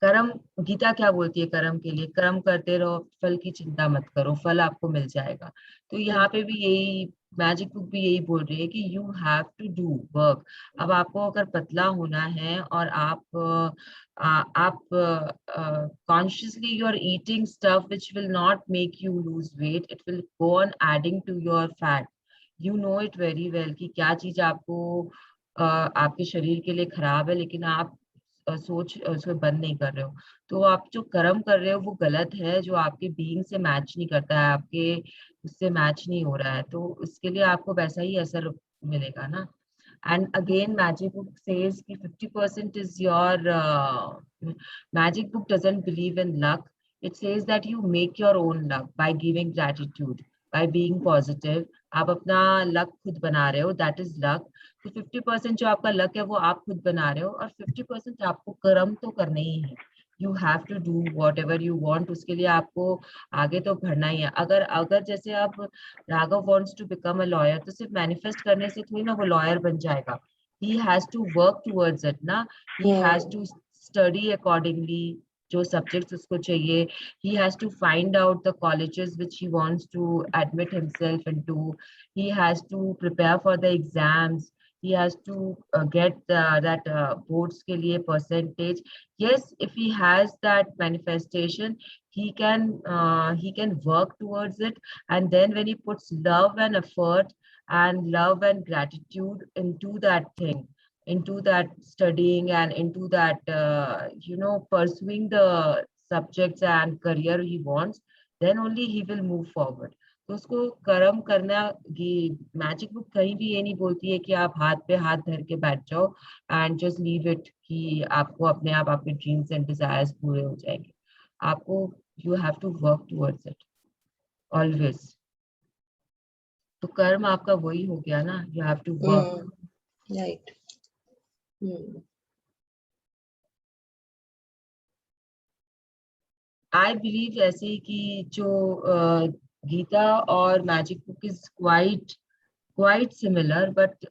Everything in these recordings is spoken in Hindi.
कर्म, गीता क्या बोलती है कर्म के लिए? कर्म करते रहो, फल की चिंता मत करो, फल आपको मिल जाएगा। तो यहाँ पे भी यही मैजिक बुक भी यही बोल रही है कि you have to do work. अब आपको अगर पतला होना है और आप consciously you are eating stuff which will not make you lose weight, it will go on adding to your fat. You know it very well कि क्या चीज आपको आपके शरीर के लिए खराब है, लेकिन आप सोच उसको बंद नहीं कर रहे हो। तो आप जो कर्म कर रहे हो वो गलत है, जो आपके बीइंग से मैच नहीं करता है, आपके उससे मैच नहीं हो रहा है, तो उसके लिए आपको वैसा ही असर मिलेगा ना। And again magic book says कि 50% is your, magic book doesn't believe in luck, it says that you make your own luck by giving gratitude, by being positive. आप अपना लक खुद बना रहे हो, दैट इज लक। तो 50% जो आपका लक है वो आप खुद बना रहे हो, और 50% आपको कर्म तो करने ही है। You have to do whatever you want, उसके लिए आपको आगे तो बढ़ना ही है। अगर अगर जैसे अब Raghav wants to become a lawyer, तो सिर्फ मैनिफेस्ट करने से थोड़ी ना वो लॉयर बन जाएगा। He has to work towards it ना। He has to study accordingly, जो सब्जेक्ट्स उसको चाहिए। he has to find out the colleges which he wants to admit himself into. He has to prepare for the exams. He has to get that boards के लिए percentage. Yes, if he has that manifestation, he can work towards it. And then when he puts love and effort and love and gratitude into that thing, into that studying and into that pursuing the subjects and career he wants, then only he will move forward. तो उसको कर्म करना, ये मैजिक बुक कहीं भी ये नहीं बोलती है कि आप हाथ पे हाथ धर के बैठ जाओ एंड जस्ट लीव इट, कि आपको अपने आप आपके ड्रीम्स एंड डिजायर्स पूरे हो जाएंगे। आपको, you have to work towards it always. तो कर्म आपका वही हो गया ना, you have to work. Right. I believe ऐसे ही कि जो गीता और magic book is quite similar, but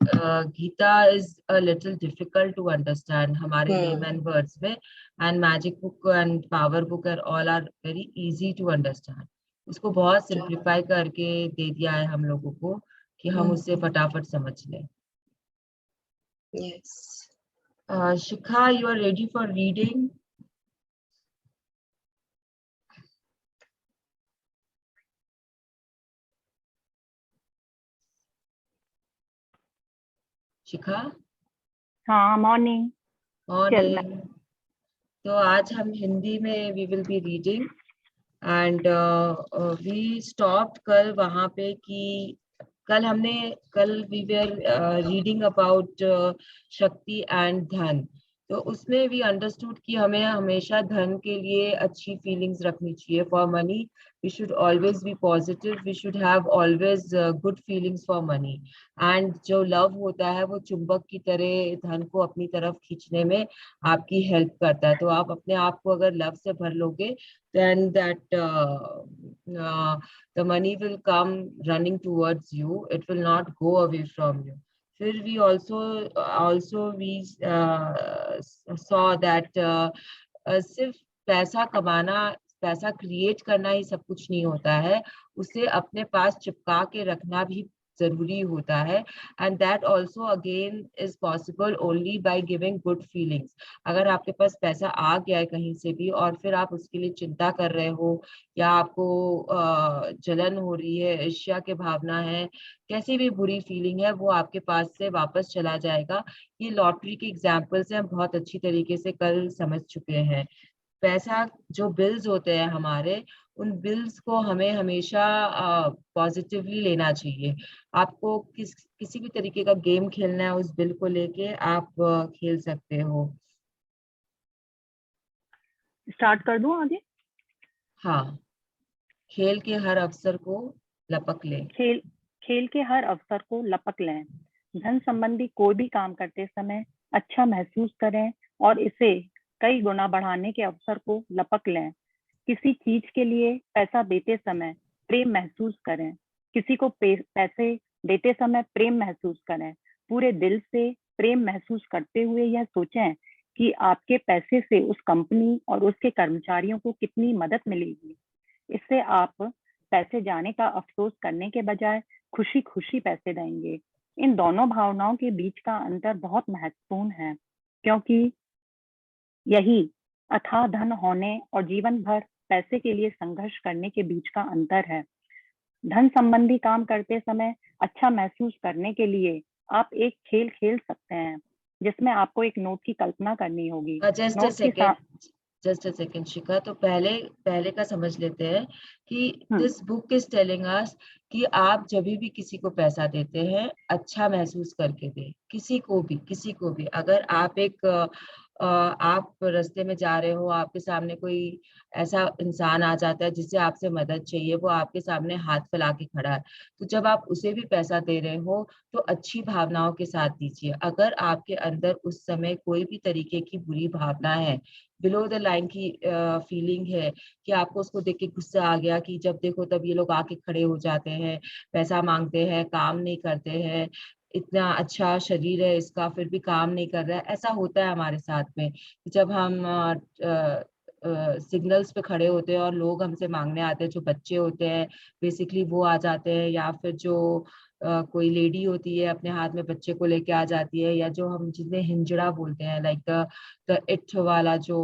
Gita is a little difficult to understand हमारे layman words में, and magic book and power book are all are very easy to understand. उसको बहुत simplify करके दे दिया है हम लोगों को कि हम उसे फटाफट समझ लें। Yes. Shikha, you are ready for reading? शिखा? हाँ, मॉर्निंग। मॉर्निंग। तो आज हम हिंदी में we will be reading, and we stopped कल वहां पे कि कल we were reading about shakti and dhan. तो उसमें वी अंडरस्टूड कि हमें हमेशा धन के लिए अच्छी फीलिंग्स रखनी चाहिए। For money we should always be positive, we should have always good feelings for money. And जो लव होता है वो चुंबक की तरह धन को अपनी तरफ खींचने में आपकी हेल्प करता है। तो आप अपने आप को अगर लव से भर लोगे, then that the money will come running towards you, it will not go away from you. फिर we also we saw that सिर्फ पैसा कमाना, पैसा क्रिएट करना ही सब कुछ नहीं होता है, उसे अपने पास चिपका के रखना भी जरूरी होता है। And that also again is possible only by giving good feelings. अगर आपके पास पैसा आ गया है कहीं से भी और फिर आप उसके लिए चिंता कर रहे हो, या आपको जलन हो रही है, ईर्ष्या की भावना है, कैसी भी बुरी फीलिंग है, वो आपके पास से वापस चला जाएगा। ये लॉटरी के एग्जाम्पल से हम बहुत अच्छी तरीके से कल समझ चुके हैं। पैसा, जो बिल्स होते हैं हमारे, उन बिल्स को हमें हमेशा पॉजिटिवली लेना चाहिए। आपको किसी भी तरीके का गेम खेलना है, उस बिल को लेके आप खेल सकते हो। स्टार्ट कर दूं आगे? हाँ, खेल के हर अवसर को लपक ले। खेल के हर अवसर को लपक लें। धन संबंधी कोई भी काम करते समय अच्छा महसूस करें और इसे कई गुना बढ़ाने के अवसर को लपक लें। किसी चीज के लिए पैसा देते समय प्रेम महसूस करें। किसी को पैसे देते समय प्रेम महसूस करें। पूरे दिल से प्रेम महसूस करते हुए यह सोचें कि आपके पैसे से उस कंपनी और उसके कर्मचारियों को कितनी मदद मिलेगी। इससे आप पैसे जाने का अफसोस करने के बजाय खुशी खुशी पैसे देंगे। इन दोनों भावनाओं के बीच का अंतर बहुत महत्वपूर्ण है, क्योंकि यही अथाह धन होने और जीवन भर पैसे के लिए संघर्ष करने के बीच का अंतर है। धन संबंधी काम करते समय अच्छा महसूस करने के लिए आप एक खेल खेल सकते हैं, जिसमें आपको एक नोट की कल्पना करनी होगी। जस्ट अ नोट के सेकेंड, साथ जस्ट अ सेकेंड शिखा, तो पहले पहले का समझ लेते हैं कि दिस बुक इज टेलिंग अस कि आप जब भी किसी को पैसा देते हैं अच्छा महसूस करके दे, किसी को भी। अगर आप आप रास्ते में जा रहे हो, आपके सामने कोई ऐसा इंसान आ जाता है जिससे आपसे मदद चाहिए, वो आपके सामने हाथ फैला के खड़ा है, तो जब आप उसे भी पैसा दे रहे हो तो अच्छी भावनाओं के साथ दीजिए। अगर आपके अंदर उस समय कोई भी तरीके की बुरी भावना है, बिलो द लाइन की फीलिंग है कि आपको उसको देख के गुस्सा आ गया कि जब देखो तब ये लोग आके खड़े हो जाते हैं, पैसा मांगते हैं, काम नहीं करते हैं, इतना अच्छा शरीर है इसका फिर भी काम नहीं कर रहा है। ऐसा होता है हमारे साथ में जब हम सिग्नल्स पे खड़े होते हैं और लोग हमसे मांगने आते हैं, जो बच्चे होते हैं बेसिकली वो आ जाते हैं, या फिर जो कोई लेडी होती है अपने हाथ में बच्चे को लेके आ जाती है, या जो हम जिन्हें हिंजड़ा बोलते हैं, लाइक द इट वाला जो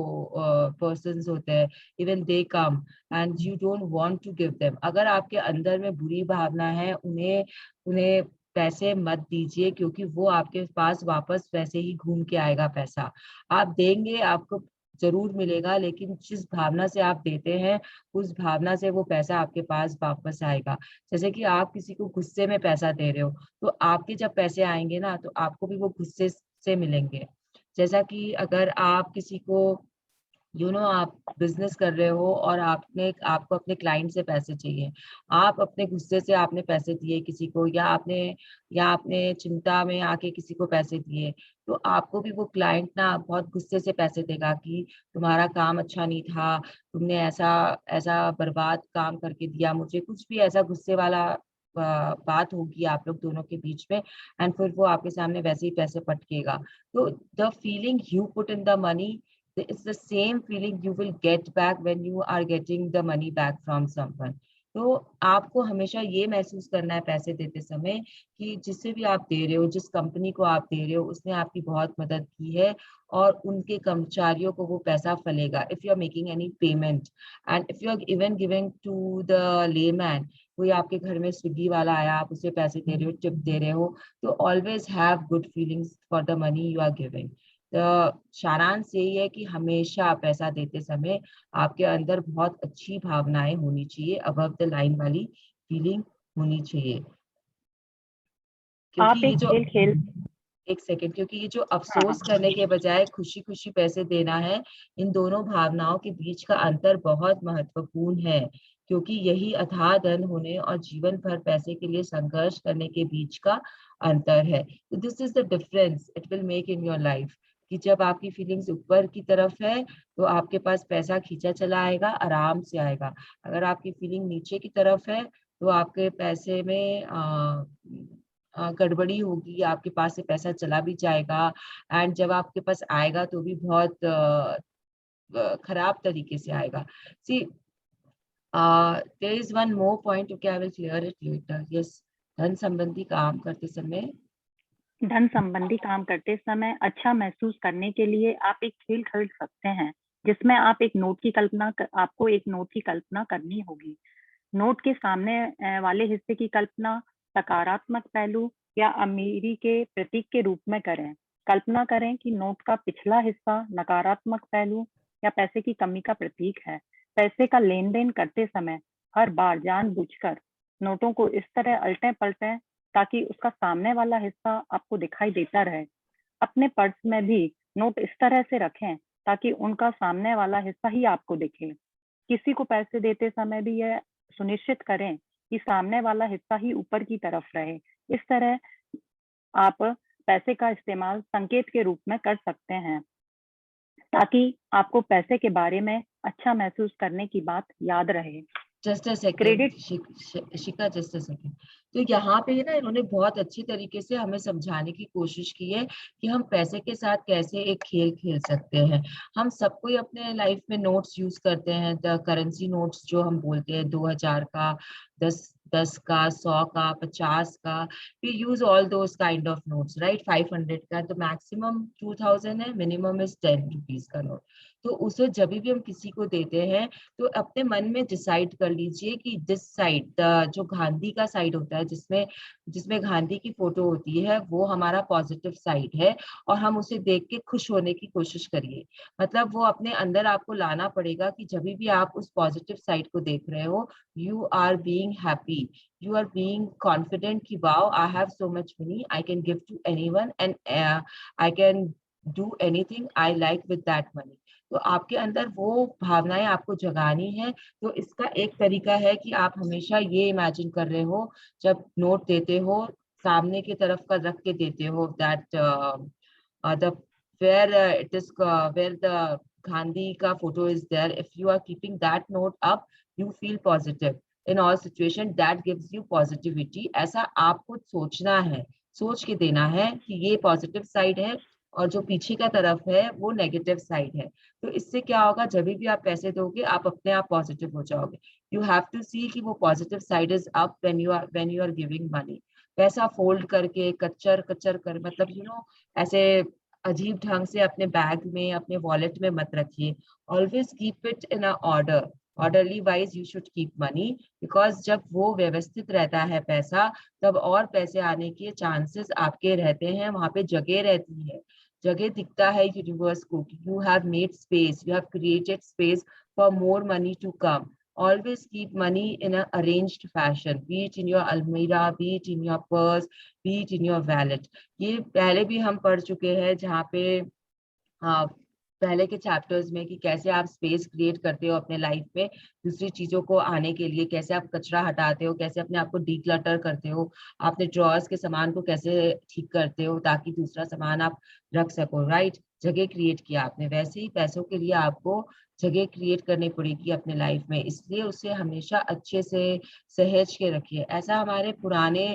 पर्सन्स होते हैं, even they come and you don't want to give them. अगर आपके अंदर में बुरी भावना है, उन्हें उन्हें पैसे मत दीजिए, क्योंकि वो आपके पास वापस वैसे ही घूम के आएगा पैसा। आप देंगे, आपको जरूर मिलेगा, लेकिन जिस भावना से आप देते हैं उस भावना से वो पैसा आपके पास वापस आएगा। जैसे कि आप किसी को गुस्से में पैसा दे रहे हो, तो आपके जब पैसे आएंगे ना तो आपको भी वो गुस्से से मिलेंगे। जैसा कि अगर आप किसी को आप बिजनेस कर रहे हो और आपको अपने क्लाइंट से पैसे चाहिए, आप अपने गुस्से से आपने पैसे दिए किसी को, या आपने चिंता में आके किसी को पैसे दिए, तो आपको भी वो क्लाइंट ना बहुत गुस्से से पैसे देगा कि तुम्हारा काम अच्छा नहीं था, तुमने ऐसा ऐसा बर्बाद काम करके दिया मुझे, कुछ भी ऐसा गुस्से वाला बात होगी आप लोग दोनों के बीच में, एंड फिर वो आपके सामने वैसे ही पैसे पटकेगा। तो the feeling you put in the money, it's the same feeling you will get back when you are getting the money back from someone. तो आपको हमेशा ये महसूस करना है पैसे देते समय कि जिससे भी आप दे रहे हो, जिस कंपनी को आप दे रहे हो, उसने आपकी बहुत मदद की है और उनके कर्मचारियों को वो पैसा फलेगा। If you are making any payment and if you are even giving to the layman, कोई आपके घर में स्विगी वाला आया, आप उसे पैसे दे रहे हो, टिप दे रहे हो, तो always have good feelings for the money you are giving. सारांश यही है कि हमेशा पैसा देते समय आपके अंदर बहुत अच्छी भावनाएं होनी चाहिए, अबव द लाइन वाली फीलिंग होनी चाहिए। क्योंकि आप ये एक जो खेल खेल एक सेकेंड, क्योंकि ये जो हाँ हाँ अफसोस करने के बजाय खुशी खुशी पैसे देना है, इन दोनों भावनाओं के बीच का अंतर बहुत महत्वपूर्ण है, क्योंकि यही अथाह धन होने और जीवन भर पैसे के लिए संघर्ष करने के बीच का अंतर है। तो this is the difference it will make in your life, कि जब आपकी फीलिंग्स ऊपर की तरफ है तो आपके पास पैसा खींचा चला आएगा, आराम से आएगा। अगर आपकी फीलिंग नीचे की तरफ है तो आपके पैसे में गड़बड़ी होगी, आपके पास से पैसा चला भी जाएगा, एंड जब आपके पास आएगा तो भी बहुत खराब तरीके से आएगा। See there is one more point, okay I will clear it later. Yes, धन संबंधी काम करते समय धन संबंधी काम करते समय अच्छा महसूस करने के लिए आप एक खेल खेल सकते हैं, जिसमें आपको एक नोट की कल्पना करनी होगी। नोट के सामने वाले हिस्से की कल्पना सकारात्मक पहलू या अमीरी के प्रतीक के रूप में करें। कल्पना करें कि नोट का पिछला हिस्सा नकारात्मक पहलू या पैसे की कमी का प्रतीक है। पैसे का लेन देन करते समय हर बार जानबूझकर नोटों को इस तरह अलटे पलटें ताकि उसका सामने वाला हिस्सा आपको दिखाई देता रहे। अपने पर्स में भी नोट इस तरह से रखें ताकि उनका सामने वाला हिस्सा ही आपको दिखे। किसी को पैसे देते समय भी यह सुनिश्चित करें कि सामने वाला हिस्सा ही ऊपर की तरफ रहे। इस तरह आप पैसे का इस्तेमाल संकेत के रूप में कर सकते हैं, ताकि आपको पैसे के बारे में अच्छा महसूस करने की बात याद रहे। Just a second credit Shikha, just a second. तो यहाँ पे ना इन्होंने बहुत अच्छी तरीके से हमें समझाने की कोशिश की है कि हम पैसे के साथ कैसे एक खेल खेल सकते हैं। हम सब कोई अपने लाइफ में नोट्स यूज करते हैं, द करेंसी नोट्स जो हम बोलते हैं, 2000 का, 10 का, 100 का, 50 का। We use all those kind of notes, right. 500 का तो मैक्सिमम 2000 है, मिनिमम इज 10 रुपीज का नोट। तो उसे जब भी हम किसी को देते हैं तो अपने मन में डिसाइड कर लीजिए कि दिस साइड, जो गांधी का साइड होता है, जिसमें जिसमें गांधी की फोटो होती है, वो हमारा पॉजिटिव साइड है। और हम उसे देख के खुश होने की कोशिश करिए। मतलब वो अपने अंदर आपको लाना पड़ेगा कि जब भी आप उस पॉजिटिव साइड को देख रहे हो, you are being happy, you are being confident कि wow, I have so much money, I can give to anyone and I can do anything I like with that money. तो आपके अंदर वो भावनाएं आपको जगानी है। तो इसका एक तरीका है कि आप हमेशा ये इमेजिन कर रहे हो, जब नोट देते हो, सामने की तरफ का रख के देते हो, that the where it is where the Gandhi ka photo is there. If you are keeping that note up, you feel positive in all situation. That gives you positivity. ऐसा आपको सोचना है, सोच के देना है कि ये पॉजिटिव साइड है और जो पीछे का तरफ है वो नेगेटिव साइड है। तो इससे क्या होगा, जब भी आप पैसे दोगे आप अपने आप पॉजिटिव हो जाओगे। यू हैव टू सी कि वो positive side is up when you are giving money. पैसा फोल्ड करके कच्चर कच्चर कर, मतलब ऐसे अजीब ढंग से अपने बैग में, अपने वॉलेट में मत रखिए। Always keep it in a order, orderly wise you should keep money. Because जब वो व्यवस्थित रहता है पैसा, तब और पैसे आने के चांसेस आपके रहते हैं, वहां पे जगह रहती है। जगह दिखता है यूनिवर्स को, you have made space, you have created space for more money to come. Always keep money in an arranged fashion, be it in your almirah, be it in your purse, be it in your wallet. ये पहले भी हम पढ़ चुके हैं, जहाँ पे पहले के चैप्टर्स में, कि कैसे आप स्पेस क्रिएट करते हो अपने लाइफ में दूसरी चीजों को आने के लिए, कैसे आप कचरा हटाते हो, कैसे अपने आप को डीक्लटर करते हो, अपने ड्रॉर्स के सामान को कैसे ठीक करते हो ताकि दूसरा सामान आप रख सको, राइट। जगह क्रिएट किया आपने, वैसे ही पैसों के लिए आपको जगह क्रिएट करनी पड़ेगी अपने लाइफ में। इसलिए उसे हमेशा अच्छे से सहेज के रखिए। ऐसा हमारे पुराने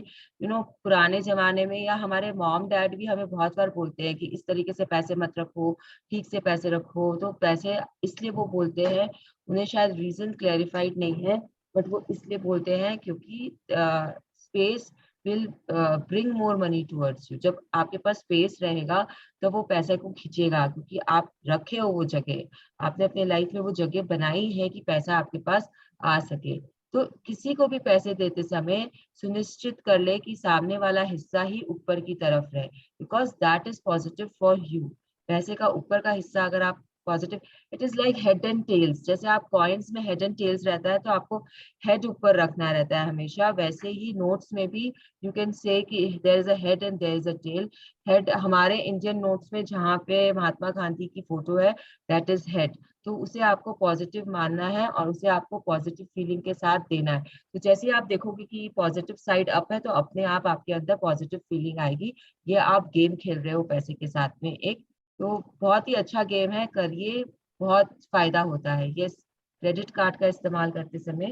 पुराने जमाने में, या हमारे मॉम डैड भी हमें बहुत बार बोलते हैं कि इस तरीके से पैसे मत रखो, ठीक से पैसे रखो। तो पैसे इसलिए वो बोलते हैं, उन्हें शायद रीजन क्लैरिफाइड नहीं है, बट वो इसलिए बोलते हैं क्योंकि space will bring more money towards you. जब आपके पास स्पेस रहेगा तो वो पैसे को खींचेगा, क्योंकि आप रखे हो वो जगह, आपने अपने लाइफ में वो जगह बनाई है कि पैसा आपके पास आ सके। तो किसी को भी पैसे देते समय सुनिश्चित कर ले कि सामने वाला हिस्सा ही ऊपर की तरफ रहे, because that is positive for you. पैसे का ऊपर का हिस्सा अगर आप positive, it is like head and tails. जैसे आप कॉइन्स में हेड एंड टेल्स रहता है, तो आपको हेड ऊपर रखना रहता है हमेशा, वैसे ही नोट्स में भी यू कैन से कि there is a head and there is a tail. Head हमारे इंडियन नोट्स में जहाँ पे महात्मा गांधी की फोटो है, दैट इज हेड। तो उसे आपको पॉजिटिव मानना है और उसे आपको पॉजिटिव फीलिंग के साथ देना है। तो जैसे ही आप देखोगे कि पॉजिटिव साइड अप है, तो अपने आप आपके अंदर पॉजिटिव फीलिंग आएगी। ये आप गेम खेल रहे हो पैसे के साथ में एक, तो बहुत ही अच्छा गेम है, करिए, बहुत फायदा होता है। यस, क्रेडिट कार्ड का इस्तेमाल करते समय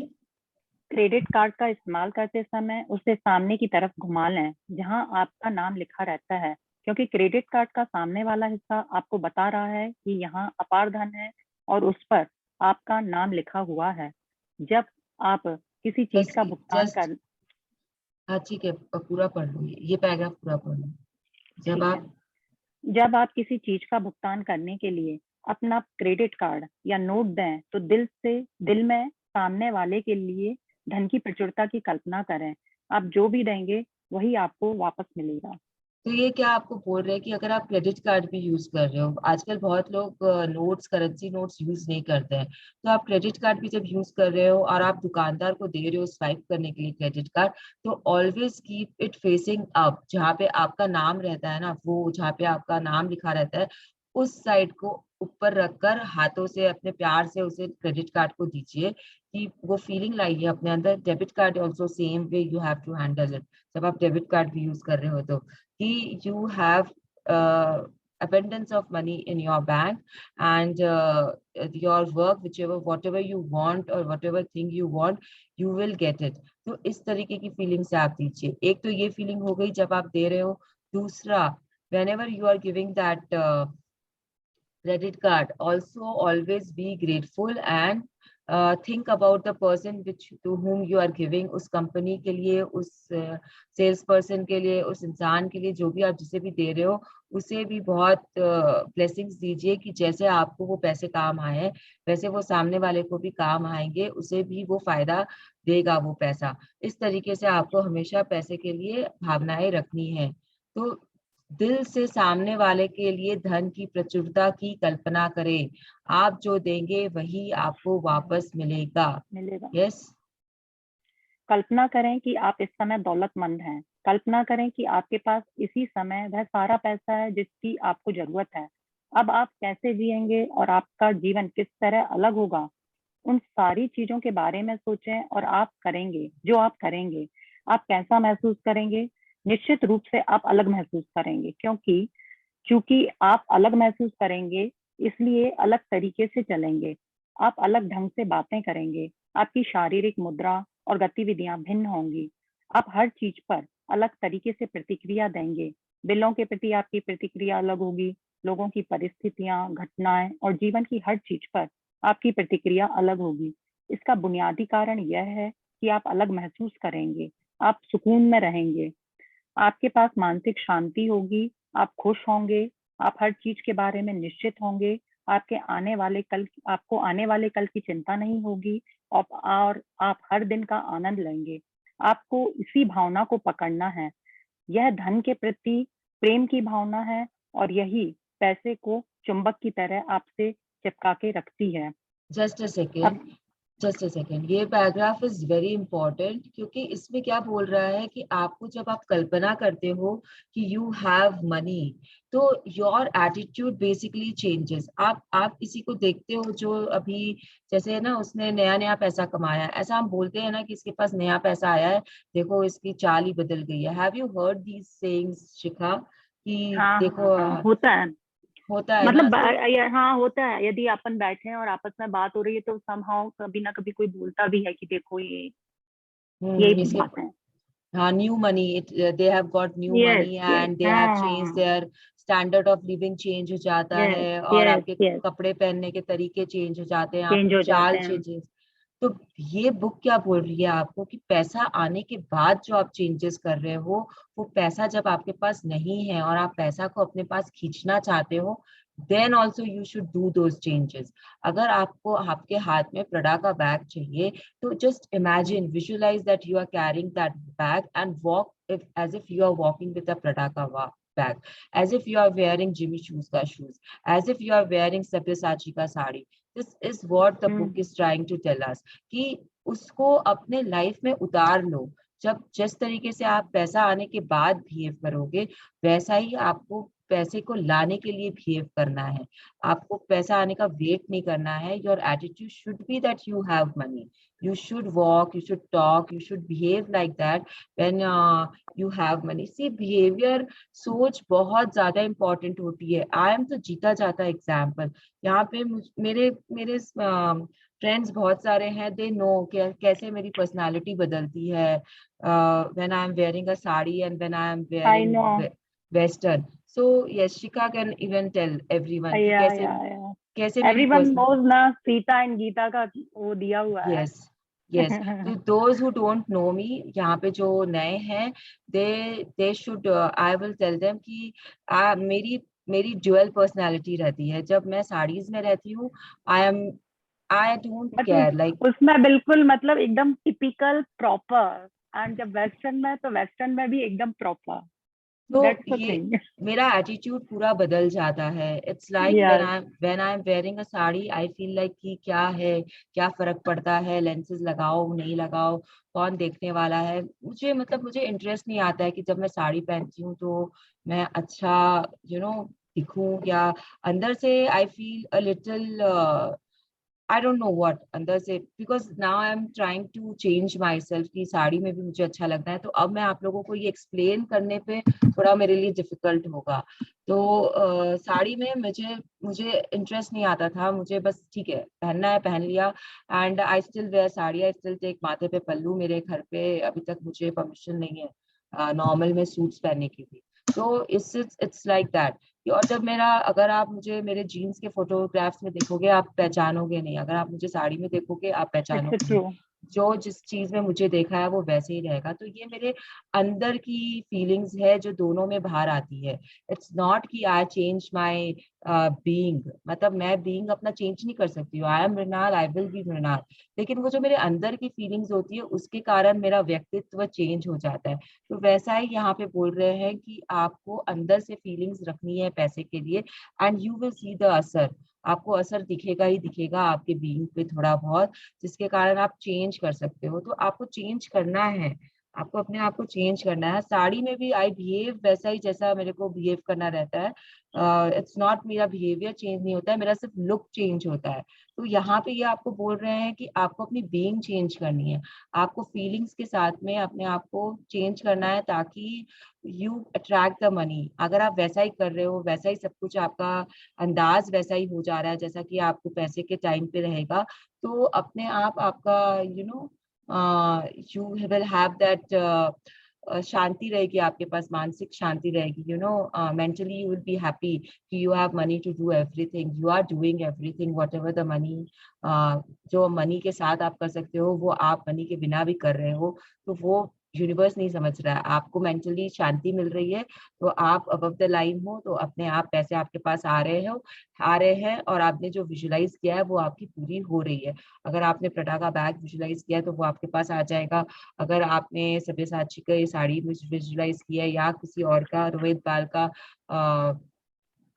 क्रेडिट कार्ड का इस्तेमाल करते समय उसे सामने की तरफ घुमा लें जहां आपका नाम लिखा रहता है, क्योंकि क्रेडिट कार्ड का सामने वाला हिस्सा आपको बता रहा है कि यहाँ अपार धन है और उस पर आपका नाम लिखा हुआ है। जब आप किसी चीज जस्ट का भुगतान जस्ट कर हाँ ठीक है, पूरा पढ़ लो, ये पैराग्राफ पूरा पढ़ लो। जब ठीक है। आप जब आप किसी चीज का भुगतान करने के लिए अपना क्रेडिट कार्ड या नोट दें तो दिल में सामने वाले के लिए धन की प्रचुरता की कल्पना करें। आप जो भी देंगे वही आपको वापस मिलेगा। तो ये क्या आपको बोल रहे हैं कि अगर आप क्रेडिट कार्ड भी यूज कर रहे हो, आजकल बहुत लोग नोट्स, करेंसी नोट्स यूज नहीं करते हैं, तो आप क्रेडिट कार्ड भी जब यूज कर रहे हो और आप दुकानदार को दे रहे हो स्वाइप करने के लिए क्रेडिट कार्ड, तो always keep it facing up, जहाँ पे आपका नाम रहता है ना, वो जहाँ पे आपका नाम लिखा रहता है, उस साइड को ऊपर रखकर हाथों से अपने प्यार से उसे क्रेडिट कार्ड को दीजिए, कि वो फीलिंग लाइए अपने अंदर। Debit card also same way you have to handle it. जब आप डेबिट कार्ड भी यूज कर रहे हो तो कि you have abundance of money in your bank, and your work, whatever you want or whatever thing you want, you will get it. तो इस तरीके की फीलिंग से आप दीजिए. एक तो ये फीलिंग हो गई जब आप दे रहे हो. दूसरा, whenever you are giving that credit card, also always be grateful and think about the person to whom you are giving. उस कंपनी के लिए, उस सेल्स पर्सन के लिए, उस इंसान के लिए, जो भी आप जिसे भी दे रहे हो, उसे भी बहुत ब्लेसिंग्स दीजिए कि जैसे आपको वो पैसे काम आए वैसे वो सामने वाले को भी काम आएंगे, उसे भी वो फायदा देगा वो पैसा. इस तरीके से आपको हमेशा पैसे के लिए भावनाएं रखनी है. तो दिल से सामने वाले के लिए धन की प्रचुरता की कल्पना करें. आप जो देंगे वही आपको वापस मिलेगा. यस. कल्पना करें कि आप इस समय दौलतमंद हैं. कल्पना करें कि आपके पास इसी समय वह सारा पैसा है जिसकी आपको जरूरत है. अब आप कैसे जिएंगे और आपका जीवन किस तरह अलग होगा, उन सारी चीजों के बारे में सोचें और आप करेंगे जो आप करेंगे. आप कैसा महसूस करेंगे? निश्चित रूप से आप अलग महसूस करेंगे, क्योंकि आप अलग महसूस करेंगे इसलिए अलग तरीके से चलेंगे. आप अलग ढंग से बातें करेंगे. आपकी शारीरिक मुद्रा और गतिविधियां भिन्न होंगी. आप हर चीज पर अलग तरीके से प्रतिक्रिया देंगे. बिलों के प्रति आपकी प्रतिक्रिया अलग होगी. लोगों की परिस्थितियां, घटनाएं और जीवन की हर चीज पर आपकी प्रतिक्रिया अलग होगी. इसका बुनियादी कारण यह है कि आप अलग महसूस करेंगे. आप सुकून में रहेंगे. आपके पास मानसिक शांति होगी. आप खुश होंगे. आप हर चीज के बारे में निश्चित होंगे. आपको आने वाले कल की चिंता नहीं होगी और आप हर दिन का आनंद लेंगे. आपको इसी भावना को पकड़ना है. यह धन के प्रति प्रेम की भावना है और यही पैसे को चुंबक की तरह आपसे चिपका के रखती है. जस्ट अ सेकेंड, ये पैराग्राफ इज वेरी इंपॉर्टेंट, क्योंकि इसमें क्या बोल रहा है कि आपको जब आप कल्पना करते हो कि यू हैव मनी, तो योर एटीट्यूड बेसिकली चेंजेस. आप किसी को देखते हो जो अभी, जैसे ना उसने नया नया पैसा कमाया, ऐसा हम बोलते हैं ना कि इसके पास नया पैसा आया है, देखो इसकी चाल ही बदल गई है. Have you heard these sayings Shikha? कि हाँ, देखो हाँ, होता है. मतलब हाँ, होता है. यदि अपन बैठे हैं और आपस में बात हो रही है तो समहाउ कभी ना कभी कोई बोलता भी है कि देखो यही इसके बात है. हाँ, new money, they have got new yes, money yes. and they have changed हाँ. their standard of living, change हो जाता यस, है, और यस, आपके यस. कपड़े पहनने के तरीके चेंज हो जाते हैं, चेंज आपकी हो जाते चाल हैं. चेंजेस. तो ये बुक क्या बोल रही है आपको कि पैसा आने के बाद जो आप चेंजेस कर रहे हो, वो पैसा जब आपके पास नहीं है और आप पैसा को अपने पास खींचना चाहते हो, then also you should do those changes. अगर आपको आपके हाथ में प्रडा का बैग चाहिए, तो just imagine, visualize that you are carrying that bag and walk as if you are walking with a Prada ka bag, as if you are wearing Jimmy Choo's ka shoes, as if you are wearing Sabyasachi ka sari. This is what the book is trying to tell us, कि उसको अपने लाइफ में उतार लो. जब जिस तरीके से आप पैसा आने के बाद बिहेव करोगे, वैसा ही आपको पैसे को लाने के लिए बिहेव करना है. आपको पैसा आने का वेट नहीं करना है. Your attitude should be that you have money. You should walk, you should talk, you should behave like that when you have money. See, behavior, सोच बहुत ज्यादा important होती है. I am तो जीता जाता एग्जाम्पल. यहाँ पे मेरे मेरे फ्रेंड्स बहुत सारे हैं. दे नो कैसे मेरी पर्सनालिटी बदलती है when I am wearing a sari and when I am I wearing know. western. So yes, Shika can even tell everyone कि yeah. कैसे मेरी Everyone knows ना, सीता एंड गीता का वो दिया हुआ है. yes, yes. तो those who don't know me, यहाँ पे जो नए हैं, they should I will tell them कि मेरी ड्यूअल पर्सनालिटी रहती है. जब मैं साड़ीज में रहती हूँ, I don't care, like उसमें बिल्कुल मतलब एकदम टिपिकल प्रॉपर, एंड जब वेस्टर्न में, तो वेस्टर्न में भी एकदम प्रॉपर. तो That's the ये thing. मेरा एटीट्यूड पूरा बदल जाता है. It's like when I am wearing a sari, I feel like कि क्या है, क्या फर्क पड़ता है, लेंसेज लगाओ नहीं लगाओ, कौन देखने वाला है. मुझे इंटरेस्ट नहीं आता है कि जब मैं साड़ी पहनती हूँ तो मैं अच्छा दिखूं, या अंदर से I feel a little I don't know what अंदर से, because now I am trying to change myself कि साड़ी में भी मुझे अच्छा लगता है। तो अब मैं आप लोगों को ये एक्सप्लेन करने पे थोड़ा मेरे लिए डिफिकल्ट होगा। तो साड़ी में मुझे मुझे इंटरेस्ट नहीं आता था, मुझे बस ठीक है पहनना है पहन लिया। And I still wear sari, I still take माथे पे पल्लू। मेरे घर पे अभी तक मुझे परमिशन नहीं है नॉर्मल में सूट्स पहनने की भी। तो इट्स लाइक दैट। और जब मेरा, अगर आप मुझे मेरे जीन्स के फोटोग्राफ्स में देखोगे आप पहचानोगे नहीं, अगर आप मुझे साड़ी में देखोगे आप इट्स पहचानोगे नहीं। ट्रू। जो जिस चीज में मुझे देखा है वो वैसे ही रहेगा। तो ये मेरे अंदर की फीलिंग्स है जो दोनों में बाहर आती है। इट्स नॉट कि आई चेंज माई बीइंग, मतलब मैं बीइंग अपना चेंज नहीं कर सकती हूँ। I am Mrinal, I will be Mrinal. लेकिन वो जो मेरे अंदर की फीलिंग्स होती है उसके कारण मेरा व्यक्तित्व चेंज हो जाता है। तो वैसा ही यहाँ पे बोल रहे हैं कि आपको अंदर से फीलिंग्स रखनी है पैसे के लिए, and you will see the असर। आपको असर दिखेगा ही दिखेगा आपके बीइंग पे थोड़ा बहुत, जिसके कारण आप चेंज कर सकते हो। तो आपको चेंज करना है, आपको अपने आप को चेंज करना है। साड़ी में भी आई बिहेव वैसा ही जैसा मेरे को बिहेव करना रहता है। इट्स नॉट, मेरा बिहेवियर चेंज नहीं होता है, मेरा सिर्फ लुक चेंज होता है। तो यहाँ पे ये आपको बोल रहे हैं कि आपको अपनी बीइंग चेंज करनी है, आपको फीलिंग्स के साथ में अपने आप को चेंज करना है, ताकि यू अट्रैक्ट द मनी। अगर आप वैसा ही कर रहे हो, वैसा ही सब कुछ आपका अंदाज वैसा ही हो जा रहा है जैसा कि आपको पैसे के टाइम पे रहेगा, तो अपने आप आपका यू विल हैव दैट शांति रहेगी आपके पास, मानसिक शांति रहेगी। Mentally you will be happy कि you have money to do everything, you are doing everything whatever the money. जो मनी के साथ आप कर सकते हो वो आप मनी के बिना भी कर रहे हो। तो वो यूनिवर्स नहीं समझ रहा है, आपको मेंटली शांति मिल रही है, तो आप अबव द लाइन हो, तो अपने आप पैसे आपके पास आ रहे हैं, और आपने जो विजुलाइज किया है वो आपकी पूरी हो रही है। अगर आपने प्रडा का बैग विजुलाइज किया है तो वो आपके पास आ जाएगा। अगर आपने सब्यसाची का ये साड़ी विजुलाइज किया है, या किसी और का, रोहित बाल का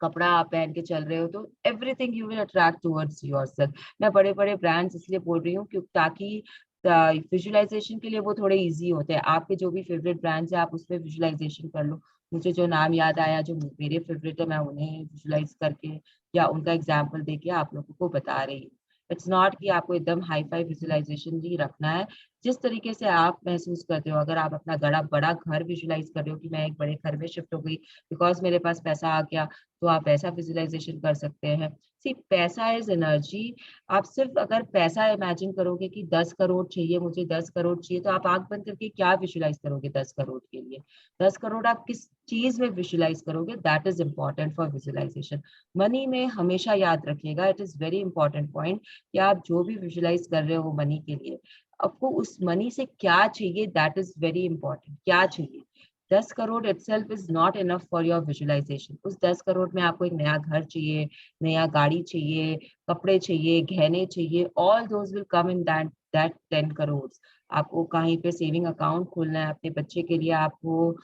कपड़ा आप पहन के चल रहे हो, तो everything you will attract towards yourself. मैं बड़े बड़े ब्रांड्स इसलिए बोल रही हूँ ताकि विजुअलाइजेशन के लिए वो थोड़े इजी होते हैं। आपके जो भी फेवरेट ब्रांड्स है आप उसमें विजुअलाइजेशन कर लो। मुझे जो नाम याद आया जो मेरे फेवरेट है, मैं उन्हें विजुअलाइज करके या उनका एग्जाम्पल देके आप लोगों को बता रही हूँ। इट्स नॉट कि आपको एकदम हाई फाई विजुअलाइजेशन ही रखना है। जिस तरीके से आप महसूस करते हो, अगर आप अपना बड़ा बड़ा घर विजुअलाइज कर रहे हो कि मैं एक बड़े घर में शिफ्ट हो गई बिकॉज मेरे पास पैसा आ गया, तो आप ऐसा विजुअलाइजेशन कर सकते हैं। सी, पैसा इज एनर्जी। आप सिर्फ अगर पैसा इमेजिन करोगे कि 10 करोड़ चाहिए, मुझे 10 करोड़ चाहिए, तो आप आंख बंद करके क्या विजुअलाइज करोगे 10 करोड़ के लिए? 10 करोड़ आप किस चीज में विजुअलाइज करोगे, that is important for visualization. Money में हमेशा याद रखिएगा, it is very important point, कि आप जो भी विजुअलाइज कर रहे हो मनी के लिए, आपको उस मनी से क्या चाहिए, दैट इज वेरी इंपॉर्टेंट। क्या चाहिए? 10 crore itself is not enough for your visualization। उस 10 करोड़ में आपको एक नया घर चाहिए, नया गाड़ी चाहिए, कपड़े चाहिए, गहने चाहिए, all those will come in that 10 crore. आपको कहीं पे सेविंग अकाउंट खोलना है अपने बच्चे के लिए, आपको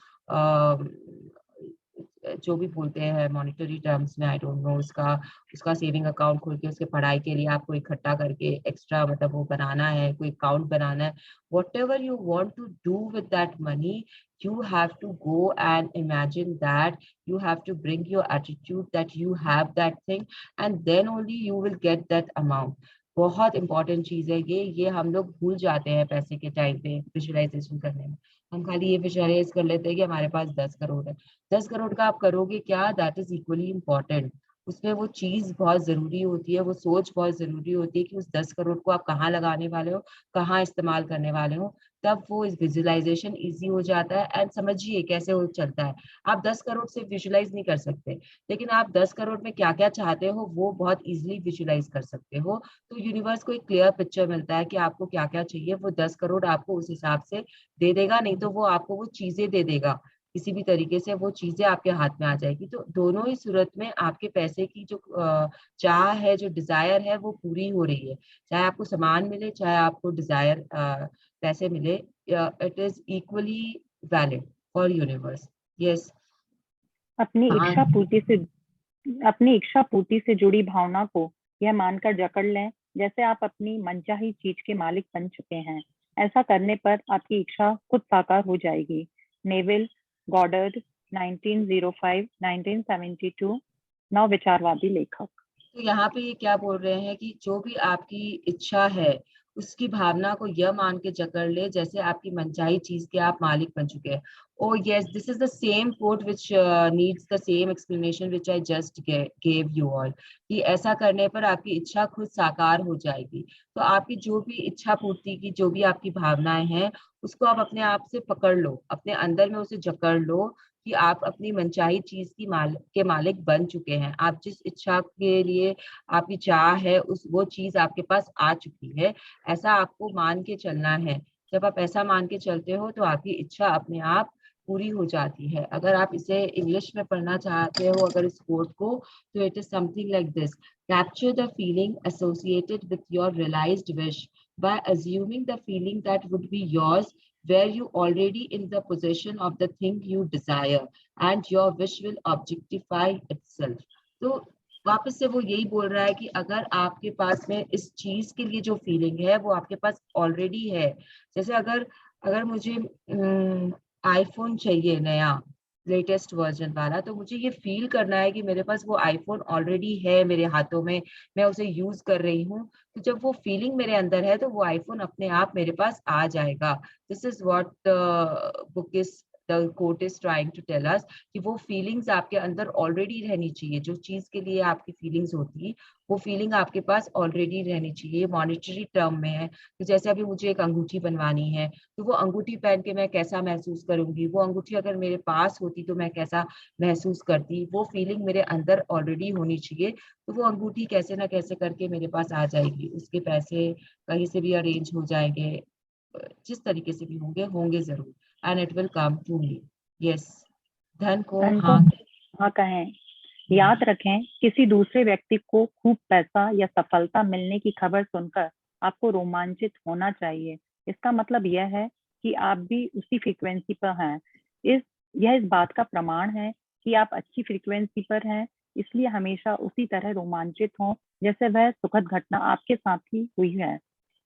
जो भी बोलते हैं मॉनेटरी टर्म्स में, आई डोंट नो, उसका उसका सेविंग अकाउंट खोल के उसके पढ़ाई के लिए आपको इकट्ठा करके एक्स्ट्रा, मतलब वो बनाना है, कोई अकाउंट बनाना है। whatever you want to do with that money, you have to go and imagine that, you have to bring your attitude that you have that thing, and then only you will get that amount। बहुत इंपॉर्टेंट चीज है ये हम लोग भूल जाते हैं पैसे के टाइम पे विजुअलाइजेशन करने में। हम खाली ये विजुअलाइज कर लेते हैं कि हमारे पास 10 करोड़ है। 10 करोड़ का आप करोगे क्या, दैट इज इक्वली इम्पोर्टेंट। उसमें वो चीज बहुत जरूरी होती है, वो सोच बहुत जरूरी होती है कि उस 10 करोड़ को आप कहाँ लगाने वाले हो, कहाँ इस्तेमाल करने वाले हो। तब वो इस विजुअलाइजेशन इजी हो जाता है। एंड समझिए कैसे वो चलता है। आप 10 करोड़ से विजुअलाइज नहीं कर सकते, लेकिन आप 10 करोड़ में क्या क्या चाहते हो वो बहुत इजिली विजुअलाइज कर सकते हो। तो यूनिवर्स को एक क्लियर पिक्चर मिलता है कि आपको क्या क्या चाहिए, वो 10 करोड़ आपको उस हिसाब से दे देगा। नहीं तो वो आपको वो चीजें दे देगा, किसी भी तरीके से वो चीजें आपके हाथ में आ जाएगी। तो दोनों ही सूरत में आपके पैसे की जो चाह है, जो डिजायर है, वो पूरी हो रही है। चाहे आपको सामान मिले, चाहे आपको डिजायर पैसे मिले, it is equally valid for universe. Yes. अपनी हाँ। इच्छा पूर्ति से अपनी इच्छा पूर्ति से जुड़ी भावना को यह मानकर जकड़ लें जैसे आप अपनी मनचाही चीज के मालिक बन चुके हैं। ऐसा करने पर आपकी इच्छा खुद साकार हो जाएगी। नेविल गॉडर्ड, 1905-1972, नवविचारवादी लेखक। तो यहाँ पे ये क्या बोल रहे हैं कि जो भी आपकी इच्छा है उसकी भावना को यह मान के जकड़ ले जैसे आपकी मनचाही चीज के आप मालिक बन चुके हैं। Oh yes, this is the same quote which needs the same explanation which I just gave you all. कि ऐसा करने पर आपकी इच्छा खुद साकार हो जाएगी। तो आपकी जो भी इच्छा पूर्ति की जो भी आपकी भावनाएं हैं उसको आप अपने आप से पकड़ लो, अपने अंदर में उसे जकड़ लो कि आप अपनी मनचाही चीज के मालिक बन चुके हैं। आप जिस इच्छा के लिए आपकी चाह है उस वो चीज आपके पास आ चुकी है। ऐसा आपको मान के चलना है। जब आप ऐसा मान के चलते हो तो आपकी इच्छा अपने आप पूरी हो जाती है। अगर आप इसे इंग्लिश में पढ़ना चाहते हो अगर इस कोट को, तो it is something like this: capture the feeling associated with your realized wish by assuming the feeling that would be yours where you already in the possession of the thing you desire and your wish will objectify itself. तो वापस से वो यही बोल रहा है कि अगर आपके पास में इस चीज के लिए जो फीलिंग है वो आपके पास ऑलरेडी है। जैसे अगर अगर मुझे आईफोन चाहिए नया लेटेस्ट वर्जन वाला, तो मुझे ये फील करना है कि मेरे पास वो आईफोन ऑलरेडी है मेरे हाथों में, मैं उसे यूज कर रही हूँ। तो जब वो फीलिंग मेरे अंदर है तो वो आईफोन अपने आप मेरे पास आ जाएगा। This is what book is the quote is trying to tell us कि वो फीलिंग्स आपके अंदर ऑलरेडी रहनी चाहिए। जो चीज के लिए आपकी फीलिंग्स होती है वो फीलिंग आपके पास ऑलरेडी रहनी चाहिए। मॉनेटरी टर्म में है तो जैसे अभी मुझे एक अंगूठी बनवानी है, तो वो अंगूठी पहन के मैं कैसा महसूस करूंगी, वो अंगूठी अगर मेरे पास होती तो मैं कैसा महसूस करती, वो फीलिंग मेरे अंदर ऑलरेडी होनी चाहिए। तो वो अंगूठी कैसे ना कैसे करके मेरे पास आ जाएगी, उसके पैसे कहीं से भी अरेंज हो जाएंगे, जिस तरीके से भी होंगे होंगे जरूर, and it will come to me. Yes, धन को धन को हाँ हाँ कहें। याद रखें, किसी दूसरे व्यक्ति को खूब पैसा या सफलता मिलने की खबर सुनकर आपको रोमांचित होना चाहिए। इसका मतलब यह है कि आप भी उसी फ्रीक्वेंसी पर हैं। यह इस बात का प्रमाण है कि आप अच्छी फ्रीक्वेंसी पर हैं, इसलिए हमेशा उसी तरह रोमांचित हों जैसे वह सुखद घटना आपके साथ ही हुई है,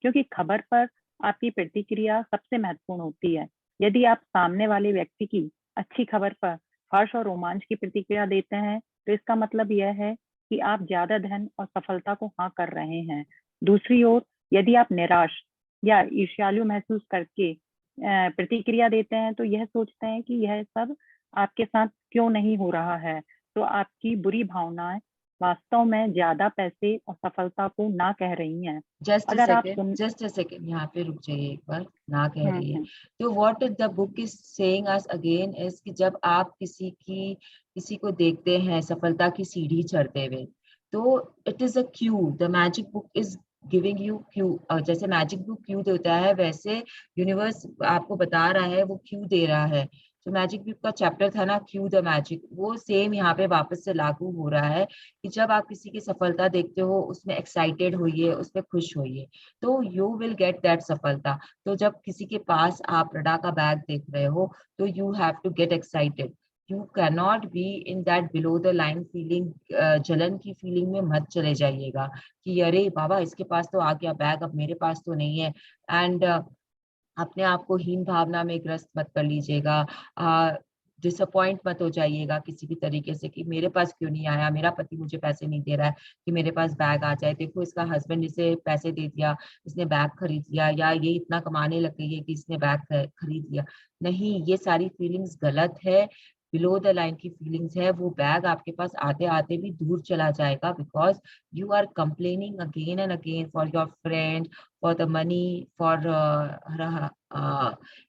क्योंकि खबर पर आपकी प्रतिक्रिया सबसे महत्वपूर्ण होती है। यदि आप सामने वाले व्यक्ति की अच्छी खबर पर हर्ष और रोमांच की प्रतिक्रिया देते हैं, तो इसका मतलब यह है कि आप ज्यादा धन और सफलता को हाँ कर रहे हैं। दूसरी ओर, यदि आप निराश या ईर्ष्यालु महसूस करके प्रतिक्रिया देते हैं, तो यह सोचते हैं कि यह सब आपके साथ क्यों नहीं हो रहा है, तो आपकी बुरी भावनाएं वास्तव में ज्यादा पैसे और सफलता को ना कह रही हैं। अगर आप जस्ट अ सेकेंड यहाँ पे रुक जाइए एक बार, ना कह हम्म रही है। हम्म तो what the book is saying us again is कि जब आप किसी को देखते हैं सफलता की सीढ़ी चढ़ते हुए, तो it is a Q, the magic book is giving you Q. जैसे मैजिक बुक क्यू देता है वैसे यूनिवर्स आपको बता रहा है, वो क्यू दे रहा है। जो मैजिक बुक का चैप्टर था ना, क्यू द मैजिक, वो सेम यहाँ पे वापस से लागू हो रहा है कि जब आप किसी की सफलता देखते हो उसमें एक्साइटेड होइए, उसमें खुश होइए, तो यू विल गेट दैट सफलता। तो जब किसी के पास आप प्रडा का बैग देख रहे हो तो you have to get excited. You cannot be in that below the line feeling, जलन की फीलिंग में मत चले जाइएगा कि अरे बाबा इसके पास तो आ गया बैग, अब मेरे पास तो नहीं है। एंड अपने आप को हीन भावना में ग्रस्त मत कर लीजिएगा। डिसअपॉइंट मत हो जाइएगा किसी भी तरीके से कि मेरे पास क्यों नहीं आया, मेरा पति मुझे पैसे नहीं दे रहा है कि मेरे पास बैग आ जाए, देखो इसका हस्बैंड इसे पैसे दे दिया, इसने बैग खरीद लिया, या ये इतना कमाने लग गई है कि इसने बैग खरीद लिया। नहीं, ये सारी फीलिंग्स गलत है, बिलो द लाइन की फीलिंग्स है। वो बैग आपके पास आते आते भी दूर चला जाएगा, because you are complaining again and again for your friend, for the money, for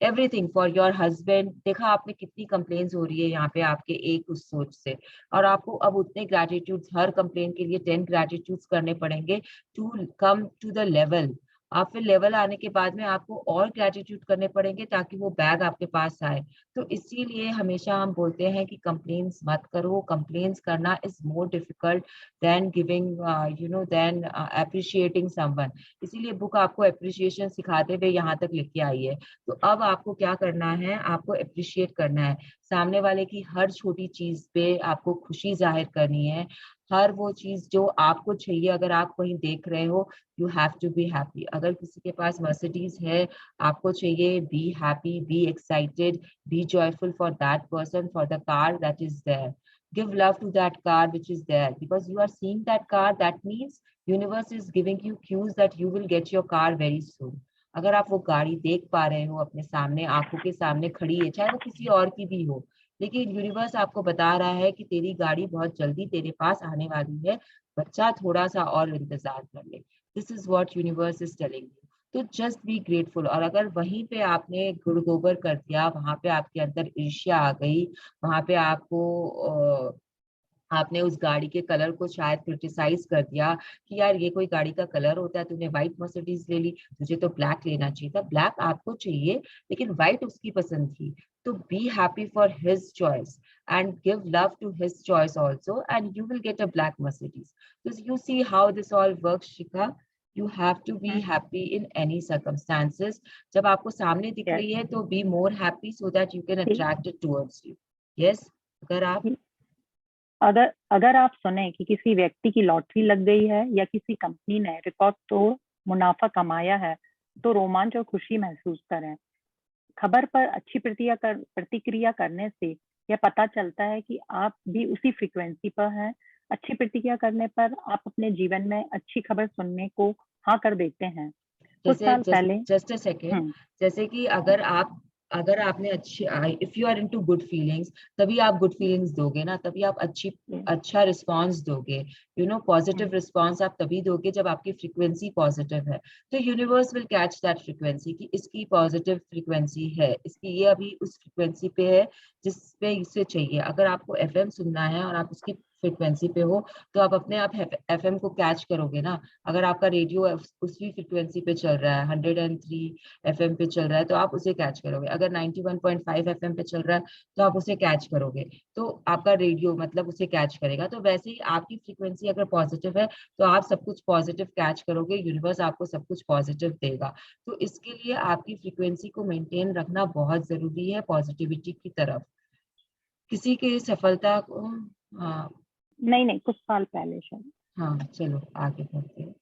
everything, for your husband। देखा आपने कितनी कंप्लेन्स हो रही है यहाँ पे आपके एक उस सोच से, और आपको अब उतने ग्रेटिट्यूड्स, हर कंप्लेन के लिए 10 ग्रेटिट्यूड्स करने पड़ेंगे to come to the level. आप फिर लेवल आने के बाद में आपको और ग्रेटिट्यूड करने पड़ेंगे ताकि वो बैग आपके पास आए। तो इसीलिए हमेशा हम बोलते हैं कि कंप्लेन्स मत करो। कंप्लेन्स करना is more difficult than giving than appreciating someone. इसीलिए बुक आपको अप्रिशिएशन सिखाते हुए यहाँ तक लेके आई है। तो अब आपको क्या करना है, आपको अप्रिशिएट करना है। सामने वाले की हर छोटी चीज पे आपको खुशी जाहिर करनी है। हर वो चीज जो आपको चाहिए, अगर आप कहीं देख रहे हो, you have to be happy. अगर किसी के पास मर्सिडीज है, आपको चाहिए be happy, be excited, be joyful for that person, for the car that is there. Give love to that car which is there, because you are seeing that car, that means universe is giving you cues that you will get your car very soon. अगर आप वो गाड़ी देख पा रहे हो अपने सामने, आंखों के सामने खड़ी है, चाहे वो किसी और की भी हो, लेकिन यूनिवर्स आपको बता रहा है कि तेरी गाड़ी बहुत जल्दी तेरे पास आने वाली है, बच्चा थोड़ा सा और इंतजार कर ले। This is what universe is telling you. तो जस्ट बी ग्रेटफुल। और अगर वहीं पे आपने गुड़ गोबर कर दिया, वहां पे आपके अंदर ईर्ष्या आ गई, वहां पे आपने उस गाड़ी के कलर को शायद क्रिटिसाइज कर दिया कि यार ये कोई गाड़ी का कलर होता है, तूने व्हाइट मर्सिडीज ले ली, तुझे तो ब्लैक लेना चाहिए था। ब्लैक आपको चाहिए लेकिन व्हाइट उसकी पसंद थी। तो be happy for his choice and give love to his choice also, and you will get a black Mercedes. So you see how this all works, Shikha. You have to be happy in any circumstances. जब आपको सामने दिख Yes. रही है तो be more happy so that you can attract it towards you. Yes. अगर आप सुने कि किसी व्यक्ति की लॉटरी लग गई है या किसी कंपनी ने रिकॉर्ड तोड़ मुनाफा कमाया है, तो रोमांच और खुशी महसूस करें। खबर पर अच्छी प्रतिक्रिया करने से यह पता चलता है कि आप भी उसी फ्रीक्वेंसी पर हैं। अच्छी प्रतिक्रिया करने पर आप अपने जीवन में अच्छी खबर सुनने को हाँ कर देते हैं। कुछ साल पहले जस्ट अ सेकेंड, जैसे कि अगर आपने अच्छी, if you are into good feelings, तभी आप गुड फीलिंग्स दोगे ना, तभी आप अच्छा रिस्पॉन्स दोगे। पॉजिटिव रिस्पॉन्स आप तभी दोगे जब आपकी फ्रीक्वेंसी पॉजिटिव है। तो universe will catch that frequency कि इसकी पॉजिटिव फ्रीक्वेंसी है, इसकी ये अभी उस फ्रीक्वेंसी पे है जिस पे इसे चाहिए। अगर आपको एफएम सुनना है और आप उसकी फ्रीक्वेंसी पे हो, तो आप अपने आप एफएम को कैच करोगे ना। अगर आपका रेडियो उसी फ्रीक्वेंसी पे चल रहा है, 103 एफएम पे चल रहा है, तो आप उसे कैच करोगे। अगर 91.5 एफएम पे चल रहा है तो आप उसे कैच करोगे, तो आपका रेडियो मतलब उसे कैच करेगा। तो वैसे ही आपकी फ्रीक्वेंसी अगर पॉजिटिव है तो आप सब कुछ पॉजिटिव कैच करोगे, यूनिवर्स आपको सब कुछ पॉजिटिव देगा। तो इसके लिए आपकी फ्रीक्वेंसी को मेंटेन रखना बहुत जरूरी है पॉजिटिविटी की तरफ। किसी की सफलता को नहीं, कुछ साल पहले शायद। हाँ, चलो आगे बढ़ते हैं।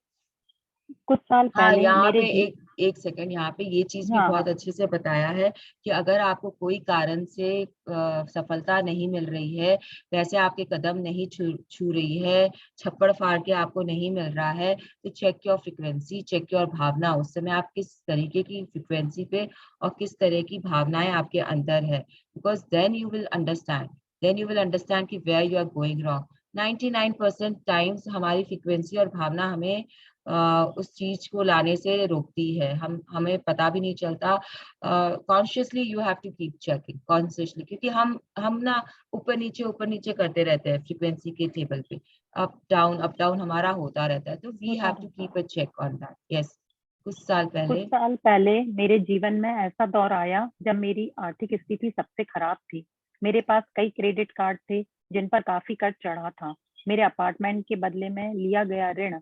कुछ साल पहले यहाँ पे एक सेकंड, यहाँ पे ये चीज भी बहुत अच्छे से बताया है कि अगर आपको कोई कारण से सफलता नहीं मिल रही है, वैसे आपके कदम नहीं छू रही है, छप्पड़ फाड़ के आपको नहीं मिल रहा है, तो check your frequency, check your भावना। उस समय आप किस तरीके की फ्रिक्वेंसी पे और किस तरह की भावनाएं आपके अंदर है, because then you will understand कि where you are going wrong. 99% times हमारी फ्रिक्वेंसी और भावना हमें उस चीज को लाने से रोकती है, हमें पता भी नहीं चलता। Consciously you have to keep checking consciously, क्योंकि हम ना ऊपर नीचे करते रहते हैं फ्रीक्वेंसी के टेबल पे, अप डाउन हमारा होता रहता है। तो we have to keep a check on that. Yes. कुछ साल पहले मेरे जीवन में ऐसा दौर आया जब मेरी आर्थिक स्थिति सबसे खराब थी। मेरे पास कई क्रेडिट कार्ड थे जिन पर काफी कर्ज चढ़ा था। मेरे अपार्टमेंट के बदले में लिया गया ऋण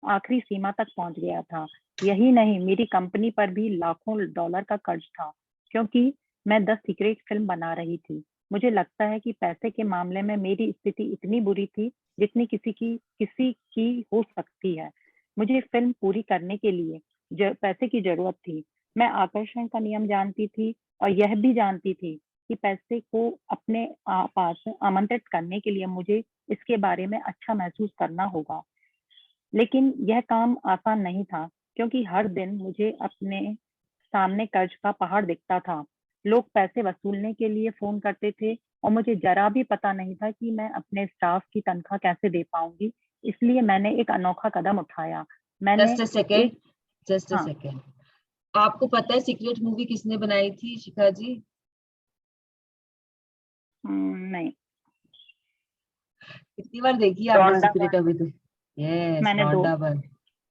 आखिरी सीमा तक पहुंच गया था। यही नहीं, मेरी कंपनी पर भी लाखों डॉलर का कर्ज था, क्योंकि मैं 10 सीक्रेट फिल्म बना रही थी। मुझे लगता है कि पैसे के मामले में मेरी स्थिति इतनी बुरी थी जितनी किसी की हो सकती है। मुझे फिल्म पूरी करने के लिए पैसे की जरूरत थी। मैं आकर्षण का नियम जानती थी और यह भी जानती थी कि पैसे को अपने पास आमंत्रित करने के लिए मुझे इसके बारे में अच्छा महसूस करना होगा। लेकिन यह काम आसान नहीं था, क्योंकि हर दिन मुझे अपने सामने कर्ज का पहाड़ दिखता था। लोग पैसे वसूलने के लिए फोन करते थे और मुझे जरा भी पता नहीं था कि मैं अपने स्टाफ की तनख्वाह कैसे दे पाऊंगी। इसलिए मैंने एक अनोखा कदम उठाया। मैंने जस्ट अ सेकेंड, आपको पता है सीक्रेट मूवी किसने बनाई थी, शिखा जी? नहीं। कितनी बार देखी आपने सीक्रेट अभी तो? यस,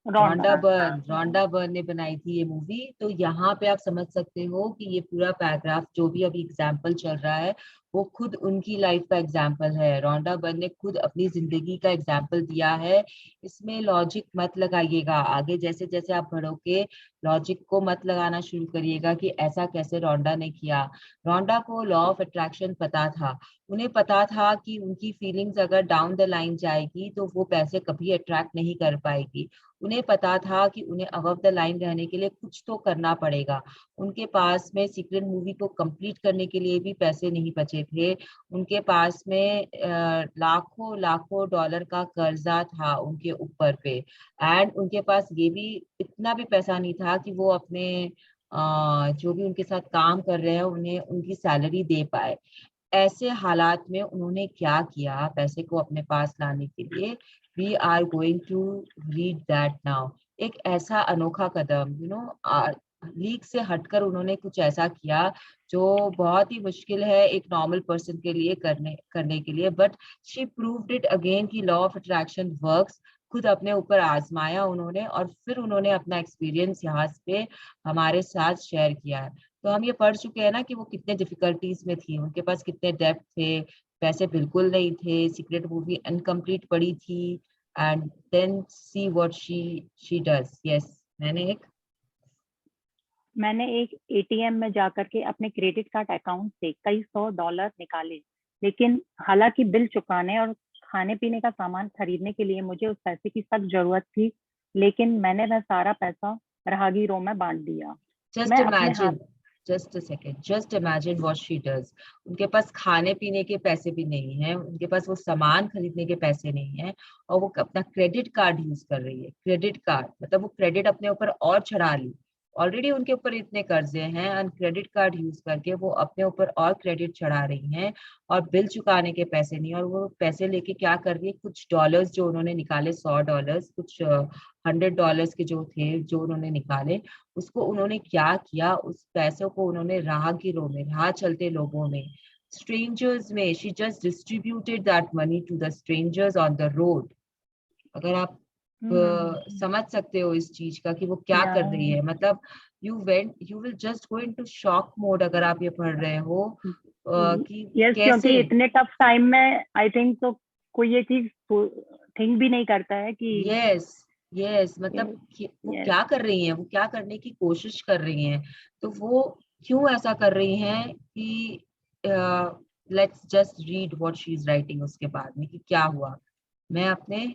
रोंडा बर्न ने बनाई थी ये मूवी। तो यहाँ पे आप समझ सकते हो कि ये पूरा पैराग्राफ जो भी अभी एग्जाम्पल चल रहा है वो खुद उनकी लाइफ का एग्जाम्पल है। रोंडा बर्न ने खुद अपनी जिंदगी का एग्जाम्पल दिया है। इसमें लॉजिक मत लगाइएगा, आगे जैसे जैसे आप बढ़ोगे लॉजिक को मत लगाना शुरू करिएगा कि ऐसा कैसे रोंडा ने किया। रोंडा को लॉ ऑफ अट्रैक्शन पता था। उन्हें पता था कि उनकी फीलिंग्स अगर डाउन द लाइन जाएगी तो वो पैसे कभी अट्रैक्ट नहीं कर पाएगी। उन्हें पता था कि उन्हें अबव द लाइन रहने के लिए कुछ तो करना पड़ेगा। उनके पास में सीक्रेट मूवी को कंप्लीट करने के लिए भी पैसे नहीं बचे थे, उनके पास में लाखों लाखों डॉलर का कर्जा था उनके ऊपर पे, एंड उनके पास ये भी इतना भी पैसा नहीं था कि वो अपने जो भी उनके साथ काम कर रहे हैं उन्हें उनकी सैलरी दे पाए। ऐसे हालात में उन्होंने क्या किया पैसे को अपने पास लाने के लिए, we are going to read that now. एक ऐसा अनोखा कदम, लीग से हटकर उन्होंने कुछ ऐसा किया जो बहुत ही मुश्किल है एक नॉर्मल पर्सन के लिए करने के लिए, but she proved it again कि लॉ ऑफ अट्रैक्शन वर्क्स। खुद अपने ऊपर आजमाया उन्होंने और फिर उन्होंने अपना एक्सपीरियंस यहाँ पे हमारे साथ शेयर किया है। तो हम ये पढ़ चुके हैं ना कि वो कितने डिफिकल्टीज में थी, उनके पास कितने डेप्थ थे, पैसे बिल्कुल नहीं थे, सीक्रेट मूवी अनकम्प्लीट पड़ी थी, and then see what she does. Yes, मैंने एक एटीएम में जाकर के अपने क्रेडिट कार्ड अकाउंट से कई $100 निकाले, लेकिन हालांकि बिल चुकाने और खाने पीने का सामान खरीदने के लिए मुझे उस पैसे की सख्त जरूरत थी, लेकिन मैंने वह सारा पैसा राहगीरों में बांट दिया। जस्ट मैं अपने हाथ imagine, just a second, just imagine what she does. उनके पास खाने पीने के पैसे भी नहीं है, उनके पास वो सामान खरीदने के पैसे नहीं है, और वो अपना क्रेडिट कार्ड यूज कर रही है। क्रेडिट कार्ड मतलब वो क्रेडिट अपने ऊपर और चढ़ा ली, ऑलरेडी उनके ऊपर इतने कर्जे हैं एंड क्रेडिट कार्ड यूज करके वो अपने ऊपर और क्रेडिट चढ़ा रही हैं, और बिल चुकाने के पैसे नहीं। और वो पैसे लेके क्या कर रही है, कुछ डॉलर्स जो उन्होंने निकाले, $100, कुछ $100 के जो थे जो उन्होंने निकाले, उसको उन्होंने क्या किया, उस पैसों को उन्होंने राहगीरों में, राह चलते लोगों में, स्ट्रेंजर्स में, she just distributed that money to the strangers on the road. अगर आप समझ सकते हो इस चीज का कि वो क्या या कर रही है, मतलब you will just go into shock mode अगर आप ये पढ़ रहे हो कि यस, क्योंकि कैसे। इतने टफ टाइम में आई थिंक तो कोई ये चीज थिंक भी नहीं करता है कि यस, यस, मतलब वो यस। क्या कर रही हैं, वो क्या करने की कोशिश कर रही हैं, तो वो क्यों ऐसा कर रही हैं कि let's just read what she is writing उसके बाद में कि क्या हुआ। मैं अपने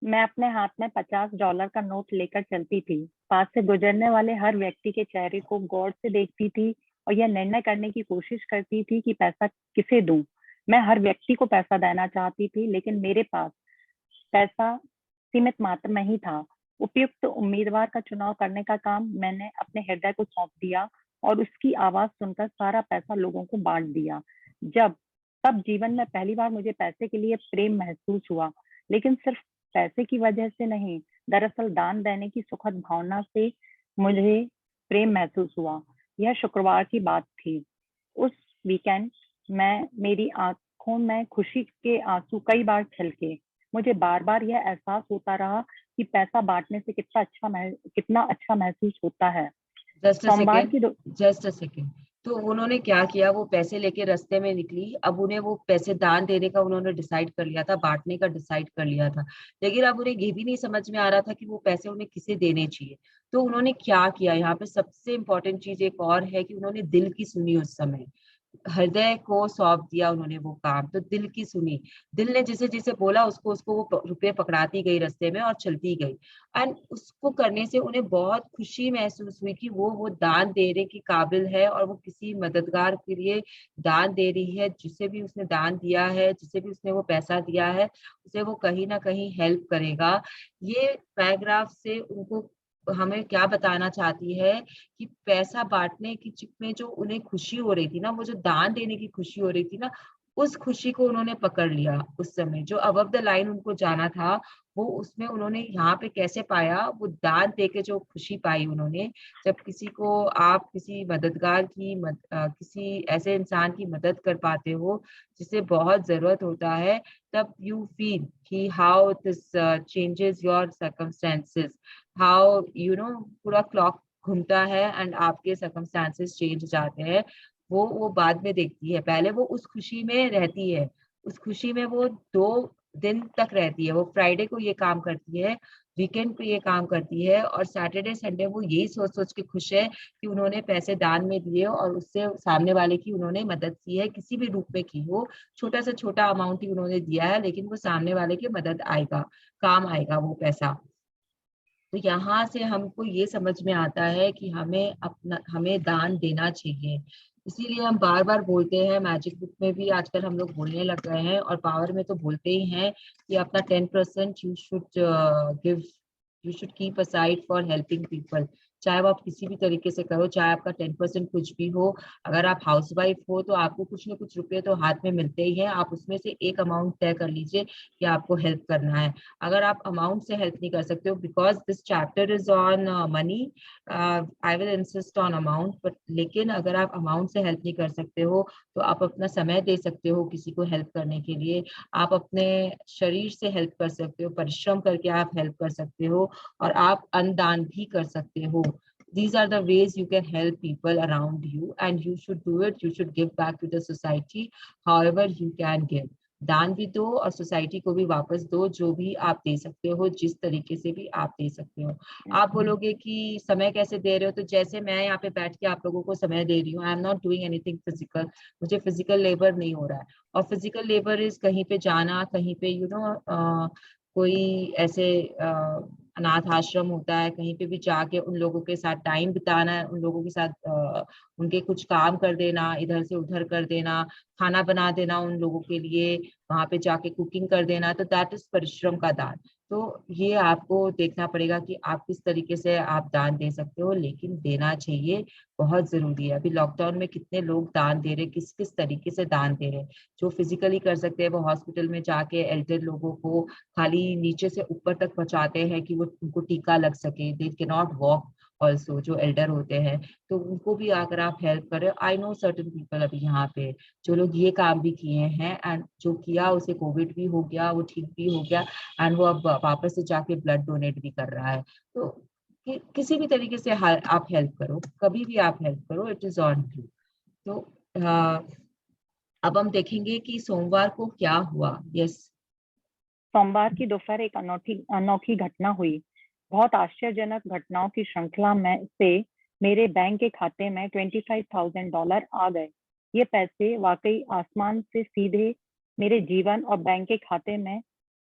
मैं अपने हाथ में $50 का नोट लेकर चलती थी। पास से गुजरने वाले हर व्यक्ति के चेहरे को गौर से देखती थी और यह निर्णय करने की कोशिश करती थी कि पैसा किसे दूं। मैं हर व्यक्ति को पैसा देना चाहती थी, लेकिन मेरे पास पैसा सीमित मात्रा में ही था। उपयुक्त उम्मीदवार का चुनाव करने का काम मैंने अपने हृदय को सौंप दिया और उसकी आवाज सुनकर सारा पैसा लोगों को बांट दिया। तब जीवन में पहली बार मुझे पैसे के लिए प्रेम महसूस हुआ, लेकिन सिर्फ पैसे की वजह से नहीं, दरअसल दान देने की सुखद भावना से मुझे प्रेम महसूस हुआ। यह शुक्रवार की बात थी। उस वीकेंड में मेरी आंखों में खुशी के आंसू कई बार छलके। मुझे बार बार यह एहसास होता रहा कि पैसा बांटने से कितना अच्छा महसूस होता है। जस्ट अ सोमवार सेकेंड, की जस्ट अ सेकेंड। तो उन्होंने क्या किया, वो पैसे लेके रास्ते में निकली, अब उन्हें वो पैसे दान देने का उन्होंने डिसाइड कर लिया था, बांटने का डिसाइड कर लिया था, लेकिन अब उन्हें ये भी नहीं समझ में आ रहा था कि वो पैसे उन्हें किसे देने चाहिए। तो उन्होंने क्या किया, यहाँ पे सबसे इंपॉर्टेंट चीज एक और है कि उन्होंने दिल की सुनी। उस समय हृदय को सौंप दिया उन्होंने वो काम, तो दिल की सुनी। दिल ने जिसे जिसे बोला उसको उसको वो रुपए पकड़ाती गई रास्ते में और चलती गई, एंड उसको करने से उन्हें बहुत खुशी महसूस हुई कि वो दान देने की काबिल है, और वो किसी मददगार के लिए दान दे रही है। जिसे भी उसने दान दिया है, जिसे भी उसने वो पैसा दिया है, उसे वो कहीं ना कहीं हेल्प करेगा। ये पैराग्राफ से उनको हमें क्या बताना चाहती है कि पैसा बांटने की में जो उन्हें खुशी हो रही थी ना, वो जो दान देने की खुशी हो रही थी ना, उस खुशी को उन्होंने पकड़ लिया। उस समय जो अबव द लाइन उनको जाना था, वो उसमें उन्होंने यहाँ पे कैसे पाया, वो दान दे के जो खुशी पाई उन्होंने। जब किसी को आप किसी मददगार की किसी ऐसे इंसान की मदद कर पाते हो जिसे बहुत जरूरत होता है, तब यू फील कि how this changes your circumstances, how पूरा क्लॉक घूमता है एंड आपके सर्कमस्टांसेस चेंज हो जाते हैं। वो बाद में देखती है, पहले वो उस खुशी में रहती है, उस खुशी में वो 2 दिन तक रहती है। वो फ्राइडे को ये काम करती है, वीकेंड पे ये काम करती है, और सैटरडे संडे वो यही सोच सोच के खुश है कि उन्होंने पैसे दान में दिए और उससे सामने वाले की उन्होंने मदद की है, किसी भी रूप में की हो। छोटा से छोटा अमाउंट ही उन्होंने दिया है, लेकिन वो सामने वाले की मदद आएगा, काम आएगा वो पैसा। तो यहाँ से हमको ये समझ में आता है कि हमें दान देना चाहिए। इसीलिए हम बार बार बोलते हैं, मैजिक बुक में भी आजकल हम लोग बोलने लग गए हैं, और पावर में तो बोलते ही हैं कि अपना 10% you should give, you should keep aside for helping people. चाहे वो आप किसी भी तरीके से करो, चाहे आपका 10% कुछ भी हो। अगर आप हाउसवाइफ हो तो आपको कुछ ना कुछ रुपए तो हाथ में मिलते ही हैं, आप उसमें से एक अमाउंट तय कर लीजिए कि आपको हेल्प करना है। अगर आप अमाउंट से हेल्प नहीं कर सकते हो, because this chapter is on money, I will insist on amount, but लेकिन अगर आप अमाउंट से हेल्प नहीं कर सकते हो तो आप अपना समय दे सकते हो किसी को हेल्प करने के लिए। आप अपने शरीर से हेल्प कर सकते हो, परिश्रम करके आप हेल्प कर सकते हो, और आप अन्नदान भी कर सकते हो। These are the ways you can help people around you, and you should do it. You should give back to the society however you can give. दान भी दो और सोसाइटी को भी वापस दो, जो भी आप दे सकते हो, जिस तरीके से भी आप दे सकते हो। आप बोलोगे कि समय कैसे दे रहे हो, तो जैसे मैं यहाँ पे बैठ के आप लोगों को समय दे रही हूँ, I am not doing anything physical, मुझे फिजिकल लेबर नहीं हो रहा है। और फिजिकल लेबर इज कहीं पे जाना, कहीं पे कोई ऐसे अनाथ आश्रम होता है, कहीं पे भी जाके उन लोगों के साथ टाइम बिताना है, उन लोगों के साथ उनके कुछ काम कर देना, इधर से उधर कर देना, खाना बना देना उन लोगों के लिए, वहां पे जाके कुकिंग कर देना, तो दैट इज परिश्रम का दान। तो ये आपको देखना पड़ेगा कि आप किस तरीके से आप दान दे सकते हो, लेकिन देना चाहिए, बहुत जरूरी है। अभी लॉकडाउन में कितने लोग दान दे रहे, किस किस तरीके से दान दे रहे। जो फिजिकली कर सकते हैं वो हॉस्पिटल में जाके एल्डर लोगों को खाली नीचे से ऊपर तक पहुंचाते हैं कि वो उनको टीका लग सके, they can not walk also, जो एल्डर होते हैं, तो उनको भी अगर आप हेल्प करें। आई नो सर्टन पीपल अभी यहाँ पे जो लोग ये काम भी किए हैं, एंड जो किया उसे कोविड भी हो गया, वो ठीक भी हो गया, एंड वो अब वापस से जाके ब्लड डोनेट भी कर रहा है। तो किसी भी तरीके से आप हेल्प करो, कभी भी आप हेल्प करो, इट इज ऑन यू। तो अब हम देखेंगे कि सोमवार को क्या हुआ। यस। सोमवार की दोपहर एक अनोखी अनोखी घटना हुई। बहुत आश्चर्यजनक घटनाओं की श्रृंखला में से मेरे बैंक के खाते में $25,000 आ गए। ये पैसे वाकई आसमान से सीधे मेरे जीवन और बैंक के खाते में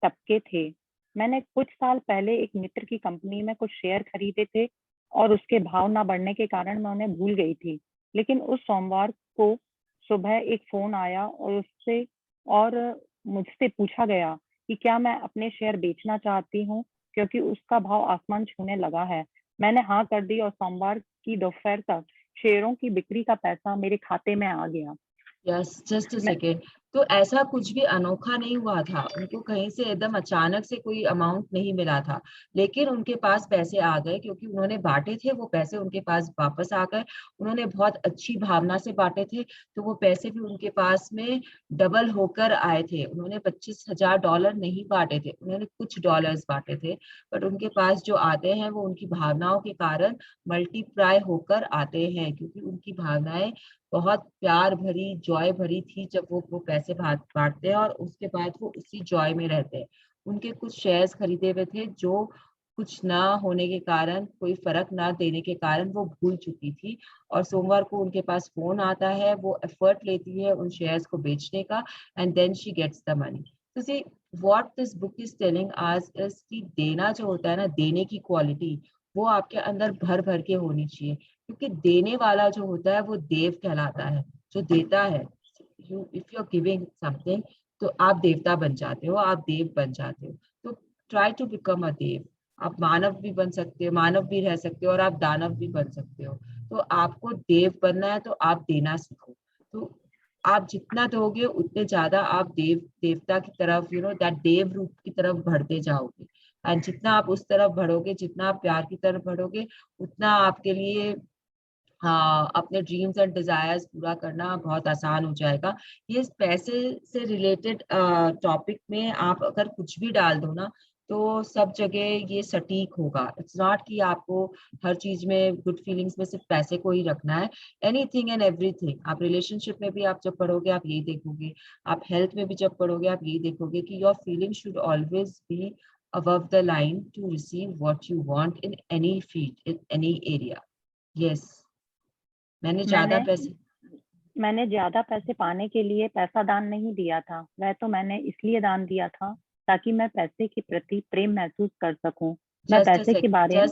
टपके थे। मैंने कुछ साल पहले एक मित्र की कंपनी में कुछ शेयर खरीदे थे और उसके भाव ना बढ़ने के कारण मैं उन्हें भूल गई थी। लेकिन उस सोमवार को सुबह एक फोन आया और मुझसे पूछा गया कि क्या मैं अपने शेयर बेचना चाहती हूँ, क्योंकि उसका भाव आसमान छूने लगा है। मैंने हाँ कर दी और सोमवार की दोपहर तक शेयरों की बिक्री का पैसा मेरे खाते में आ गया। यस, जस्ट अ मैं सेकेंड। तो ऐसा कुछ भी अनोखा नहीं हुआ था, उनको कहीं से एकदम अचानक से कोई अमाउंट नहीं मिला था, लेकिन उनके पास पैसे आ गए क्योंकि उन्होंने बांटे थे, वो पैसे उनके पास वापस आ गए। उन्होंने बहुत अच्छी भावना से बांटे थे, तो वो पैसे भी उनके पास में डबल होकर आए थे। उन्होंने $25,000 नहीं बांटे थे, उन्होंने कुछ डॉलर्स बांटे थे, बट उनके पास जो आते हैं वो उनकी भावनाओं के कारण मल्टीप्लाई होकर आते हैं, क्योंकि उनकी भावनाएं बहुत प्यार भरी, जॉय भरी थी जब वो पैसे बांटते हैं, और उसके बाद वो उसी जॉय में रहते हैं। उनके कुछ शेयर्स खरीदे हुए थे जो कुछ ना होने के कारण, कोई फर्क ना देने के कारण वो भूल चुकी थी, और सोमवार को उनके पास फोन आता है, वो एफर्ट लेती है उन शेयर्स को बेचने का, and then she gets the money. तो see what this book is telling us is कि देना जो होता है ना, देने की क्वालिटी वो आपके अंदर भर भर के होनी चाहिए, क्योंकि देने वाला जो होता है वो देव कहलाता है, जो देता है। You if you are giving something, तो आप देवता बन जाते हो, आप देव बन जाते हो। तो ट्राई टू बिकम अ देव। आप मानव भी बन सकते हो, मानव भी रह सकते हो, और आप दानव भी बन सकते हो। तो आपको देव बनना है तो आप देना सीखो। तो आप जितना दोगे उतने ज्यादा आप देवता की तरफ, दैट देव रूप की तरफ बढ़ते जाओगे। एंड जितना आप उस तरफ बढ़ोगे, जितना आप प्यार की तरफ बढ़ोगे, उतना आपके लिए अपने ड्रीम्स एंड डिजायर्स पूरा करना बहुत आसान हो जाएगा। ये पैसे से रिलेटेड टॉपिक में आप अगर कुछ भी डाल दो ना, तो सब जगह ये सटीक होगा। इट्स नॉट कि आपको हर चीज में, गुड फीलिंग्स में सिर्फ पैसे को ही रखना है। Anything and everything. आप रिलेशनशिप में भी आप जब पढ़ोगे आप यही देखोगे, आप हेल्थ में भी जब पढ़ोगे आप यही देखोगे कि your feeling should always B above the line to receive what you want in any field, in any area. Yes. मैंने ज्यादा मैंने पैसे। मैंने ज्यादा पैसे पाने के लिए पैसा दान नहीं दिया था, वह तो मैंने इसलिए दान दिया था ताकि मैं पैसे के प्रति प्रेम महसूस कर सकूं। मैं जस्ट अ पैसे के सेकेंड, बारे में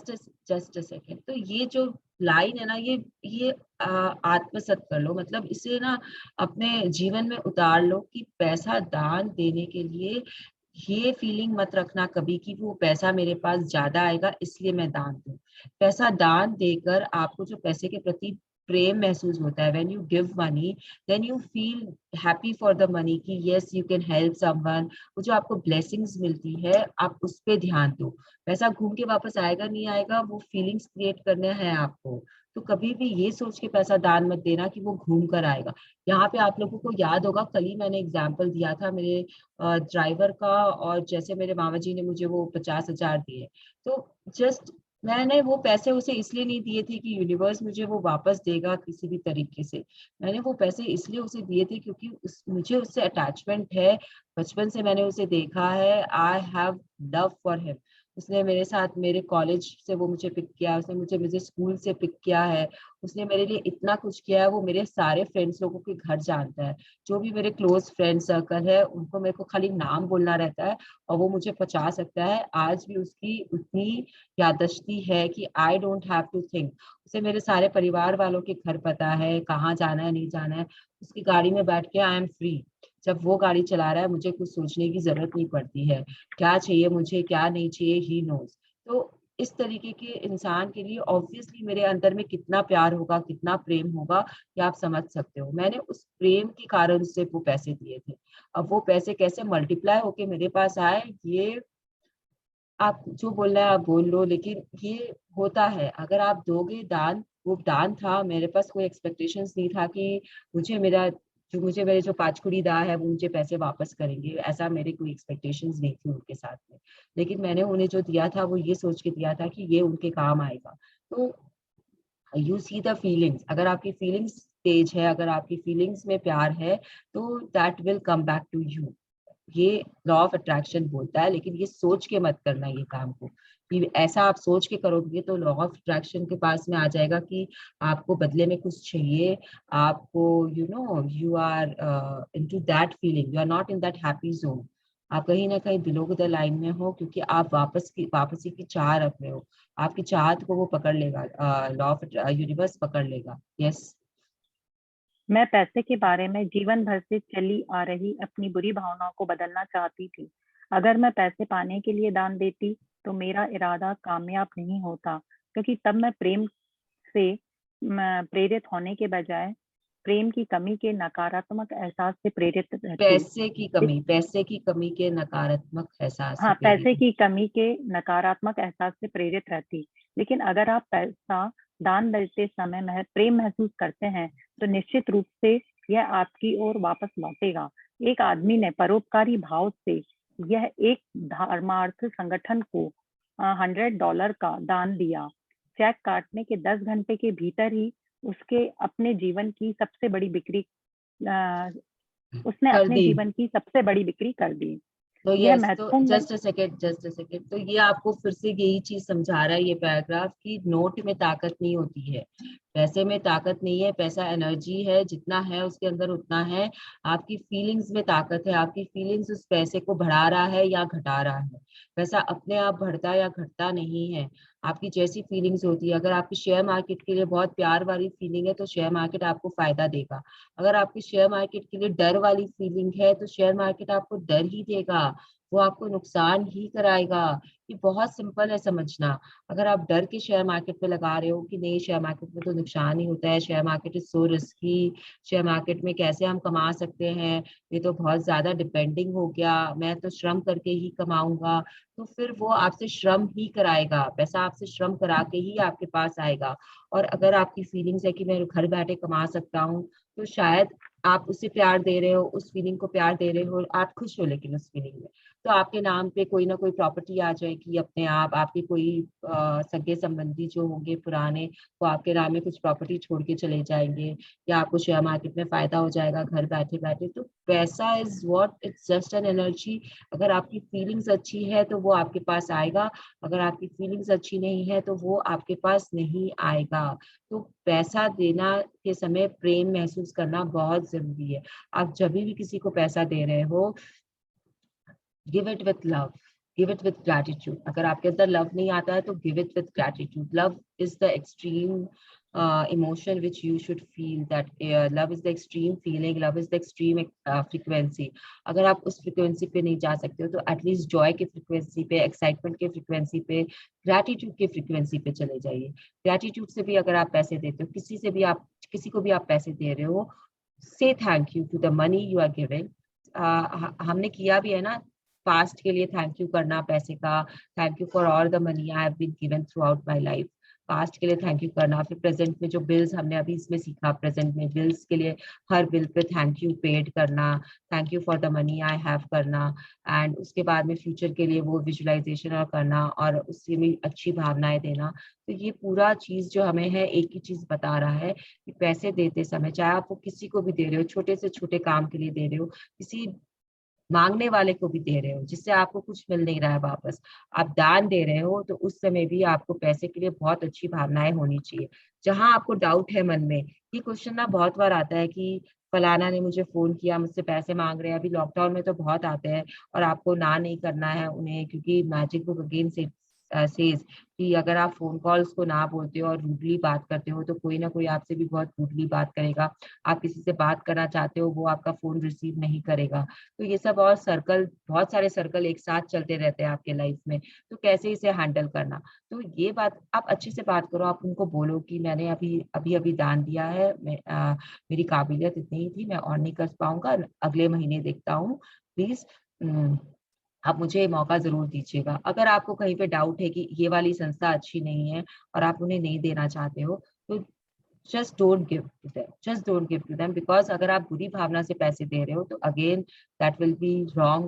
जस्ट अ सेकेंड। तो ये जो लाइन है ना, ये आत्मसात कर लो, मतलब इसे ना अपने जीवन में उतार लो कि पैसा दान देने के लिए ये फीलिंग मत रखना कभी कि वो पैसा मेरे पास ज्यादा आएगा इसलिए मैं दान दूं। पैसा दान देकर आपको जो पैसे के प्रति प्रेम महसूस होता है, when you give money then you feel happy for the money कि yes you can help someone. वो जो आपको ब्लेसिंग्स मिलती है आप उस पे ध्यान दो। पैसा घूम के वापस आएगा नहीं आएगा, वो फीलिंग्स क्रिएट करने हैं आपको। तो कभी भी ये सोच के पैसा दान मत देना कि वो घूम कर आएगा। यहाँ पे आप लोगों को याद होगा, कल ही मैंने एग्जाम्पल दिया था मेरे ड्राइवर का, और जैसे मेरे मामा जी ने मुझे वो 50,000 दिए, तो जस्ट मैंने वो पैसे उसे इसलिए नहीं दिए थे कि यूनिवर्स मुझे वो वापस देगा किसी भी तरीके से। मैंने वो पैसे इसलिए उसे दिए थे क्योंकि मुझे उससे अटैचमेंट है। बचपन से मैंने उसे देखा है, I have love for him. उसने मेरे साथ मेरे कॉलेज से वो मुझे पिक किया, उसने मुझे मुझे स्कूल से पिक किया है। उसने मेरे लिए इतना कुछ किया है, वो मेरे सारे फ्रेंड्स लोगों के घर जानता है। जो भी मेरे क्लोज फ्रेंड सर्कल है उनको मेरे को खाली नाम बोलना रहता है और वो मुझे पहुंचा सकता है। आज भी उसकी उतनी याददाश्ती है कि I don't have to think. उसे मेरे सारे परिवार वालों के घर पता है, कहाँ जाना है नहीं जाना है। उसकी गाड़ी में बैठ के आई एम फ्री। जब वो गाड़ी चला रहा है मुझे कुछ सोचने की जरूरत नहीं पड़ती है, क्या चाहिए मुझे क्या नहीं चाहिए, ही नोज। तो इस तरीके के इंसान के लिए ऑब्वियसली मेरे अंदर में कितना प्यार होगा, कितना प्रेम होगा, ये आप समझ सकते हो। मैंने उस प्रेम के कारण से वो पैसे दिए थे। अब वो पैसे कैसे मल्टीप्लाई होके मेरे पास आए, ये आप जो बोलना है आप बोल लो, लेकिन ये होता है। अगर आप दोगे दान, वो दान था, मेरे पास कोई एक्सपेक्टेशंस नहीं था कि मुझे मेरे जो पांचकुड़ी दा है वो मुझे पैसे वापस करेंगे, ऐसा मेरे कोई एक्सपेक्टेशंस नहीं थी उनके साथ में। लेकिन मैंने उन्हें जो दिया था वो ये सोच के दिया था कि ये उनके काम आएगा। तो यू सी द फीलिंग्स, अगर आपकी फीलिंग्स तेज है, अगर आपकी फीलिंग्स में प्यार है, तो that will come back to you. ये लॉ ऑफ अट्रैक्शन बोलता है, लेकिन ये सोच के मत करना ये काम को, कि ऐसा आप सोच के करोगे तो लॉ ऑफ अट्रैक्शन के पास में आ जाएगा कि आपको बदले में कुछ चाहिए। आपको you know you are into that feeling, you are not in that happy zone. आप कहीं ना कहीं बिलो द लाइन में हो, क्योंकि आप वापसी की चाह रख रहे हो। आपकी चाहत को वो पकड़ लेगा, लॉ ऑफ यूनिवर्स पकड़ लेगा। यस। मैं पैसे के बारे में जीवन भर से चली आ रही अपनी बुरी भावनाओं को बदलना चाहती थी। अगर मैं पैसे पाने के लिए दान देती तो मेरा इरादा कामयाब नहीं होता, क्योंकि तब मैं प्रेम से प्रेरित होने के बजाय प्रेम की कमी के नकारात्मक एहसास से प्रेरित रहती। पैसे की कमी के नकारात्मक एहसास से हाँ, पैसे प्रेरित। की कमी के नकारात्मक एहसास से प्रेरित रहती। लेकिन अगर आप पैसा दान देते समय प्रेम महसूस करते हैं तो निश्चित रूप से यह आपकी ओर वापस लौटेगा। एक आदमी ने परोपकारी भाव से यह एक धर्मार्थ संगठन को $100 का दान दिया। चेक काटने के 10 घंटे के भीतर ही उसके अपने जीवन की सबसे बड़ी बिक्री अ, उसने कर अपने दी। जीवन की सबसे बड़ी बिक्री कर दी। तो यह यस, तो महत्वपूर्ण जस्ट अ सेकेंड, तो ये आपको फिर से यही चीज समझा रहा है ये पैराग्राफ कि नोट में ताकत नहीं होती है, पैसे में ताकत नहीं है। पैसा एनर्जी है, जितना है उसके अंदर उतना है। आपकी फीलिंग्स में ताकत है, आपकी फीलिंग्स उस पैसे को बढ़ा रहा है या घटा रहा है। पैसा अपने आप बढ़ता या घटता नहीं है, आपकी जैसी फीलिंग्स होती है। अगर आपकी शेयर मार्केट के लिए बहुत प्यार वाली फीलिंग है तो शेयर मार्केट आपको फायदा देगा। अगर आपकी शेयर मार्केट के लिए डर वाली फीलिंग है तो शेयर मार्केट आपको डर ही देगा, वो आपको नुकसान ही कराएगा। ये बहुत सिंपल है समझना। अगर आप डर के शेयर मार्केट पे लगा रहे हो कि नहीं शेयर मार्केट में तो नुकसान ही होता है, share market is so risky, share market में कैसे हम कमा सकते हैं, ये तो बहुत ज्यादा डिपेंडिंग हो गया, मैं तो श्रम करके ही कमाऊंगा, तो फिर वो आपसे श्रम ही कराएगा। पैसा आपसे श्रम करा के ही आपके पास आएगा। और अगर आपकी फीलिंग्स है कि मैं घर बैठे कमा सकता हूँ, तो शायद आप उसे प्यार दे रहे हो, उस फीलिंग को प्यार दे रहे हो, आप खुश हो लेकिन उस फीलिंग में, तो आपके नाम पे कोई ना कोई प्रॉपर्टी आ जाएगी अपने आप। आपके कोई सगे संबंधी जो होंगे पुराने, वो आपके नाम में कुछ प्रॉपर्टी छोड़ के चले जाएंगे, या आपको शेयर मार्केट में फायदा हो जाएगा घर बैठे बैठे। तो पैसा is what, it's just an energy. अगर आपकी फीलिंग्स अच्छी है तो वो आपके पास आएगा, अगर आपकी फीलिंग्स अच्छी नहीं है तो वो आपके पास नहीं आएगा। तो पैसा देना के समय प्रेम महसूस करना बहुत जरूरी है। आप जब भी किसी को पैसा दे रहे हो, give it with love. Give it with gratitude. अगर आपके अंदर लव नहीं आता है तो give it with gratitude. Love is the extreme emotion which you should feel, that love is the extreme feeling, love is the extreme frequency। अगर आप उस फ्रीक्वेंसी पे नहीं जा सकते हो तो एटलीस्ट जॉय के फ्रीक्वेंसी पे, एक्साइटमेंट के फ्रीक्वेंसी पे, ग्रैटिट्यूड के फ्रीक्वेंसी पे चले जाइए। ग्रैटिट्यूड से भी अगर आप पैसे देते हो, किसी को भी आप पैसे दे रहे हो, say thank you to the money you are giving. हमने किया भी है ना, पास्ट के लिए थैंक यू करना पैसे का, thank you for all the money I have been given throughout my life. Past के लिए थैंक यू करना, फिर प्रेजेंट में जो बिल्स हमने अभी इसमें सीखा, प्रेजेंट में बिल्स के लिए हर बिल पे थैंक यू पेड करना, thank you for the money I have करना। एंड उसके बाद में फ्यूचर के लिए वो विजुअलाइजेशन और करना और उससे भी अच्छी भावनाएं देना। तो ये पूरा चीज जो हमें है, एक ही चीज बता रहा है कि पैसे देते समय, चाहे आप वो किसी को भी दे रहे हो, छोटे से छोटे काम के लिए दे रहे हो, किसी मांगने वाले को भी दे रहे हो जिससे आपको कुछ मिल नहीं रहा है वापस, आप दान दे रहे हो, तो उस समय भी आपको पैसे के लिए बहुत अच्छी भावनाएं होनी चाहिए। जहां आपको डाउट है मन में, ये क्वेश्चन ना बहुत बार आता है कि फलाना ने मुझे फोन किया, मुझसे पैसे मांग रहे हैं, अभी लॉकडाउन में तो बहुत आते हैं, और आपको ना नहीं करना है उन्हें, क्योंकि मैजिक बुक अगेन से सेज कि अगर आप फोन कॉल्स को ना बोलते हो और रूडली बात करते हो तो कोई ना कोई आपसे भी बहुत रूडली बात करेगा। आप किसी से बात करना चाहते हो, वो आपका फोन रिसीव नहीं करेगा। तो ये सब और सर्कल, बहुत सारे सर्कल एक साथ चलते रहते हैं आपके लाइफ में, तो कैसे इसे हैंडल करना। तो ये बात आप अच्छे से बात करो, आप उनको बोलो कि मैंने अभी अभी अभी दान दिया है, मेरी काबिलियत इतनी ही थी, मैं और नहीं कर पाऊंगा, अगले महीने देखता हूँ, प्लीज आप मुझे मौका जरूर दीजिएगा। अगर आपको कहीं पे डाउट है कि ये वाली संस्था अच्छी नहीं है और आप उन्हें नहीं देना चाहते हो, तो just don't give to them, because अगर आप बुरी भावना से पैसे दे रहे हो तो again that will be wrong,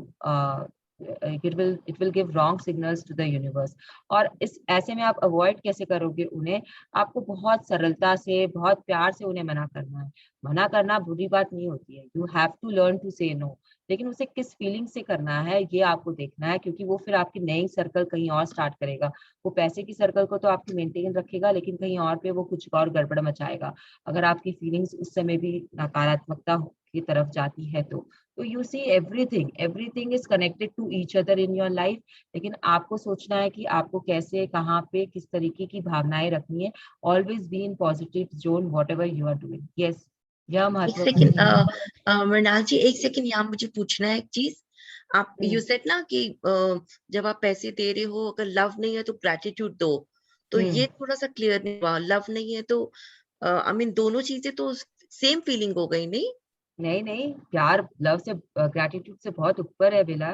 it will give wrong signals to the universe। और इस ऐसे में आप अवॉइड कैसे करोगे उन्हें, आपको बहुत सरलता से, बहुत प्यार से उन्हें मना करना है। मना करना बुरी बात नहीं होती है, you have to learn to say no, लेकिन उसे किस फीलिंग से करना है ये आपको देखना है, क्योंकि वो फिर आपकी नई सर्कल कहीं और स्टार्ट करेगा। वो पैसे की सर्कल को तो आपकी मेंटेन रखेगा, लेकिन कहीं और पे वो कुछ और गड़बड़ मचाएगा। अगर आपकी फीलिंग्स उस समय भी नकारात्मकता की तरफ जाती है तो you see everything is connected to each other in your life. लेकिन आपको सोचना है कि आपको कैसे, कहाँ पे, किस तरीके की भावनाएं रखनी है। Always be in positive zone whatever you are doing. Yes, यह एक सेकंड महत्वपूर्ण है। मृणाल जी, एक सेकंड, यहाँ मुझे पूछना है एक चीज। आप यू सेड ना कि जब आप पैसे दे रहे हो, अगर लव नहीं है तो ग्रेटिट्यूड दो, तो ये थोड़ा सा क्लियर नहीं हुआ। लव नहीं है तो आई मीन दोनों चीजें तो सेम फीलिंग हो गई, नहीं? नहीं, प्यार लव से, ग्रैटिट्यूड से बहुत ऊपर है बेला,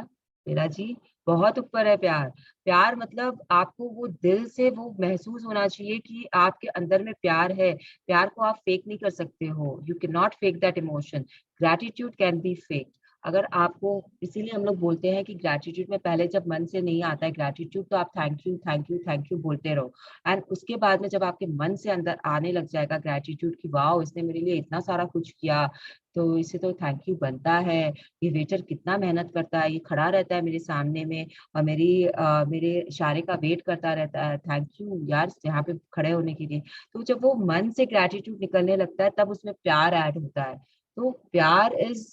बेला जी, बहुत ऊपर है प्यार। प्यार मतलब आपको वो दिल से वो महसूस होना चाहिए कि आपके अंदर में प्यार है। प्यार को आप फेक नहीं कर सकते हो, you can not fake that emotion. Gratitude can be fake. अगर आपको, इसीलिए हम लोग बोलते हैं कि ग्रैटिट्यूड में पहले जब मन से नहीं आता है ग्रैटिट्यूड, तो आप thank you thank you thank you बोलते रहो। एंड उसके बाद में जब आपके मन से अंदर आने लग जाएगा ग्रैटिट्यूड की, वाह इसने मेरे लिए इतना सारा कुछ किया, तो इसे तो थैंक यू बनता है, ये वेटर कितना मेहनत करता है, ये खड़ा रहता है मेरे सामने में और मेरे इशारे का वेट करता रहता है, थैंक यू यार यहाँ पे खड़े होने के लिए। तो जब वो मन से ग्रैटिट्यूड निकलने लगता है तब उसमें प्यार ऐड होता है। तो प्यार इज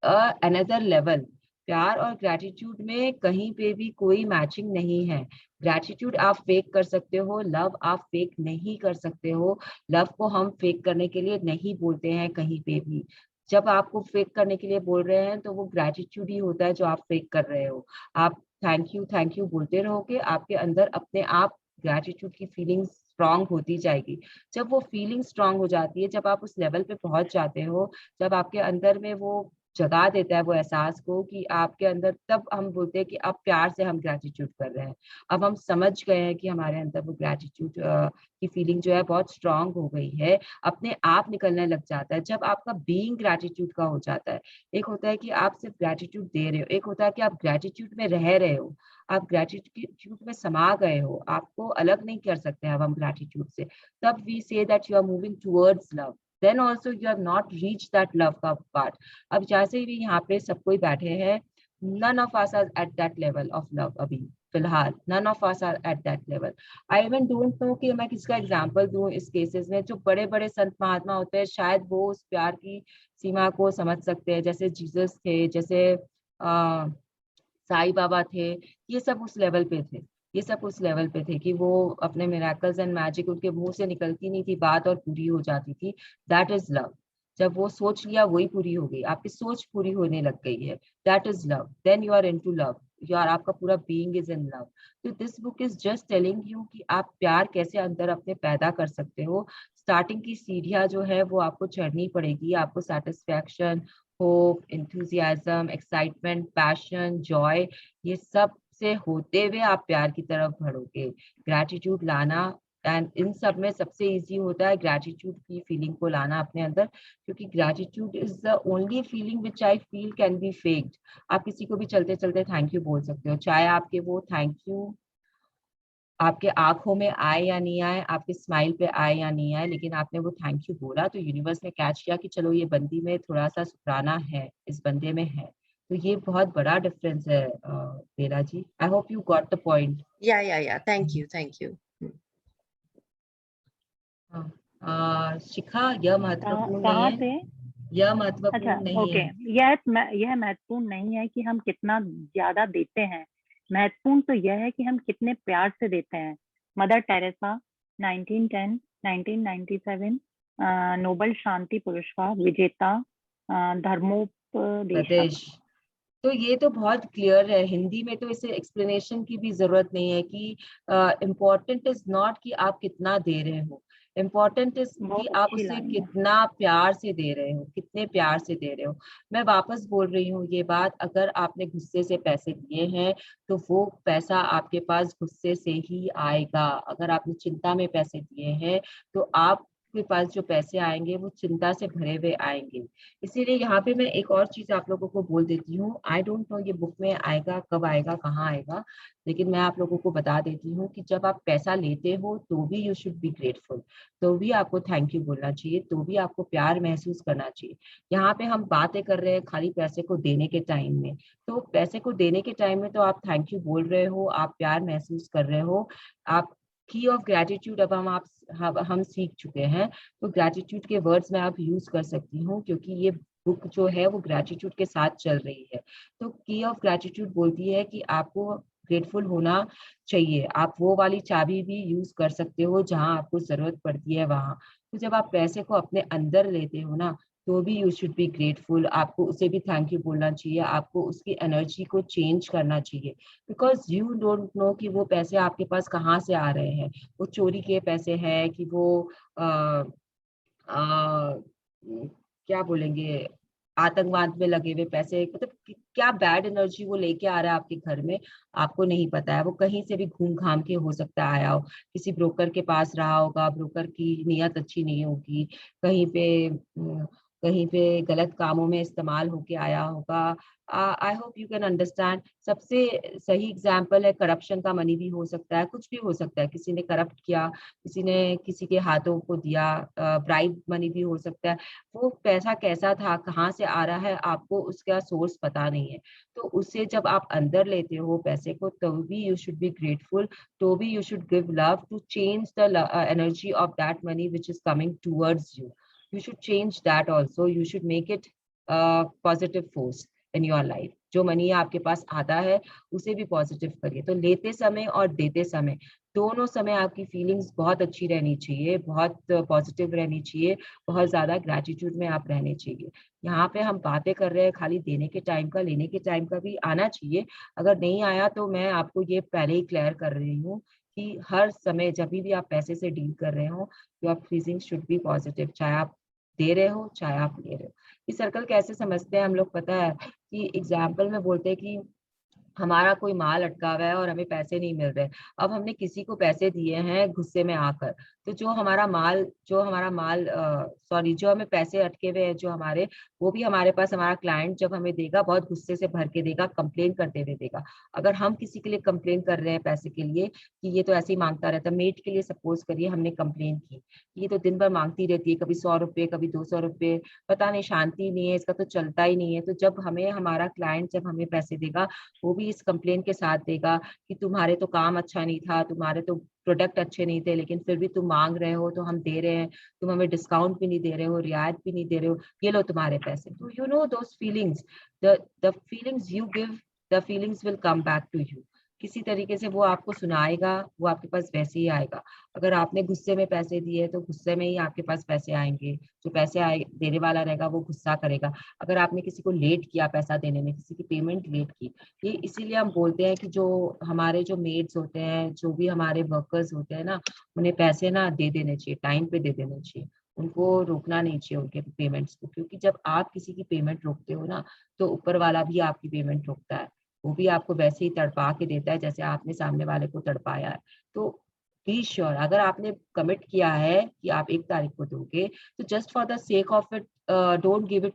अनदर लेवल। प्यार और ग्रैटिट्यूड में कहीं पे भी कोई मैचिंग नहीं है। ग्रैटिट्यूड आप फेक कर सकते हो, लव आप फेक नहीं कर सकते हो। लव को हम फेक करने के लिए नहीं बोलते हैं कहीं पे भी। जब आपको फेक करने के लिए बोल रहे हैं तो वो ग्रैटिट्यूड ही होता है जो आप फेक कर रहे हो। आप थैंक यू बोलते रहोगे, आपके अंदर अपने आप ग्रैटिट्यूड की फीलिंग स्ट्रांग होती जाएगी। जब वो फीलिंग स्ट्रांग हो जाती है, जब आप उस लेवल पे पहुंच जाते हो, जब आपके अंदर में वो जगा देता है वो एहसास को कि आपके अंदर, तब हम बोलते हैं कि अब प्यार से हम ग्रैटिट्यूड कर रहे हैं। अब हम समझ गए हैं कि हमारे अंदर वो ग्रैटिट्यूड की फीलिंग जो है बहुत स्ट्रांग हो गई है, अपने आप निकलने लग जाता है जब आपका बीइंग ग्रैटिट्यूड का हो जाता है। एक होता है कि आप सिर्फ ग्रैटिट्यूड दे रहे हो, एक होता है कि आप ग्रैटिट्यूड में रह रहे हो, आप ग्रैटिट्यूड में समा गए हो, आपको अलग नहीं कर सकते अब हम ग्रैटिट्यूड से। तब we say that you are moving towards love, then also you have not reached that love का part। अब जैसे भी यहाँ पे सब कोई बैठे हैं, none of us are at that level of love अभी फिलहाल, none of us are at that level। I even don't know कि मैं किसका एग्जाम्पल दूं इस केसेस में। जो बड़े बड़े संत महात्मा होते हैं शायद वो उस प्यार की सीमा को समझ सकते हैं, जैसे जीसस थे, जैसे साईं बाबा थे, ये सब उस लेवल पे थे, ये सब उस लेवल पे थे कि वो अपने मिरेकल्स एंड मैजिक उनके मुंह से निकलती नहीं थी बात और पूरी हो जाती थी। That is love. जब वो सोच लिया वही पूरी हो गई, आपकी सोच पूरी होने लग गई है, that is love. Then you are into love, you are, आपका पूरा बीइंग इज इन लव। तो this book is just telling you कि आप प्यार कैसे अंदर अपने पैदा कर सकते हो। स्टार्टिंग की सीढ़ियां जो है वो आपको चढ़नी पड़ेगी, आपको satisfaction, hope, enthusiasm, excitement, passion, Joy, ये सब से होते हुए आप प्यार की तरफ बढ़ोगे। ग्रैटिट्यूड लाना, एंड इन सब में सबसे इजी होता है ग्रैटिट्यूड की फीलिंग को लाना अपने अंदर, क्योंकि gratitude is the only feeling which I feel can be faked. आप किसी को भी चलते चलते थैंक यू बोल सकते हो, चाहे आपके वो थैंक यू आपके आंखों में आए या नहीं आए, आपके स्माइल पे आए या नहीं आए, लेकिन आपने वो थैंक यू बोला तो यूनिवर्स ने कैच किया कि चलो ये बंदी में थोड़ा सा शुक्राना है, इस बंदे में है। तो ये बहुत बड़ा डिफरेंस है तेरा जी। I hope you got the point. या थैंक यू। शिखा, यह महत्वपूर्ण नहीं कहाँ है, से? यह अच्छा, महत्वपूर्ण नहीं ओके। है। यह महत्वपूर्ण नहीं है कि हम कितना ज्यादा देते हैं, महत्वपूर्ण तो यह है कि हम कितने प्यार से देते हैं। मदर टेरेसा, 1910 1997 नोबेल शांति पुरस्कार विजेता, धर्मोपदेशक। प्रदेश, तो ये तो बहुत क्लियर है, हिंदी में तो इसे एक्सप्लेनेशन की भी जरूरत नहीं है कि इम्पोर्टेंट इज नॉट कि आप कितना दे रहे हो, इम्पोर्टेंट इज कि बहुत आप अच्छी उसे लाइन है। कितना प्यार से दे रहे हो, कितने प्यार से दे रहे हो। मैं वापस बोल रही हूँ ये बात, अगर आपने गुस्से से पैसे दिए हैं तो वो पैसा आपके पास गुस्से से ही आएगा। अगर आपने चिंता में पैसे दिए हैं तो आपके पास जो पैसे आएंगे वो चिंता से भरे हुए आएंगे। इसीलिए यहाँ पे मैं एक और चीज आप लोगों को बोल देती हूँ, आई डोंट नो ये बुक में आएगा, कब आएगा, कहाँ आएगा, लेकिन मैं आप लोगों को बता देती हूँ कि जब आप पैसा लेते हो तो भी यू शुड बी ग्रेटफुल, तो भी आपको थैंक यू बोलना चाहिए, तो भी आपको प्यार महसूस करना चाहिए। यहाँ पे हम बातें कर रहे हैं खाली पैसे को देने के टाइम में, तो पैसे को देने के टाइम में तो आप थैंक यू बोल रहे हो, आप प्यार महसूस कर रहे हो, आप की ऑफ ग्रेटिट्यूड अब हम सीख चुके हैं। तो ग्रेटिट्यूड के वर्ड्स मैं आप यूज कर सकती हूँ, क्योंकि ये बुक जो है वो ग्रेटिट्यूड के साथ चल रही है। तो की ऑफ ग्रेटिट्यूड बोलती है कि आपको ग्रेटफुल होना चाहिए। आप वो वाली चाबी भी यूज कर सकते हो जहां आपको जरूरत पड़ती है वहां। तो जब आप पैसे को अपने अंदर लेते हो ना, तो भी यू शुड बी ग्रेटफुल, आपको उसे भी थैंक यू बोलना चाहिए, आपको उसकी एनर्जी को चेंज करना चाहिए। बिकॉज यू डोंट नो कि वो पैसे आपके पास कहाँ से आ रहे हैं, वो चोरी के पैसे हैं कि वो आ, क्या बोलेंगे, आतंकवाद में लगे हुए पैसे, मतलब क्या बैड एनर्जी वो लेके आ रहा है आपके घर में, आपको नहीं पता है। वो कहीं से भी घूम घाम के हो सकता है आया हो, किसी ब्रोकर के पास रहा होगा, ब्रोकर की नीयत अच्छी नहीं होगी, कहीं पे कहीं पे गलत कामों में इस्तेमाल होके आया होगा। आई होप यू कैन अंडरस्टैंड। सबसे सही एग्जाम्पल है करप्शन का, मनी भी हो सकता है, कुछ भी हो सकता है, किसी ने करप्ट किया, किसी ने किसी के हाथों को दिया, ब्राइब मनी भी हो सकता है। वो पैसा कैसा था, कहाँ से आ रहा है, आपको उसका सोर्स पता नहीं है। तो उससे जब आप अंदर लेते हो पैसे को, तो भी यू शुड बी ग्रेटफुल, तो भी you should give love to change the energy of that money which is coming towards you. You should change that also. You should make it a positive force in your life. जो मनी आपके पास आता है उसे भी पॉजिटिव करिए। तो लेते समय और देते समय दोनों समय आपकी फीलिंग्स बहुत अच्छी रहनी चाहिए, बहुत पॉजिटिव रहनी चाहिए, बहुत ज्यादा ग्रेटिट्यूड में आप रहने चाहिए। यहाँ पे हम बातें कर रहे हैं खाली देने के टाइम का, लेने के टाइम का भी आना चाहिए। अगर नहीं आया तो मैं आपको ये पहले ही क्लियर कर रही हूँ कि हर समय जब भी आप पैसे से डील कर रहे हो, your feelings should be positive, चाहे आप दे रहे हो चाहे आप ले रहे हो। ये सर्कल कैसे समझते हैं हम लोग, पता है कि एग्जाम्पल में बोलते हैं कि हमारा कोई माल अटका हुआ है और हमें पैसे नहीं मिल रहे। अब हमने किसी को पैसे दिए हैं गुस्से में आकर, तो जो हमारा माल सॉरी, जो हमें पैसे अटके हुए हैं जो हमारे, वो भी हमारे पास हमारा क्लाइंट जब हमें देगा बहुत गुस्से से भर के देगा, कंप्लेन करते हुए देगा। अगर हम किसी के लिए कंप्लेन कर रहे हैं पैसे के लिए कि ये तो ऐसे ही मांगता रहता है, मेड के लिए सपोज करिए हमने कंप्लेन की, ये तो दिन भर मांगती रहती है, कभी 100 रुपए कभी 200 रुपए, पता नहीं शांति नहीं है, इसका तो चलता ही नहीं है। तो जब हमें हमारा क्लाइंट जब हमें पैसे देगा, वो भी इस कंप्लेन के साथ देगा कि तुम्हारे तो काम अच्छा नहीं था, तुम्हारे तो प्रोडक्ट अच्छे नहीं थे, लेकिन फिर भी तुम मांग रहे हो तो हम दे रहे हैं, तुम हमें डिस्काउंट भी नहीं दे रहे हो, रियायत भी नहीं दे रहे हो, ये लो तुम्हारे पैसे। तो you know those feelings, the feelings you give the feelings will come back to you. किसी तरीके से वो आपको सुनाएगा, वो आपके पास वैसे ही आएगा। अगर आपने गुस्से में पैसे दिए तो गुस्से में ही आपके पास पैसे आएंगे। जो पैसे आए देने वाला रहेगा वो गुस्सा करेगा। अगर आपने किसी को लेट किया पैसा देने में, किसी की पेमेंट लेट की, ये इसीलिए हम बोलते हैं कि जो हमारे जो मेड्स होते हैं, जो भी हमारे वर्कर्स होते हैं ना, उन्हें पैसे ना दे देने चाहिए, टाइम पे दे देने चाहिए। उनको रोकना नहीं चाहिए उनके पेमेंट्स को, क्योंकि जब आप किसी की पेमेंट रोकते हो ना, तो ऊपर वाला भी आपकी पेमेंट रोकता है। वो भी आपको वैसे ही तड़पा के देता है जैसे आपने सामने वाले को तड़पाया है। तो बी श्योर, अगर आपने कमिट किया है कि आप 1 तारीख को दोगे, तो just for the sake of it don't give it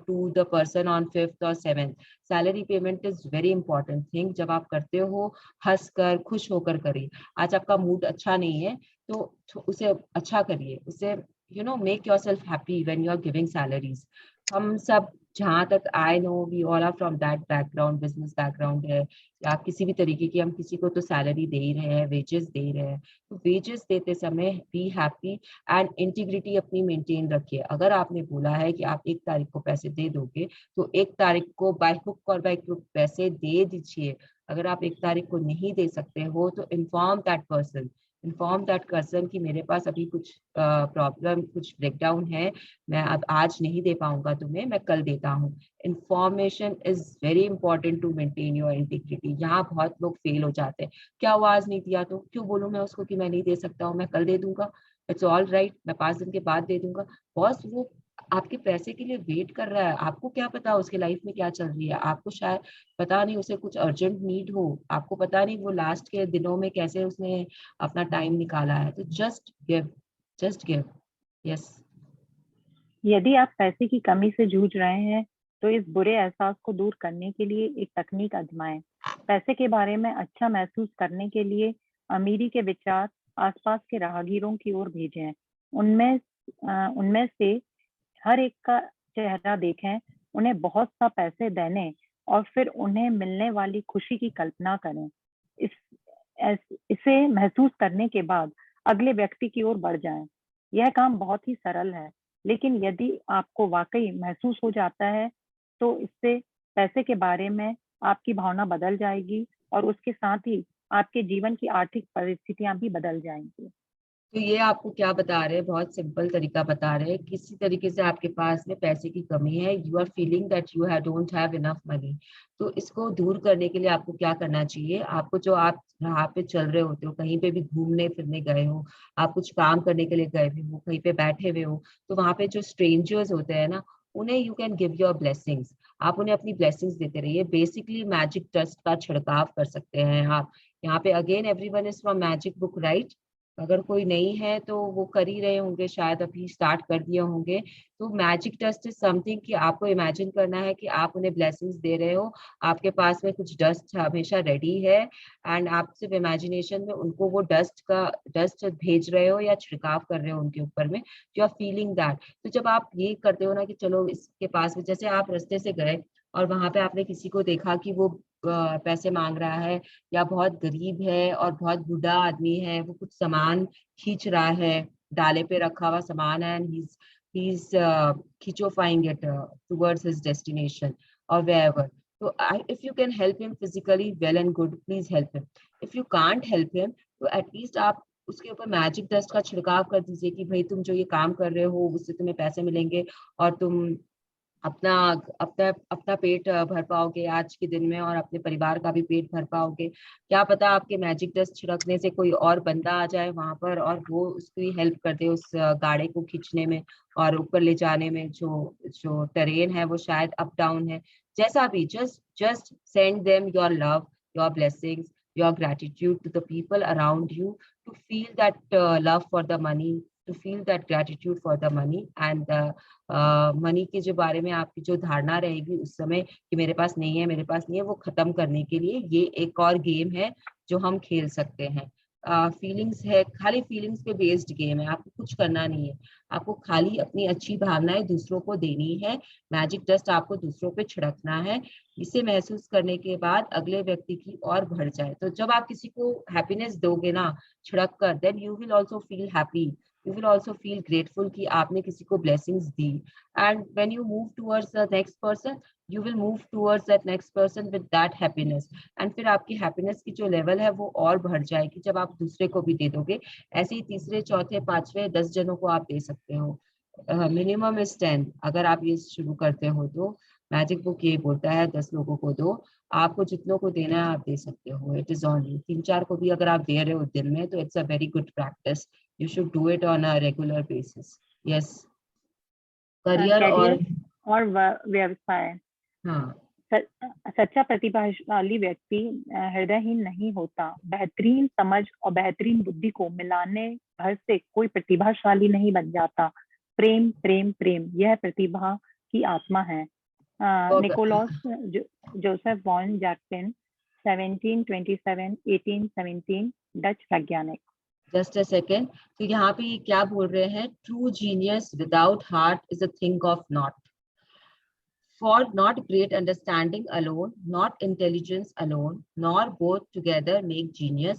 to the person on 5th और 7th। Salary payment is very important thing. जब आप करते हो, हंस कर खुश होकर करिए। आज आपका मूड अच्छा नहीं है तो उसे अच्छा करिए, उसे make yourself happy when you are giving salaries. हम सब, जहाँ तक I know, we all are from that background, business background है या किसी भी तरीके की, हम किसी को तो सैलरी दे ही रहे हैं, वेजेस दे रहे हैं। तो वेजेस देते समय बी हैप्पी एंड इंटीग्रिटी अपनी मेंटेन रखिए। अगर आपने बोला है कि आप 1 तारीख को पैसे दे दोगे, तो 1 तारीख को बाय हुक और बाय क्रुक पैसे दे दीजिए। अगर आप 1 तारीख को नहीं दे सकते हो तो इन्फॉर्म दैट पर्सन कि मेरे पास अभी कुछ प्रॉब्लम, कुछ ब्रेकडाउन है, मैं अब आज नहीं दे पाऊंगा तुम्हें, मैं कल देता हूँ। Information is very important to maintain your integrity. यहाँ बहुत लोग फेल हो जाते हैं। क्या वो आज नहीं दिया तो क्यों बोलूं मैं उसको कि मैं नहीं दे सकता हूँ, मैं कल दे दूंगा, इट्स ऑल राइट, मैं 5 दिन के बाद दे दूंगा। बॉस वो आपके पैसे के लिए वेट कर रहा है। आपको क्या पता उसके लाइफ में क्या चल रही है, आपको शायद पता नहीं, उसे कुछ अर्जेंट नीड हो, आपको पता नहीं वो लास्ट के दिनों में कैसे उसने अपना टाइम निकाला है। तो जस्ट गिव। यस। यदि आप पैसे की कमी से जूझ रहे हैं तो इस बुरे एहसास को दूर करने के लिए एक तकनीक आजमाएं। पैसे के बारे में अच्छा महसूस करने के लिए अमीरी के विचार आसपास के राहगीरों की ओर भेजें। उनमें से हर एक का चेहरा देखें, उन्हें बहुत सा पैसे देने और फिर उन्हें मिलने वाली खुशी की कल्पना करें। इसे महसूस करने के बाद अगले व्यक्ति की ओर बढ़ जाएं। यह काम बहुत ही सरल है, लेकिन यदि आपको वाकई महसूस हो जाता है तो इससे पैसे के बारे में आपकी भावना बदल जाएगी और उसके साथ ही आपके जीवन की आर्थिक परिस्थितियां भी बदल जाएंगी। तो ये आपको क्या बता रहे हैं, बहुत सिंपल तरीका बता रहे हैं। किसी तरीके से आपके पास में पैसे की कमी है, you are feeling that you don't have enough money. तो इसको दूर करने के लिए आपको क्या करना चाहिए, आपको जो आप राह पे चल रहे होते हो, कहीं पे भी घूमने फिरने गए हो, आप कुछ काम करने के लिए गए हुए हो, कहीं पे बैठे हुए हो, तो वहां पे जो स्ट्रेंजर्स होते हैं ना, उन्हें you can give your blessings. आप उन्हें अपनी ब्लेसिंग्स देते रहिए। बेसिकली मैजिक डस्ट का छिड़काव कर सकते हैं आप। यहाँ पे again everyone is from magic book, right? अगर कोई नहीं है तो वो कर ही रहे होंगे, शायद अभी स्टार्ट कर दिए होंगे। तो मैजिक डस्ट इज समथिंग कि आपको इमेजिन करना है कि आप उन्हें ब्लेसिंग्स दे रहे हो, आपके पास में कुछ डस्ट हमेशा रेडी है, एंड आप सिर्फ इमेजिनेशन में उनको वो डस्ट भेज रहे हो या छिड़काव कर रहे हो उनके ऊपर में। You are feeling that. तो जब आप ये करते हो ना कि चलो इसके पास में, जैसे आप रास्ते से गए और वहां पे आपने किसी को देखा कि वो पैसे मांग रहा है या बहुत गरीब है और बहुत बूढ़ा आदमी है, वो कुछ सामान खींच रहा है, डाले पे रखा हुआ सामान है, एंड he's खिंचोफाइंग इट towards his destination or wherever. So if you can help him physically, well and good, please help him. If you can't help him, तो at least आप उसके ऊपर मैजिक डस्ट का छिड़काव कर दीजिए कि भाई तुम जो ये काम कर रहे हो उससे तुम्हें पैसे मिलेंगे और तुम अपना अपना अपना पेट भर पाओगे आज के दिन में, और अपने परिवार का भी पेट भर पाओगे। क्या पता आपके मैजिक डस्ट छिड़कने से कोई और बंदा आ जाए वहां पर और वो उसकी हेल्प कर दे उस गाड़ी को खींचने में और ऊपर ले जाने में। जो जो टेरेन है वो शायद अप डाउन है, जैसा भी, just send them your love, your blessings, your gratitude to the people around you, to feel that love for the money, to feel that gratitude for the money and money के जो बारे में आपकी जो धारणा रहेगी उस समय कि मेरे पास नहीं है, मेरे पास नहीं है, वो खत्म करने के लिए ये एक और गेम है जो हम खेल सकते हैं। फीलिंग्स है, खाली फीलिंग्स पे बेस्ड गेम है, आपको कुछ करना नहीं है, आपको खाली अपनी अच्छी भावनाएं दूसरों को देनी है, मैजिक डस्ट आपको दूसरों पे छिड़कना है। इसे महसूस करने के बाद अगले व्यक्ति की और बढ़ जाए। तो जब आप किसी को हैप्पीनेस दोगे ना छिड़क कर, then you will also feel happy. You will also feel grateful कि आपने किसी को blessings the. And when you move towards the next person, you will move towards that next person with that happiness. And फिर आपकी happiness की जो level है वो और बढ़ जाएगी जब आप दूसरे को भी दे दोगे. ऐसे ही तीसरे, चौथे, पांचवे, 10 जनों को आप दे सकते हो. Minimum is 10. अगर आप ये शुरू करते हो तो मैजिक बुक ये बोलता है 10 लोगों को दो. आपको जितनों को देना है आप दे सकते हो. It is on you. 3-4 को भी अगर आप दे रहे हो दिन में तो it's a very good practice. You should do it on a regular basis. Yes. Career और व्यवसाय. हाँ. सच्चा प्रतिभाशाली व्यक्ति हृदयहीन नहीं होता. बेहतरीन समझ और बेहतरीन बुद्धि को मिलाने भर से कोई प्रतिभाशाली नहीं बन जाता. प्रेम प्रेम प्रेम यह प्रतिभा की आत्मा है. Nicholas Joseph von Jackson 1727-1817 Dutch वैज्ञानिक. Just a second. तो यहाँ पे क्या बोल रहे हैं? True genius without heart is a thing of not. For not great understanding alone, not intelligence alone, nor both together make genius.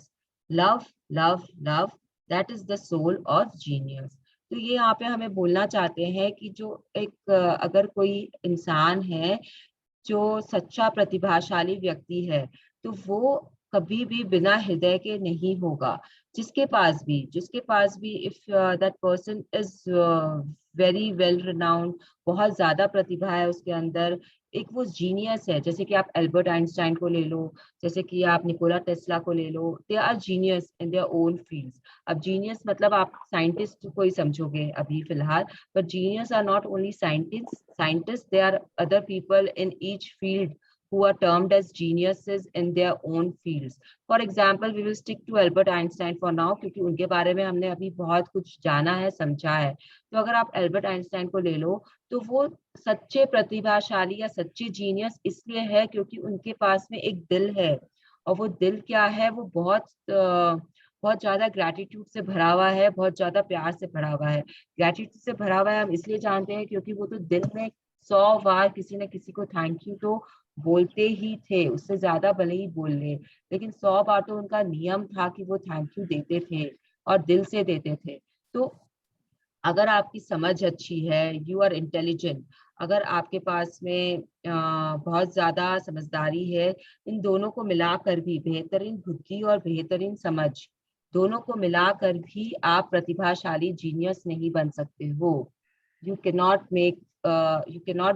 Love, love, love, that is the soul of genius. तो ये यहाँ पे हमें बोलना चाहते हैं कि जो एक अगर कोई इंसान है जो सच्चा प्रतिभाशाली व्यक्ति है तो वो कभी भी बिना हृदय के नहीं होगा. जिसके पास भी if that person is very well renowned, बहुत ज्यादा प्रतिभा है उसके अंदर, एक वो जीनियस है. जैसे कि आप एल्बर्ट आइंस्टाइन को ले लो, जैसे कि आप निकोला टेस्ला को ले लो. They are genius in their own fields. अब जीनियस मतलब आप साइंटिस्ट को ही समझोगे अभी फिलहाल, but genius are not only scientists, they are other people in each field who are termed as geniuses in their own fields. For example, we will stick to Albert Einstein for now क्योंकि उनके बारे में हमने अभी बहुत कुछ जाना है, समझा है. तो अगर आप एल्बर्ट आइंस्टाइन को ले लो तो वो सच्चे प्रतिभाशाली या सच्चे जीनियस इसलिए है क्योंकि उनके पास में एक दिल है. और वो दिल क्या है? वो बहुत ज्यादा ग्रेटिट्यूड से भरा हुआ है, बहुत ज्यादा प्यार से भरा हुआ है. ग्रेटिट्यूड से भरा हुआ है हम इसलिए जानते हैं क्योंकि वो तो दिन में 100 बार किसी न किसी को थैंक यू तो बोलते ही थे. उससे ज्यादा भले ही बोल ले, लेकिन 100 बार तो उनका नियम था कि वो थैंक यू देते थे और दिल से देते थे. तो अगर आपकी समझ अच्छी है, यू आर इंटेलिजेंट, अगर आपके पास में बहुत ज्यादा समझदारी है, इन दोनों को मिलाकर भी बेहतरीन बुद्धि और बेहतरीन समझ दोनों को मिलाकर भी आप प्रतिभाशाली जीनियस नहीं बन सकते हो. You cannot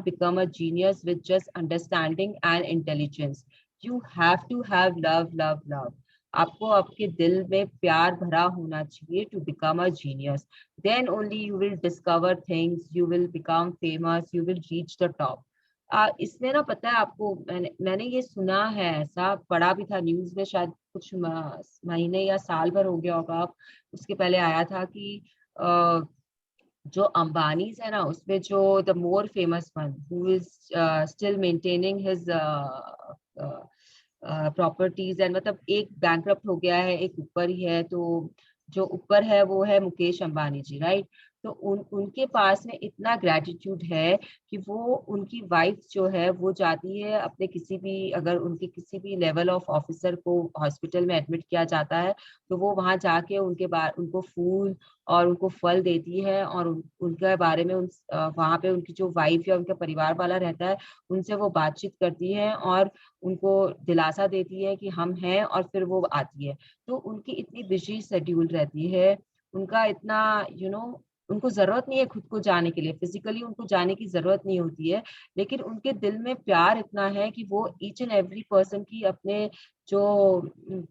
become a genius with just understanding and intelligence. You have to have love, love, love. आपको आपके दिल में प्यार भरा होना चाहिए to become a genius. Then only you will discover things, you will become famous, you will reach the top. इसमें ना पता है आपको, मैंने ये सुना है, ऐसा पढ़ा भी था न्यूज में, शायद कुछ महीने या साल भर हो गया होगा, उसके पहले आया था कि जो अंबानीज है ना उसमें जो the more famous one who is still maintaining his properties and मतलब एक बैंकरप्ट हो गया है, एक ऊपर ही है, तो जो ऊपर है वो है मुकेश अंबानी जी, राइट. तो उनके पास में इतना ग्रेटिट्यूड है कि वो उनकी वाइफ जो है वो जाती है अपने किसी भी, अगर उनके किसी भी लेवल ऑफ ऑफिसर को हॉस्पिटल में एडमिट किया जाता है तो वो वहां जाके उनको फूल और उनको फल देती है और उनके बारे में वहां पे उनकी जो वाइफ या उनका परिवार वाला रहता है उनसे वो बातचीत करती है और उनको दिलासा देती है कि हम हैं, और फिर वो आती है. तो उनकी इतनी बिजी शेड्यूल रहती है, उनका इतना उनको जरूरत नहीं है खुद को जाने के लिए, फिजिकली उनको जाने की जरूरत नहीं होती है, लेकिन उनके दिल में प्यार इतना है कि वो ईच एंड एवरी पर्सन की अपने जो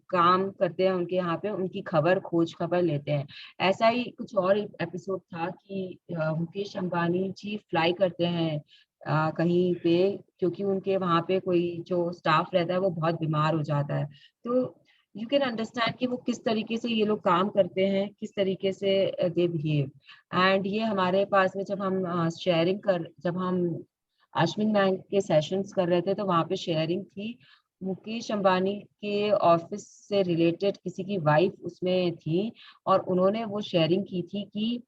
काम करते हैं उनके यहाँ पे उनकी खोज खबर लेते हैं. ऐसा ही कुछ और एपिसोड था कि मुकेश अंबानी जी फ्लाई करते हैं कहीं पे, क्योंकि उनके वहां पे कोई जो स्टाफ रहता है वो बहुत बीमार हो जाता है. तो यू कैन अंडरस्टैंड कि वो किस तरीके से ये लोग काम करते हैं, किस तरीके से दे बिहेव. एंड ये हमारे पास में जब हम आश्विन बैंक के सेशंस कर रहे थे तो वहां पे शेयरिंग थी. मुकेश अंबानी के ऑफिस से रिलेटेड किसी की वाइफ उसमें थी और उन्होंने वो शेयरिंग की थी कि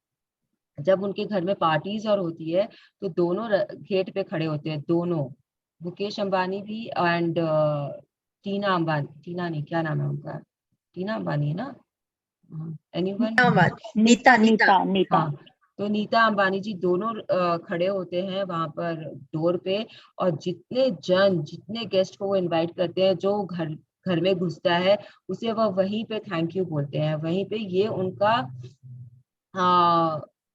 जब उनके घर में पार्टीज और होती है तो दोनों गेट पे खड़े होते हैं, दोनों, मुकेश अंबानी भी एंड टीना नहीं, क्या नाम है उनका, टीना अंबानी है ना, एनीवन? नीता नीता नीता हाँ, तो नीता अंबानी जी दोनों खड़े होते हैं वहां पर डोर पे, और जितने गेस्ट को वो इनवाइट करते हैं, जो घर घर में घुसता है उसे वह वहीं पे थैंक यू बोलते हैं, वहीं पे। ये उनका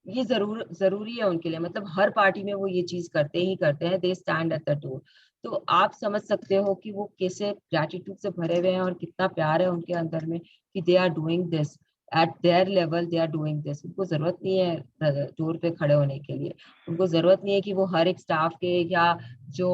ये जरूरी है उनके लिए, मतलब हर पार्टी में वो ये चीज करते ही करते हैं, they stand at the door. तो आप समझ सकते हो कि वो कैसे ग्रेटिट्यूड से भरे हुए हैं और कितना प्यार है उनके अंदर में, कि they are doing this at their level, they are doing this. उनको जरूरत नहीं है डोर पे खड़े होने के लिए, उनको जरूरत नहीं है कि वो हर एक स्टाफ के, या जो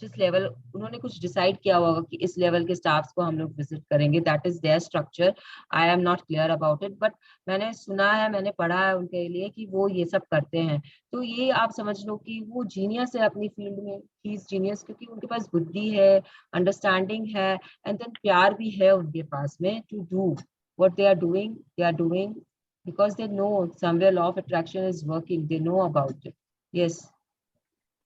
जिस लेवल उन्होंने कुछ डिसाइड किया होगा कि इस लेवल के स्टाफ्स को हम लोग विजिट करेंगे, that is there structure. I am not clear about it, but मैंने सुना है, मैंने पढ़ा है उनके लिए कि वो ये सब करते हैं। तो ये आप समझ लो कि वो जीनियस है अपनी फील्ड में, ही इज जीनियस, क्योंकि उनके पास बुद्धि है, अंडरस्टैंडिंग है, एंड देन प्यार भी है उनके पास में to do what they are doing because they know somewhere law of attraction is working, they know about it. Yes.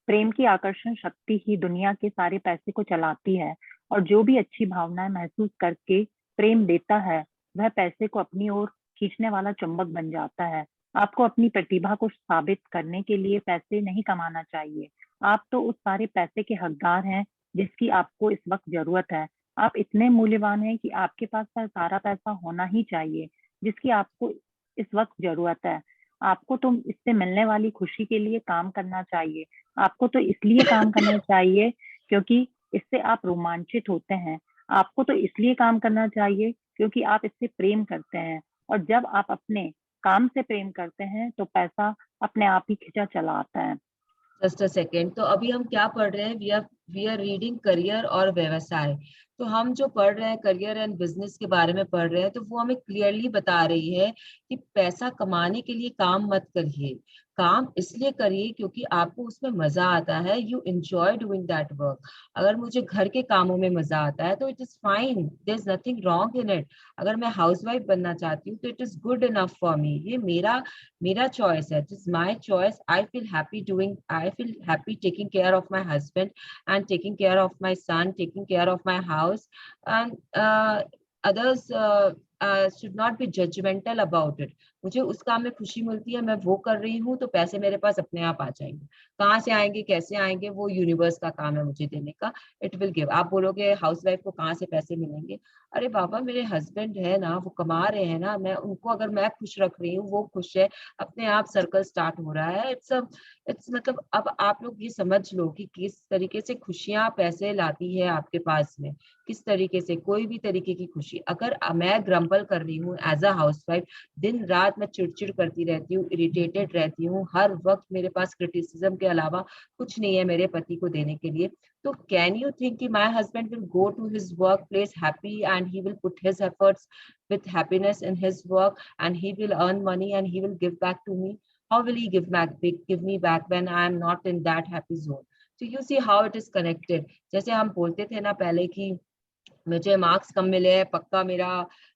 प्रेम की आकर्षण शक्ति ही दुनिया के सारे पैसे को चलाती है, और जो भी अच्छी भावनाएं महसूस करके प्रेम देता है वह पैसे को अपनी ओर खींचने वाला चुंबक बन जाता है। आपको अपनी प्रतिभा को साबित करने के लिए पैसे नहीं कमाना चाहिए। आप तो उस सारे पैसे के हकदार हैं जिसकी आपको इस वक्त जरूरत है। आप इतने मूल्यवान हैं कि आपके पास सारा पैसा होना ही चाहिए जिसकी आपको इस वक्त जरूरत है। आपको तो इससे मिलने वाली खुशी के लिए काम करना चाहिए। आपको तो इसलिए काम करना चाहिए क्योंकि इससे आप रोमांचित होते हैं। आपको तो इसलिए काम करना चाहिए क्योंकि आप इससे प्रेम करते हैं, और जब आप अपने काम से प्रेम करते हैं तो पैसा अपने आप ही खिंचा चला आता है। जस्ट अ सेकेंड, तो अभी हम क्या पढ़ रहे हैं? वी आर रीडिंग करियर और व्यवसाय। तो हम जो पढ़ रहे हैं करियर एंड बिजनेस के बारे में पढ़ रहे हैं, तो वो हमें क्लियरली बता रही है कि पैसा कमाने के लिए काम मत करिए, काम इसलिए करिए क्योंकि आपको उसमें मजा आता है, you enjoy doing that work. अगर मुझे घर के कामों में मजा आता है तो it is fine, there is nothing wrong in it. अगर मैं हाउसवाइफ बनना चाहती हूँ तो it is good enough for me, ये मेरा चॉइस है, it is my choice. I feel happy taking care of my husband and taking care of my son, taking care of my house, and others should not be judgmental about it. मुझे उस काम में खुशी मिलती है, मैं वो कर रही हूँ, तो पैसे मेरे पास अपने आप आ जाएंगे। कहाँ से आएंगे, कैसे आएंगे, वो यूनिवर्स का काम है मुझे देने का। It will give. आप बोलोगे हाउसवाइफ को कहाँ से पैसे मिलेंगे? अरे बाबा, मेरे हस्बैंड है ना, वो कमा रहे हैं ना, मैं उनको अगर मैं खुश रख रही हूँ, वो खुश है, अपने आप सर्कल स्टार्ट हो रहा है। इट्स मतलब अब आप लोग ये समझ लो कि किस तरीके से खुशियां पैसे लाती है आपके पास में, किस तरीके से, कोई भी तरीके की खुशी। अगर मैं ग्रम्पल कर रही हूँ एज अ हाउसवाइफ, दिन रात मैं चिड़चिड़ करती रहती हूँ, इरिटेटेड रहती हूँ, हर वक्त मेरे पास क्रिटिसिज्म के अलावा कुछ नहीं है मेरे पति को देने के लिए, तो कैन यू थिंक कि my husband will go to his work place happy and he will put his efforts with happiness in his work and he will earn money and he will give back to me? How will he give me back when I am not in that happy zone? So you see how it is connected. जैसे हम बोलते थे ना पहले कि मुझे मार्क्स कम मिले हैं, पक्का मेरा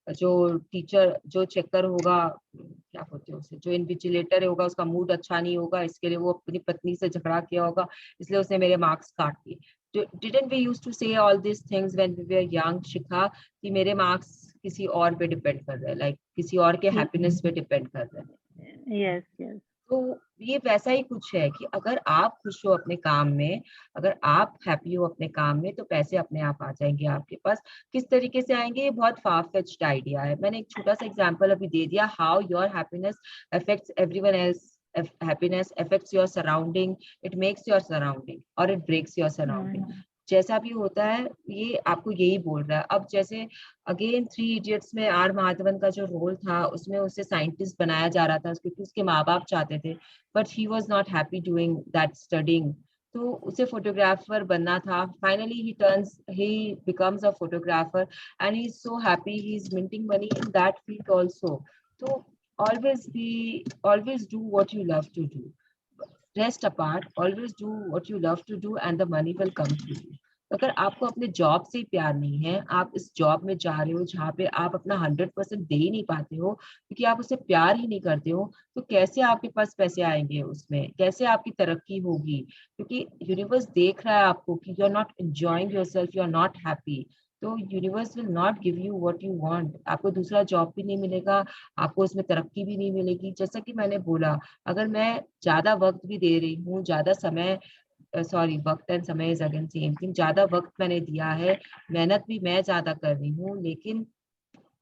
जो टीचर, जो चेकर होगा, क्या बोलते हैं उसे, जो इन्विजिलेटर होगा, उसका मूड अच्छा नहीं होगा, इसके लिए वो अपनी पत्नी से झगड़ा किया होगा, इसलिए उसने मेरे मार्क्स काट दिए। Didn't we used to say all these things when we were young, शिखा, कि मेरे मार्क्स किसी और पे डिपेंड कर रहे हैं, लाइक किसी और के हैप्पीनेस पे डिपेंड कर रहे हैं। Yes yes. तो ये वैसा ही कुछ है कि अगर आप खुश हो अपने काम में, अगर आप हैप्पी हो अपने काम में, तो पैसे अपने आप आ जाएंगे आपके पास। किस तरीके से आएंगे, ये बहुत फार फेच्ड आइडिया है। मैंने एक छोटा सा एग्जांपल अभी दे दिया, how your happiness affects everyone else happiness affects your surrounding, it makes your surrounding or it breaks your surrounding. जैसा भी होता है ये आपको यही बोल रहा है। अब जैसे अगेन 3 इडियट्स में आर माधवन का जो रोल था, उसमें उसे साइंटिस्ट बनाया जा रहा था क्योंकि उसके माँ बाप चाहते थे, but he was not happy doing that studying, तो उसे फोटोग्राफर बनना था। Finally he becomes a photographer and he is so happy, he is minting money in that field also. तो always do what you love to do, rest apart, always do what you love to do and the money will come to you. अगर आपको अपने जॉब से प्यार नहीं है, आप इस जॉब में जा रहे हो जहाँ पे आप अपना 100% दे ही नहीं पाते हो क्योंकि आप उसे प्यार ही नहीं करते हो, तो कैसे आपके पास पैसे आएंगे, उसमें कैसे आपकी तरक्की होगी? क्योंकि यूनिवर्स देख रहा है आपको कि you are not enjoying yourself, you are not happy. तो universe will not give you what you want. आपको दूसरा जॉब भी नहीं मिलेगा, आपको उसमें तरक्की भी नहीं मिलेगी। जैसा कि मैंने बोला, अगर मैं ज्यादा वक्त भी दे रही हूँ, ज्यादा समय, सॉरी, वक्त एंड समय इज अगेन सेम थिंग, ज्यादा वक्त मैंने दिया है, मेहनत भी मैं ज्यादा कर रही हूँ, लेकिन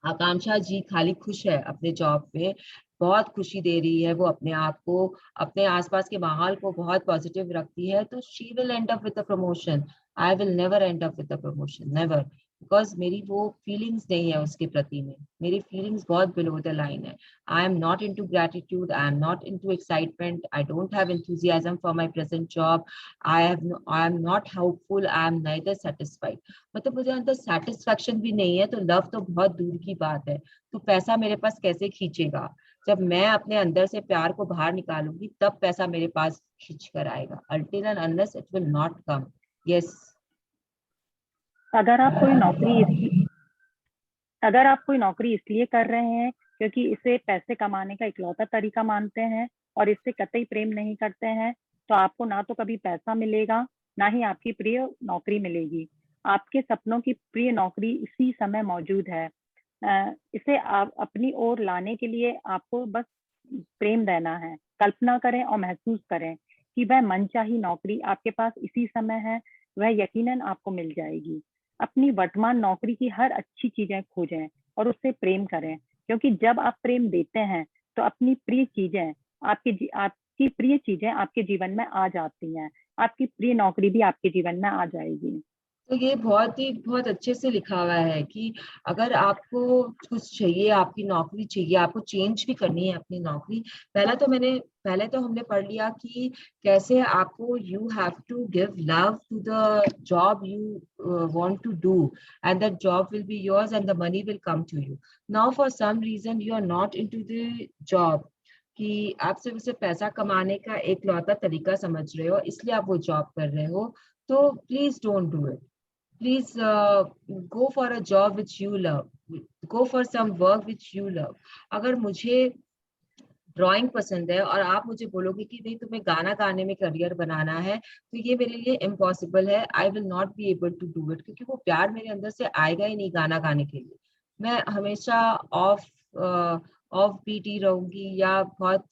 आकांक्षा जी खाली खुश है अपने जॉब पे, बहुत खुशी दे रही है वो अपने आप को, अपने आसपास के माहौल को बहुत पॉजिटिव रखती है, तो she will end up with a promotion. I will never and up with a promotion, never, because मेरी वो फीलिंग्स नहीं है उसके प्रति में, मेरी फीलिंग्स बहुत बिलो द लाइन है। I am not into gratitude, I am not into excitement, I don't have enthusiasm for my present job, I am not hopeful, I am neither satisfied. मतलब मुझे अंदर सेटिस्फेक्शन भी नहीं है, तो लव तो बहुत दूर की बात है, तो पैसा मेरे पास कैसे खींचेगा? जब मैं अपने अंदर से प्यार को बाहर निकालूंगी तब पैसा मेरे पास खींच कर आएगा, until and unless it will not come. Yes. अगर आप कोई नौकरी अगर आप कोई नौकरी इसलिए कर रहे हैं क्योंकि इसे पैसे कमाने का इकलौता तरीका मानते हैं और इससे कतई प्रेम नहीं करते हैं, तो आपको ना तो कभी पैसा मिलेगा, ना ही आपकी प्रिय नौकरी मिलेगी। आपके सपनों की प्रिय नौकरी इसी समय मौजूद है। इसे आप अपनी ओर लाने के लिए आपको बस प्रेम देना है। कल्पना करें और महसूस करें कि वह मनचाही नौकरी आपके पास इसी समय है, वह यकीनन आपको मिल जाएगी। अपनी वर्तमान नौकरी की हर अच्छी चीजें खोजें और उससे प्रेम करें, क्योंकि जब आप प्रेम देते हैं तो अपनी प्रिय चीजें आपकी प्रिय चीजें आपके जीवन में आ जाती हैं। आपकी प्रिय नौकरी भी आपके जीवन में आ जाएगी। तो ये बहुत अच्छे से लिखा हुआ है कि अगर आपको कुछ चाहिए, आपकी नौकरी चाहिए, आपको चेंज भी करनी है अपनी नौकरी, पहले तो हमने पढ़ लिया कि कैसे आपको you have to give love to the job you want to do, and that job will be yours and the money will come to you. Now for some reason you are not into the job, कि आप सिर्फ उसे पैसा कमाने का एक लौता तरीका समझ रहे हो, इसलिए आप वो जॉब कर रहे हो, तो please don't do it. Please go for a job which you love. Go for some work which you love. अगर मुझे ड्राइंग पसंद है और आप मुझे बोलोगे कि नहीं तुम्हें गाना गाने में करियर बनाना है, तो ये मेरे लिए इम्पॉसिबल है। I will not be able to do it, क्योंकि वो प्यार मेरे अंदर से आएगा ही नहीं गाना गाने के लिए। मैं हमेशा ऑफ ऑफ बीट ही रहूंगी, या बहुत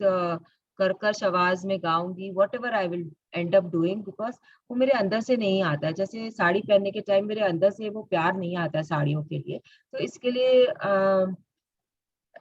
कर्कश आवाज में गाऊंगी, whatever I will end up doing, because वो मेरे अंदर से नहीं आता है। जैसे साड़ी पहनने के टाइम मेरे अंदर से वो प्यार नहीं आता है साड़ियों के लिए, तो इसके लिए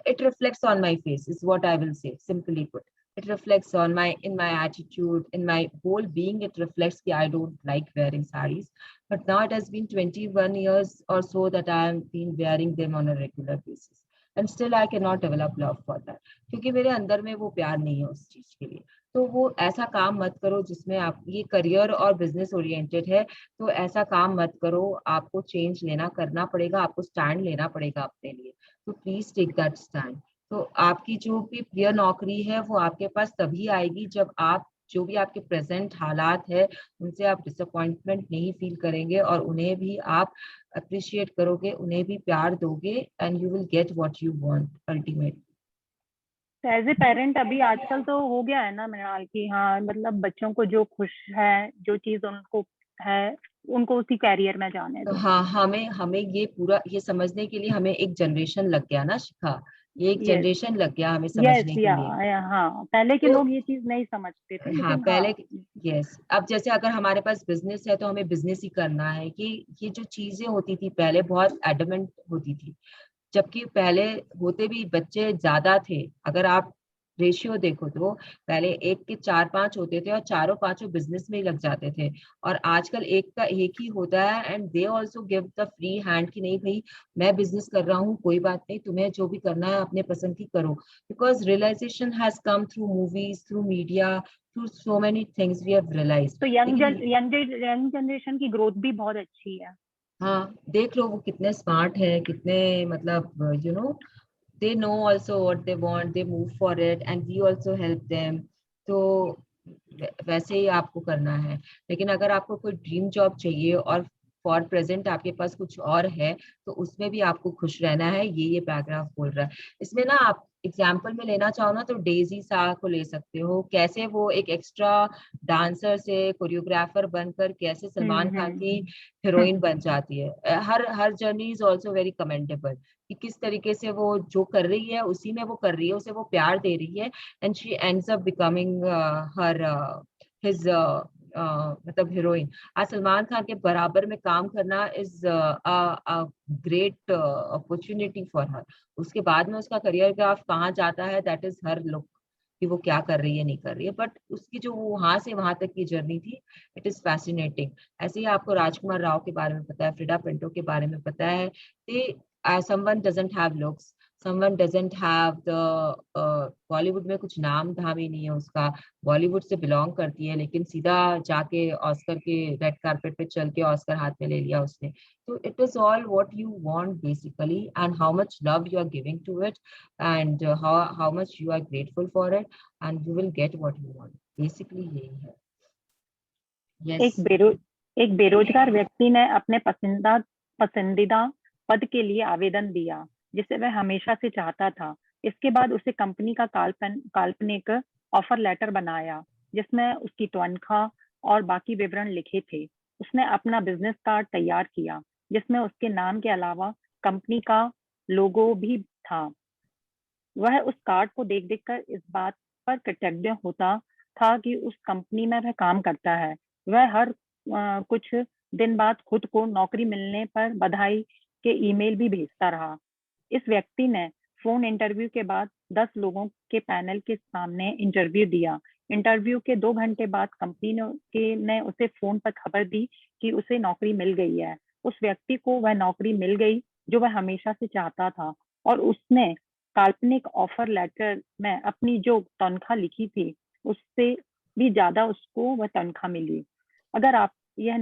it reflects on my face is what I will say, simply put. It reflects on my attitude, in my whole being. It reflects that I don't like wearing sarees, but now it has been 21 years or so that I have been wearing them on a regular basis, and still I cannot develop love for that, क्योंकि मेरे अंदर में वो प्यार नहीं है उस चीज के लिए। तो वो ऐसा काम मत करो जिसमें आप, ये करियर और बिजनेस ओरिएंटेड है, तो ऐसा काम मत करो। आपको चेंज लेना करना पड़ेगा, आपको स्टैंड लेना पड़ेगा अपने लिए, तो प्लीज टेक दैट स्टैंड। तो आपकी जो भी प्रिय नौकरी है वो आपके पास तभी आएगी जब आप, जो भी आपके प्रेजेंट हालात है उनसे आप डिसअपॉइंटमेंट नहीं फील करेंगे, और उन्हें भी आप अप्रिशिएट करोगे, उन्हें भी प्यार दोगे, and you will get what you want ultimately. As a parent अभी आजकल तो हो गया है ना मृणाल की, हाँ मतलब बच्चों को जो खुश है, जो चीज उनको है, उनको उसी कैरियर में जाने तो दो। हाँ, हमें हमें ये पूरा ये समझने के लिए हमें एक जनरेशन लग गया ना शिखा, ये एक यस, जनरेशन लग गया हमें यस, समझने के या लिए। हाँ, पहले के तो लोग ये चीज नहीं समझते थे, हाँ लेकिन हाँ। पहले, यस, अब जैसे अगर हमारे पास बिजनेस है तो हमें बिजनेस ही करना है, कि ये जो चीजें होती थी पहले बहुत एडमेंट होती थी, जबकि पहले होते भी बच्चे ज्यादा थे। अगर आप रेशियो देखो तो पहले एक के 4-5 होते थे और चारों पांचों बिजनेस में ही लग जाते थे, और आजकल एक का एक ही होता है, and they also give the free hand कि नहीं भाई मैं बिजनेस कर रहा हूँ, कोई बात नहीं, तुम्हें जो भी करना है अपने पसंद की करो, because realization has come through movies, through media, through so many things we have realized. तो लेकिन यंग जनरेशन की ग्रोथ भी बहुत अच्छी है। हाँ, देख लो वो कितने स्मार्ट है, कितने मतलब you know, they know also what they want, they move for it, and we also help them. तो वैसे ही आपको करना है। लेकिन अगर आपको कोई ड्रीम जॉब चाहिए और फॉर प्रेजेंट आपके पास कुछ और है तो उसमें भी आपको खुश रहना है, ये पैराग्राफ बोल रहा है। इसमें ना आप एग्जाम्पल में लेना चाहो ना तो डेजी शाह को ले सकते हो, कैसे वो एक एक्स्ट्रा डांसर से कोरियोग्राफर बनकर कैसे सलमान खान की हीरोइन बन जाती है। हर हर journey is also very commendable, कि किस तरीके से वो जो कर रही है उसी में वो कर रही है, उसे वो प्यार दे रही है, and she ends up becoming her his मतलब हीरोइन। आज सलमान खान के बराबर में काम करना is great opportunity for her. उसके बाद में उसका करियर ग्राफ कहाँ जाता है, दैट इज हर लुक, कि वो क्या कर रही है नहीं कर रही है, बट उसकी जो वहां से वहां तक की जर्नी थी, इट इज फैसिनेटिंग। ऐसे ही आपको राजकुमार राव के बारे में पता है, फ्रीडा पिंटो के बारे में पता है। someone doesn't have looks, someone doesn't have the Bollywood में कुछ नाम धाम ही नहीं है उसका, बॉलीवुड से बिलोंग करती है, लेकिन सीधा जाके ऑस्कर के रेड कार्पेट पे चल के ऑस्कर हाथ में ले लिया उसने। तो it is all what you want basically, and how much love you are giving to it, and how much you are grateful for it, and you will get what you want, basically यही है। एक yes एक बेरोजगार व्यक्ति ने अपने पसंदीदा पद के लिए आवेदन दिया जिसे वह हमेशा से चाहता था। इसके बाद उसे कंपनी का काल्पनिक ऑफर लेटर बनाया जिसमें उसकी तनख्वाह और बाकी विवरण लिखे थे। उसने अपना बिजनेस कार्ड तैयार किया जिसमें उसके नाम के अलावा कंपनी का लोगो भी था। वह उस कार्ड को देख देख इस बात पर कृतज्ञ होता था कि उस कंपनी में वह काम करता है। वह हर कुछ दिन बाद खुद को नौकरी मिलने पर बधाई के ईमेल भी भेजता रहा। इस व्यक्ति ने फोन इंटरव्यू के बाद 10 लोगों के पैनल के सामने इंटरव्यू दिया। इंटरव्यू के 2 घंटे बाद कंपनी ने उसे फोन पर खबर दी कि उसे नौकरी मिल गई है। उस व्यक्ति को वह नौकरी मिल गई जो वह हमेशा से चाहता था, और उसने काल्पनिक ऑफर लेटर में अपनी जो तनख्वाह लिखी थी उससे भी ज्यादा उसको वह तनख्वाह मिली। अगर आपको यह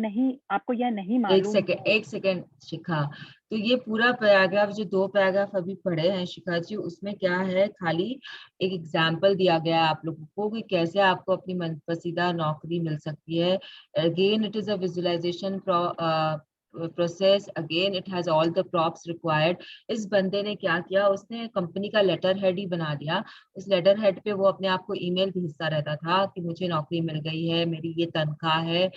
नहीं मालूम एक सेकेंड शिखा, तो ये पूरा पैराग्राफ जो 2 पैराग्राफ अभी पढ़े हैं शिखा जी, उसमें क्या है, खाली एक एग्जाम्पल दिया गया है आप लोगों को कि कैसे आपको अपनी मनपसंदीदा नौकरी मिल सकती है। Again it is a visualization process, again it has all the props required. इस बंदे ने क्या किया, उसने कंपनी का लेटर हेड ही बना दिया। उस लेटर हेड पे वो अपने आप को ईमेल भेजता रहता था कि मुझे नौकरी मिल गई है, मेरी ये तनख्वाह है,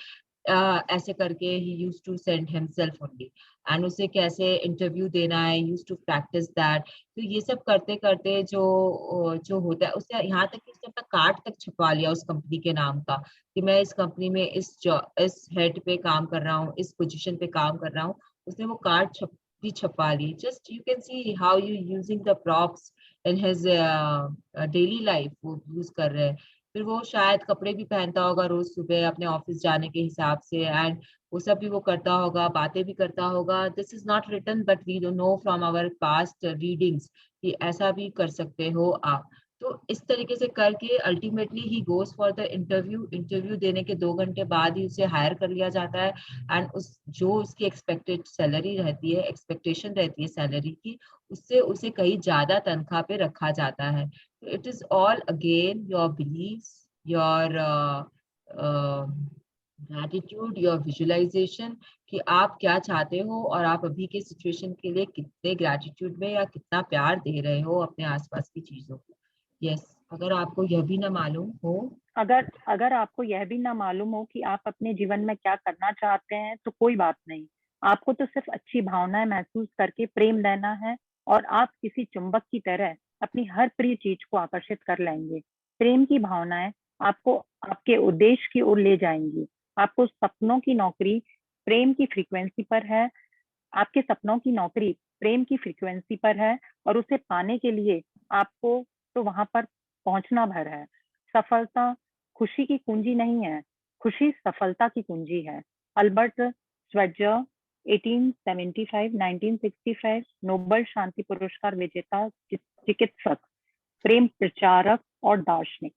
ऐसे करके he used to send himself only, and उसे कैसे इंटरव्यू देना है, used to practice that। तो ये सब करते करते जो होता है, उसने यहाँ तक कि उसने अपना कार्ड तक छपवा लिया उस कंपनी के नाम का, कि मैं इस कंपनी में इस हेड पे काम कर रहा हूँ, इस पोजीशन पे काम कर रहा हूँ। उसने वो कार्ड भी छपवा ली। Just you can see how you using the props in his daily life, वो यूज कर रहे हैं। फिर वो शायद कपड़े भी पहनता होगा रोज सुबह अपने ऑफिस जाने के हिसाब से, एंड वो सब भी वो करता होगा, बातें भी करता होगा। This is not written but we don't know from our past readings कि ऐसा भी कर सकते हो आप। तो इस तरीके से करके ultimately he goes for the interview देने के 2 घंटे बाद ही उसे हायर कर लिया जाता है, एंड जो उसकी एक्सपेक्टेड सैलरी रहती है, एक्सपेक्टेशन रहती है सैलरी की, उससे उसे कहीं ज्यादा तनख्वाह पे रखा जाता है। It is all again your beliefs, your gratitude, your visualization, कि आप क्या चाहते हो और आप अभी के सिचुएशन के लिए कितने ग्रेटिट्यूड में या कितना प्यार दे रहे हो अपने आसपास की चीजों को। यस, अगर आपको यह भी ना मालूम हो, अगर आपको यह भी ना मालूम हो कि आप अपने जीवन में क्या करना चाहते हैं तो कोई बात नहीं। आपको तो सिर्फ अच्छी भावनाएं महसूस करके प्रेम देना है और आप किसी चुंबक की तरह अपनी हर प्रिय चीज को आकर्षित कर लेंगे। प्रेम की भावनाएं आपको आपके उद्देश्य की ओर ले जाएंगी। आपको सपनों की नौकरी प्रेम की फ्रीक्वेंसी पर है। आपके सपनों की नौकरी प्रेम की फ्रीक्वेंसी पर है और उसे पाने के लिए आपको तो वहां पर पहुंचना भर है। सफलता खुशी की कुंजी नहीं है, खुशी सफलता की कुंजी है। अल्बर्ट श्वेट्जर 1875-1965 नोबेल शांति पुरस्कार विजेता चिकित्सक, प्रेम प्रचारक और दार्शनिक।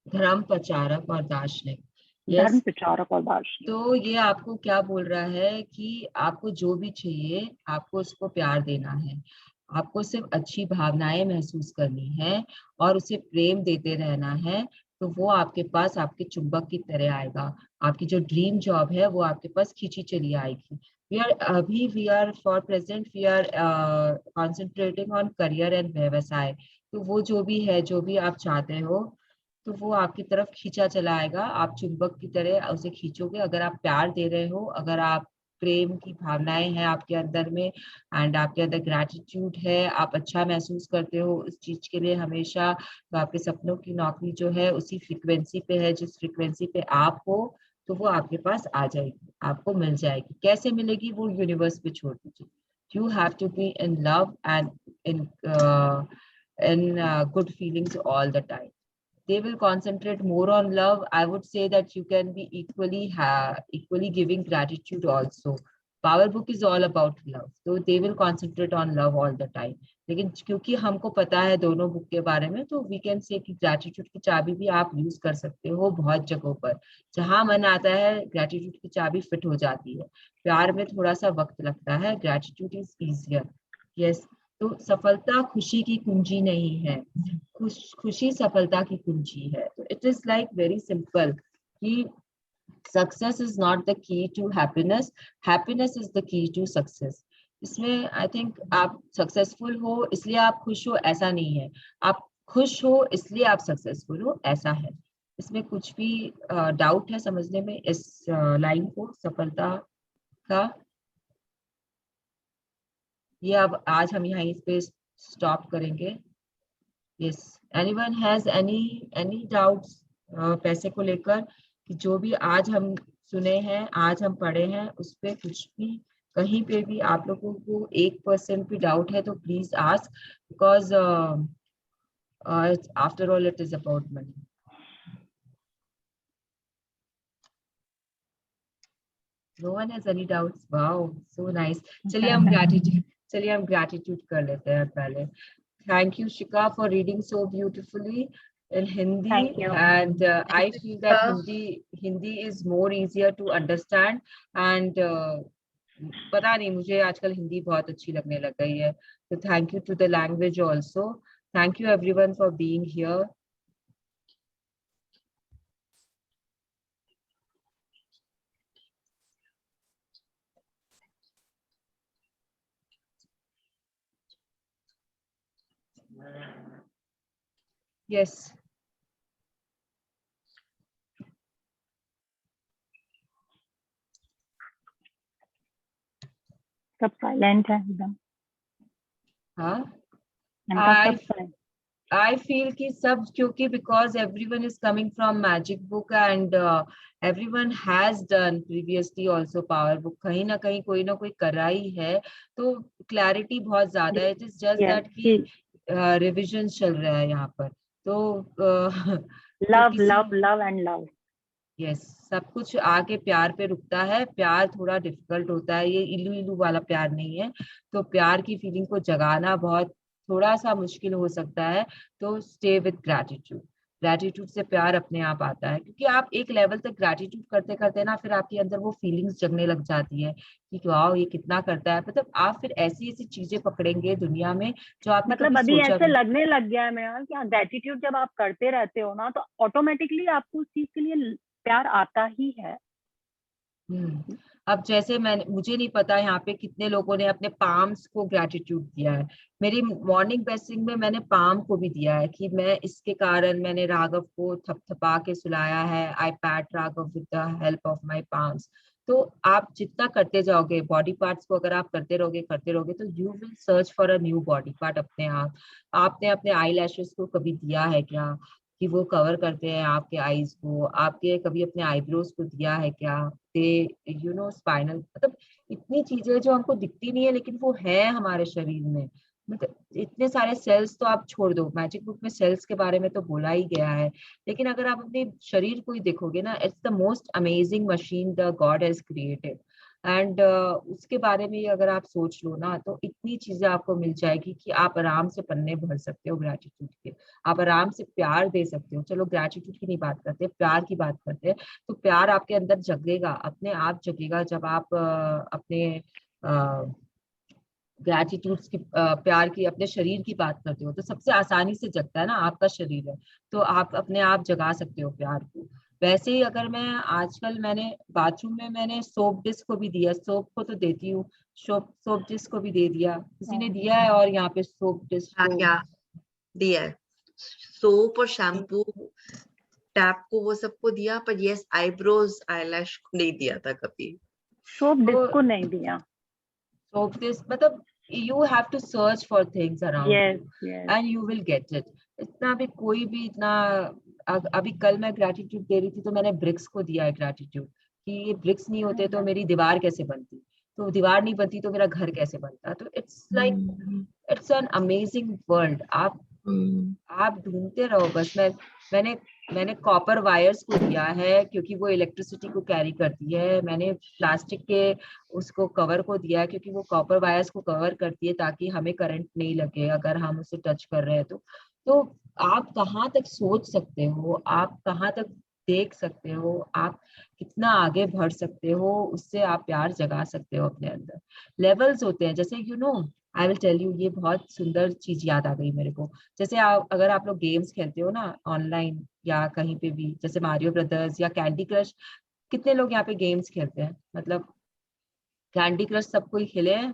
धर्म प्रचारक और दार्शनिक। धर्म प्रचारक और दार्शनिक। तो ये आपको क्या बोल रहा है कि आपको जो भी चाहिए आपको उसको प्यार देना है, आपको सिर्फ अच्छी भावनाएं महसूस करनी है और उसे प्रेम देते रहना है, तो वो आपके पास आपके चुंबक की तरह आएगा। आपकी जो ड्रीम जॉब है वो आपके पास खींची चली आएगी। We are for present we are concentrating on career and व्यवसाय। तो वो जो भी है, जो भी आप चाहते हो, तो वो आपकी तरफ खींचा चला आएगा। आप चुंबक की तरह उसे खींचोगे। अगर आप प्यार दे रहे हो, अगर आप प्रेम की भावनाएं हैं आपके अंदर में, एंड आपके अंदर ग्रैटिट्यूड है, आप अच्छा महसूस करते हो उस चीज के लिए हमेशा, तो आपके सपनों की नौकरी जो है उसी फ्रिक्वेंसी पे है जिस फ्रिक्वेंसी पे आप हो, तो वो आपके पास आ जाएगी, आपको मिल जाएगी। कैसे मिलेगी वो यूनिवर्स पे छोड़ दीजिए। You have to be in love and in good feelings all the time. They will concentrate more on love. I would say that you can be equally giving gratitude also. Power book is all about love, so they will concentrate on love all the time. लेकिन क्योंकि हमको पता है दोनों बुक के बारे में, तो वी कैन से कि ग्रेटिट्यूड की चाबी भी आप यूज कर सकते हो बहुत जगहों पर। जहां मन आता है ग्रेटिट्यूड की चाबी फिट हो जाती है। प्यार में थोड़ा सा वक्त लगता है, ग्रेटिट्यूड इज इजियर। यस। तो सफलता खुशी की कुंजी नहीं है, खुशी सफलता की कुंजी है। तो it is like very simple कि success is not the key to happiness, happiness is the key to success. इसमें आई थिंक आप सक्सेसफुल हो इसलिए आप खुश हो, ऐसा नहीं है। आप खुश हो इसलिए आप सक्सेसफुल हो, ऐसा है। इसमें कुछ भी डाउट है समझने में इस लाइन को, सफलता का? ये अब आज हम यहाँ इस पे स्टॉप करेंगे। Yes. Anyone has any doubts पैसे को लेकर, कि जो भी आज हम सुने हैं, आज हम पढ़े हैं, उस पे कुछ भी कहीं पे भी आप लोगों को 1% भी डाउट है तो please ask, because after all it is about money. No one has any doubts? Wow, so nice. चलिए हम gratitude कर लेते हैं पहले। Thank you, Shika, for reading so beautifully in Hindi. Thank you. And I Thank you, feel that Shika. Hindi is more easier to understand. And पता नहीं, मुझे आजकल हिंदी बहुत अच्छी लगने लग गई है। So thank you to the language also. Thank you everyone for being here. Yes. सब साइलेंट है एकदम, हाँ, इनका सब silent। I feel कि सब, क्योंकि because everyone is coming from magic book and everyone has done previously also power book, कहीं ना कहीं कोई ना कोई करा ही है, तो clarity बहुत ज्यादा है। It is just Yes, that कि रिविजन चल रहा है यहाँ पर, तो तो love, किसी, love, love and love। Yes, सब कुछ आके प्यार पे रुकता है। प्यार थोड़ा डिफिकल्ट होता है, ये इलू इलू वाला प्यार नहीं है। तो प्यार की फीलिंग को जगाना बहुत थोड़ा सा मुश्किल हो सकता है। तो स्टे विद ग्रैटिट्यूड। ग्रैटिट्यूड से प्यार अपने आप आता है, क्योंकि आप एक लेवल तक ग्रैटिट्यूड करते करते ना, फिर आपके अंदर वो फीलिंग्स जगने लग जाती है कि वाओ ये कितना करता है। मतलब आप फिर ऐसी ऐसी चीजें पकड़ेंगे दुनिया में जो आपने कभी मतलब अभी सोचा ऐसे भी। लगने लग गया है मेरा कि ग्रेटिट्यूड जब आप करते रहते हो ना, तो ऑटोमेटिकली आपको उस चीज के लिए प्यार आता ही है। अब जैसे मुझे नहीं पता यहाँ पे कितने लोगों ने अपने पाम्स को ग्रेटिट्यूड दिया है। मेरी मॉर्निंग ब्लेसिंग में मैंने पाम को भी दिया है कि मैं इसके कारण मैंने राघव को थपथपा के सुलाया है। I pat Raghav with the help of my palms. तो आप जितना करते जाओगे बॉडी पार्ट्स को, अगर आप करते रहोगे तो you will search for a new body part अपने आप। आपने अपने आई लैशेस को कभी दिया है क्या, कि वो कवर करते हैं आपके आईज को? आपके कभी अपने आईब्रोज को दिया है क्या? दे स्पाइनल, मतलब इतनी चीजें जो हमको दिखती नहीं है लेकिन वो है हमारे शरीर में। मतलब इतने सारे सेल्स, तो आप छोड़ दो, मैजिक बुक में सेल्स के बारे में तो बोला ही गया है, लेकिन अगर आप अपने शरीर को ही देखोगे ना, it's the most amazing machine the God has created. And उसके बारे में अगर आप सोच लो ना, तो इतनी चीजें आपको मिल जाएगी कि आप आराम से पन्ने भर सकते हो ग्रेटिट्यूड के। आप आराम से प्यार दे सकते हो। चलो ग्रेटिट्यूड की नहीं बात करते, प्यार की बात करते हैं। तो प्यार आपके अंदर जगेगा, अपने आप जगेगा, जब आप अपने ग्रेटिट्यूड की प्यार की, अपने शरीर की बात करते हो, तो सबसे आसानी से जगता है ना, आपका शरीर है। तो आप अपने आप जगा सकते हो प्यार को। वैसे ही अगर मैं आजकल मैंने बाथरूम में मैंने सोप डिस्क को भी दिया, सोप को तो देती हूँ, सोप डिस्क को भी दे दिया, किसी ने दिया है, और यहाँ पे सोप डिस्क हाँ, को क्या दिया है, सोप और शैम्पू, टैप को, वो सबको दिया, पर यस आईब्रोज आईलैश को नहीं दिया था कभी। सोप तो डिस्को नहीं दिया। सोप डिस्क मतलब you have to search for things around yes you yes. And you will get it. इतना भी कोई भी इतना अभी कल मैं ग्रेटिट्यूड दे रही थी तो मैंने ब्रिक्स को दिया है ग्रेटिट्यूड, कि ये ब्रिक्स नहीं होते तो मेरी दीवार कैसे बनती, तो दीवार नहीं बनती तो मेरा घर कैसे बनता। तो it's like it's an amazing world. आप ढूंढते रहो बस। मैंने मैंने कॉपर वायर्स को दिया है क्योंकि वो इलेक्ट्रिसिटी को कैरी करती है। मैंने प्लास्टिक के उसको कवर को दिया है क्योंकि वो कॉपर वायर्स को कवर करती है ताकि हमें करंट नहीं लगे अगर हम उसे टच कर रहे हैं तो आप कहाँ तक सोच सकते हो, आप कहाँ तक देख सकते हो, आप कितना आगे बढ़ सकते हो, उससे आप प्यार जगा सकते हो अपने अंदर। लेवल्स होते हैं, जैसे you know I will tell you, ये बहुत सुंदर चीज याद आ गई मेरे को। जैसे आप अगर आप लोग गेम्स खेलते हो ना ऑनलाइन या कहीं पे भी, जैसे मारियो ब्रदर्स या कैंडी क्रश, कितने लोग यहाँ पे गेम्स खेलते हैं, मतलब कैंडी क्रश सब कोई खेले हैं।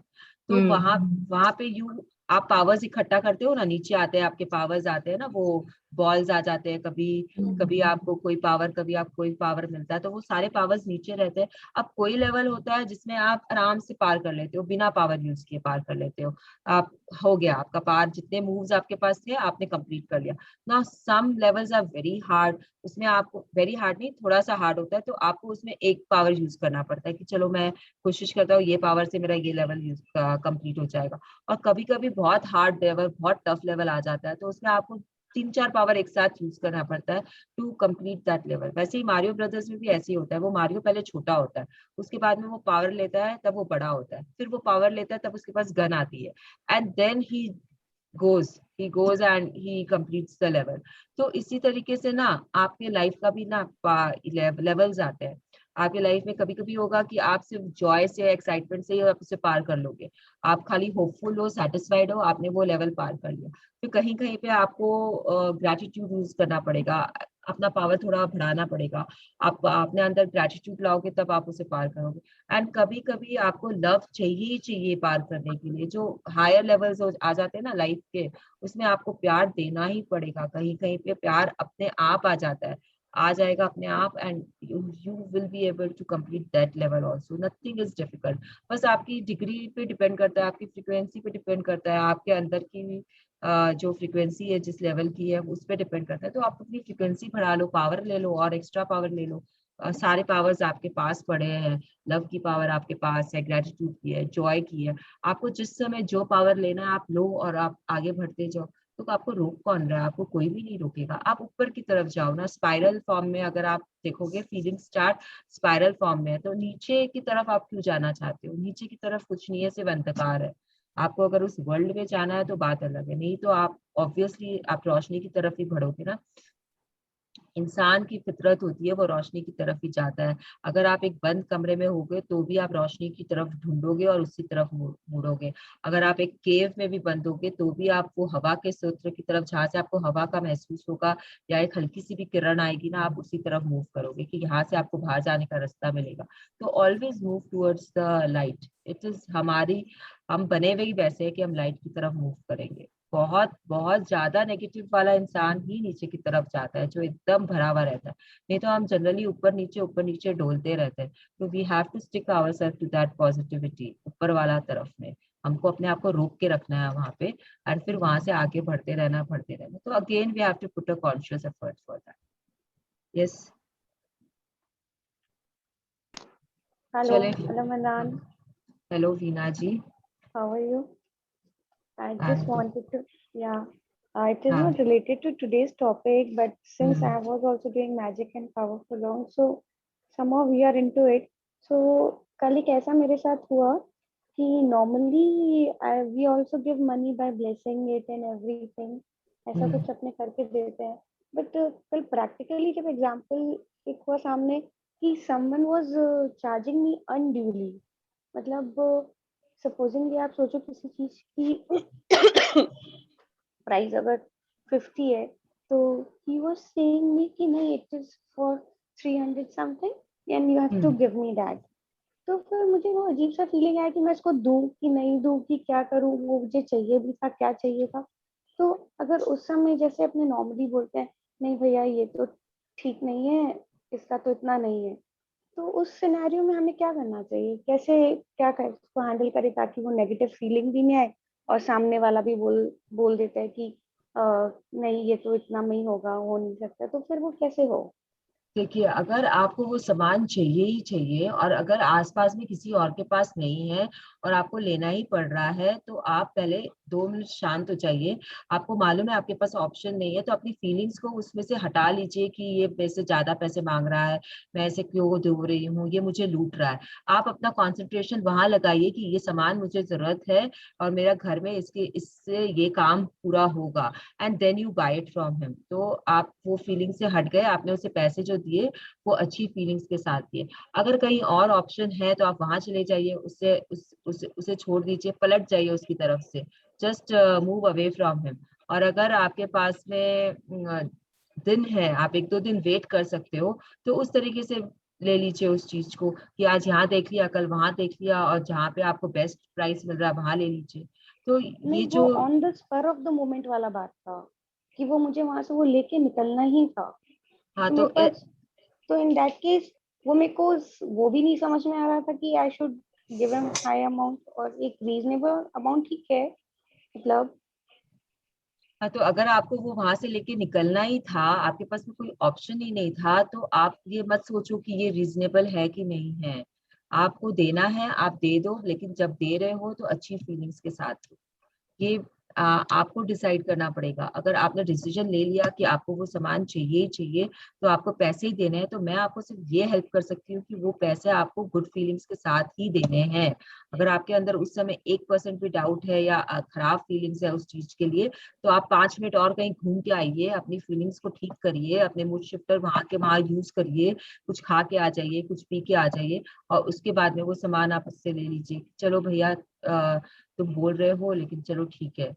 तो वहां वहां पे यू आप पावर्स इकट्ठा करते हो ना, नीचे आते हैं आपके पावर्स आते हैं ना, वो बॉल्स आ जाते हैं, कभी कभी आपको कोई पावर, कभी आप कोई पावर मिलता है, तो वो सारे पावर्स नीचे रहते हैं। अब कोई लेवल होता है जिसमें आप आराम से पार कर लेते हो, बिना पावर यूज किए पार कर लेते हो। आप हो गया आपका पार, जितने मूव्स आपके पास थे आपने कंप्लीट कर लिया। ना some levels are very hard, उसमें आपको वेरी हार्ड नहीं, थोड़ा सा हार्ड होता है, तो आपको उसमें एक पावर यूज करना पड़ता है कि चलो मैं कोशिश करता हूँ ये पावर से मेरा ये लेवल कंप्लीट हो जाएगा। और कभी कभी बहुत हार्ड लेवल, बहुत टफ लेवल आ जाता है, तो उसमें आपको 3-4 पावर एक साथ यूज करना पड़ता है टू कंप्लीट दैट लेवल। वैसे ही मारियो ब्रदर्स में भी ऐसे ही होता है, वो मारियो पहले छोटा होता है, उसके बाद में वो पावर लेता है तब वो बड़ा होता है, फिर वो पावर लेता है तब उसके पास गन आती है, and then goes he goes and he completes the level। तो इसी तरीके से ना आपके लाइफ का भी ना लेवल्स आते हैं। आपके लाइफ में कभी कभी होगा कि आप सिर्फ जॉय से, एक्साइटमेंट से ही आप उसे पार कर लोगे, आप खाली होपफुल हो, सेटिस्फाइड हो, आपने वो लेवल पार कर लिया। फिर कहीं कहीं पे आपको ग्रेटिट्यूड यूज करना पड़ेगा, अपना पावर थोड़ा बढ़ाना पड़ेगा। आप अपने अंदर ग्रेटिट्यूड लाओगे तब आप उसे पार करोगे। एंड कभी कभी आपको लव चाहिए ही चाहिए पार करने के लिए, जो हायर लेवल्स आ जाते हैं ना लाइफ के, उसमें आपको प्यार देना ही पड़ेगा। कहीं कहीं पे प्यार अपने आप आ जाता है, आ जाएगा अपने आप, and you will be able to complete that level also. Nothing is difficult. बस आपकी डिग्री पे डिपेंड करता है, आपकी फ्रिक्वेंसी पे डिपेंड करता है, आपके अंदर की जो फ्रिक्वेंसी है जिस लेवल की है उस पर डिपेंड करता है। तो आप अपनी फ्रिक्वेंसी बढ़ा लो, पावर ले लो और एक्स्ट्रा पावर ले लो। सारे पावर्स आपके पास पड़े हैं। लव की पावर आपके पास है, ग्रेटिट्यूड की है, जॉय की है। आपको जिस समय जो पावर लेना है आप लो और आप आगे बढ़ते जाओ। तो आपको रोक कौन रहा है? आपको कोई भी नहीं रोकेगा। आप ऊपर की तरफ जाओ ना, स्पाइरल फॉर्म में अगर आप देखोगे, फीलिंग स्टार्ट स्पाइरल फॉर्म में है, तो नीचे की तरफ आप क्यों जाना चाहते हो? नीचे की तरफ कुछ नहीं है, सिर्फ अंधकार है। आपको अगर उस वर्ल्ड में जाना है तो बात अलग है, नहीं तो आप ऑब्वियसली आप रोशनी की तरफ ही बढ़ोगे ना। इंसान की फितरत होती है वो रोशनी की तरफ ही जाता है। अगर आप एक बंद कमरे में होगे तो भी आप रोशनी की तरफ ढूंढोगे और उसी तरफ मुड़ोगे। अगर आप एक केव में भी बंद होगे तो भी आप वो हवा के स्रोत की तरफ, जहाँ से आपको हवा का महसूस होगा या एक हल्की सी भी किरण आएगी ना, आप उसी तरफ मूव करोगे कि यहाँ से आपको बाहर जाने का रास्ता मिलेगा। तो always move towards the light. It is हमारी, हम बने हुए ही वैसे है कि हम लाइट की तरफ मूव करेंगे। बहुत बहुत ज्यादा नेगेटिव वाला इंसान ही नीचे की तरफ जाता है, जो एकदम भरा हुआ रहता है। नहीं तो हम जनरली ऊपर नीचे डोलते रहते हैं। तो we have to stick ourself to that positivity, ऊपर वाला तरफ में हमको अपने आप को रोक के रखना है वहां पे, और फिर वहां से आगे बढ़ते रहना। तो again we have to put a conscious effort for that. Yes. Hello, चले। hello Manan. Hello Veena ji. How are you? I I just am good. wanted to, yeah, it is हाँ। not related to today's topic, but since hmm. I was also doing magic and power for long, so somehow we are into it. So कल एक ऐसा मेरे साथ हुआ कि normally we also give money by blessing it and everything. ऐसा हम्म। कुछ अपने करके देते हैं. But कल practically जब example एक हुआ सामने कि someone was charging me unduly. मतलब सपोजिंगली आप सोचो किसी चीज की प्राइस अगर 50 है, तो ही वाज सेइंग मी कि नहीं, it is for 300 something and you have to hmm give me that. तो फिर मुझे वो अजीब सा फीलिंग आया कि मैं इसको दूं कि नहीं दूं, कि क्या करूं, वो मुझे चाहिए भी था, क्या चाहिए था। तो अगर उस समय जैसे अपने नॉर्मली बोलते हैं नहीं भैया ये तो ठीक नहीं है, इसका तो इतना नहीं है, तो उस सिनेरियो में हमें क्या करना चाहिए, कैसे क्या कर उसको हैंडल करें ताकि वो नेगेटिव फीलिंग भी नहीं आए और सामने वाला भी बोल देता है कि नहीं ये तो इतना में ही होगा, हो नहीं सकता, तो फिर वो कैसे हो। देखिए, अगर आपको वो सामान चाहिए ही चाहिए और अगर आसपास में किसी और के पास नहीं है और आपको लेना ही पड़ रहा है, तो आप पहले 2 मिनट शांत हो जाइए। आपको मालूम है आपके पास ऑप्शन नहीं है, तो अपनी फीलिंग्स को उसमें से हटा लीजिए कि ये मेरे से ज्यादा पैसे मांग रहा है, मैं ऐसे क्यों दे रही हूँ, ये मुझे लूट रहा है। आप अपना कॉन्सेंट्रेशन वहां लगाइए कि ये सामान मुझे जरूरत है और मेरा घर में इससे ये काम पूरा होगा, and then you buy it from him. तो आप वो फीलिंग से हट गए, आपने उसे पैसे जो दिए वो अच्छी फीलिंग्स के साथ दिए। अगर कहीं और ऑप्शन है तो आप वहां चले जाइए, उसे छोड़ दीजिए, पलट जाइए उसकी तरफ से, just move away from him. और अगर आपके पास में दिन है, आप 1-2 दिन वेट कर सकते हो, तो उस तरीके से ले लीजिए उस चीज को कि आज यहाँ देख लिया, कल वहां देख लिया, और जहाँ पे आपको बेस्ट प्राइस मिल रहा है वहां ले लीजिए। तो ये नहीं, वो जो on the spur of the moment वाला बात था कि वो मुझे वहां से वो लेके निकलना ही था। हाँ तो तो मेरे पास, तो इन दैट केस वो मेरे को वो भी नहीं समझ में आ रहा था कि I should give him high amount और एक रीजनेबल अमाउंट, ठीक है मतलब। हाँ, तो अगर आपको वो वहां से लेके निकलना ही था, आपके पास में कोई ऑप्शन ही नहीं था, तो आप ये मत सोचो कि ये रीजनेबल है कि नहीं है। आपको देना है, आप दे दो, लेकिन जब दे रहे हो तो अच्छी फीलिंग्स के साथ दो। ये आपको डिसाइड करना पड़ेगा। अगर आपने डिसीजन ले लिया कि आपको वो सामान चाहिए ही चाहिए, तो आपको पैसे ही देने हैं, तो मैं आपको सिर्फ ये हेल्प कर सकती हूँ कि वो पैसे आपको गुड फीलिंग्स के साथ ही देने हैं। अगर आपके अंदर उस समय 1% भी डाउट है या खराब फीलिंग्स है उस चीज के लिए, तो आप 5 मिनट और कहीं घूम के आइए, अपनी फीलिंग्स को ठीक करिए, अपने मूड शिफ्टर वहां के वहां यूज करिए, कुछ खा के आ जाइए, कुछ पी के आ जाइए, और उसके बाद में वो सामान आप उससे ले लीजिए। चलो भैया, तुम बोल रहे हो, लेकिन चलो ठीक है।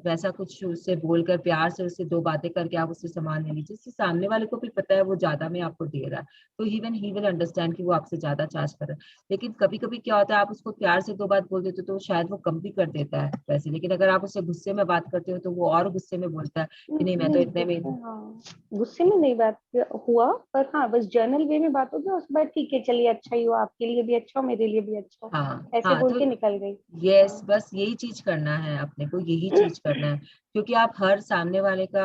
वैसा कुछ उससे बोलकर, प्यार से उससे 2 बातें करके आप उससे सामान ले लीजिए, इससे सामने वाले को भी पता है वो ज्यादा में आपको दे रहा है, तो इवन ही विल अंडरस्टैंड कि वो आपसे ज्यादा चार्ज कर रहा है। लेकिन कभी कभी क्या होता है, आप उसको प्यार से 2 बात बोल देते हो तो शायद वो कम भी कर देता है वैसे, लेकिन अगर आप उससे गुस्से में बात करते हो तो वो और गुस्से में बोलता है कि नहीं, मैं तो नहीं इतने में गुस्से, हाँ गुस्से में नहीं बात हुआ, पर हाँ बस जर्नल वे में बात हो गया, उसके बाद ठीक है चलिए अच्छा ही हुआ, आपके लिए भी अच्छा हो, मेरे लिए भी अच्छा हो, हाँ ऐसे हाँ, बोल तो के निकल गई। यस, हाँ। बस यही चीज करना है अपने को, यही चीज करना है। क्योंकि आप हर सामने वाले का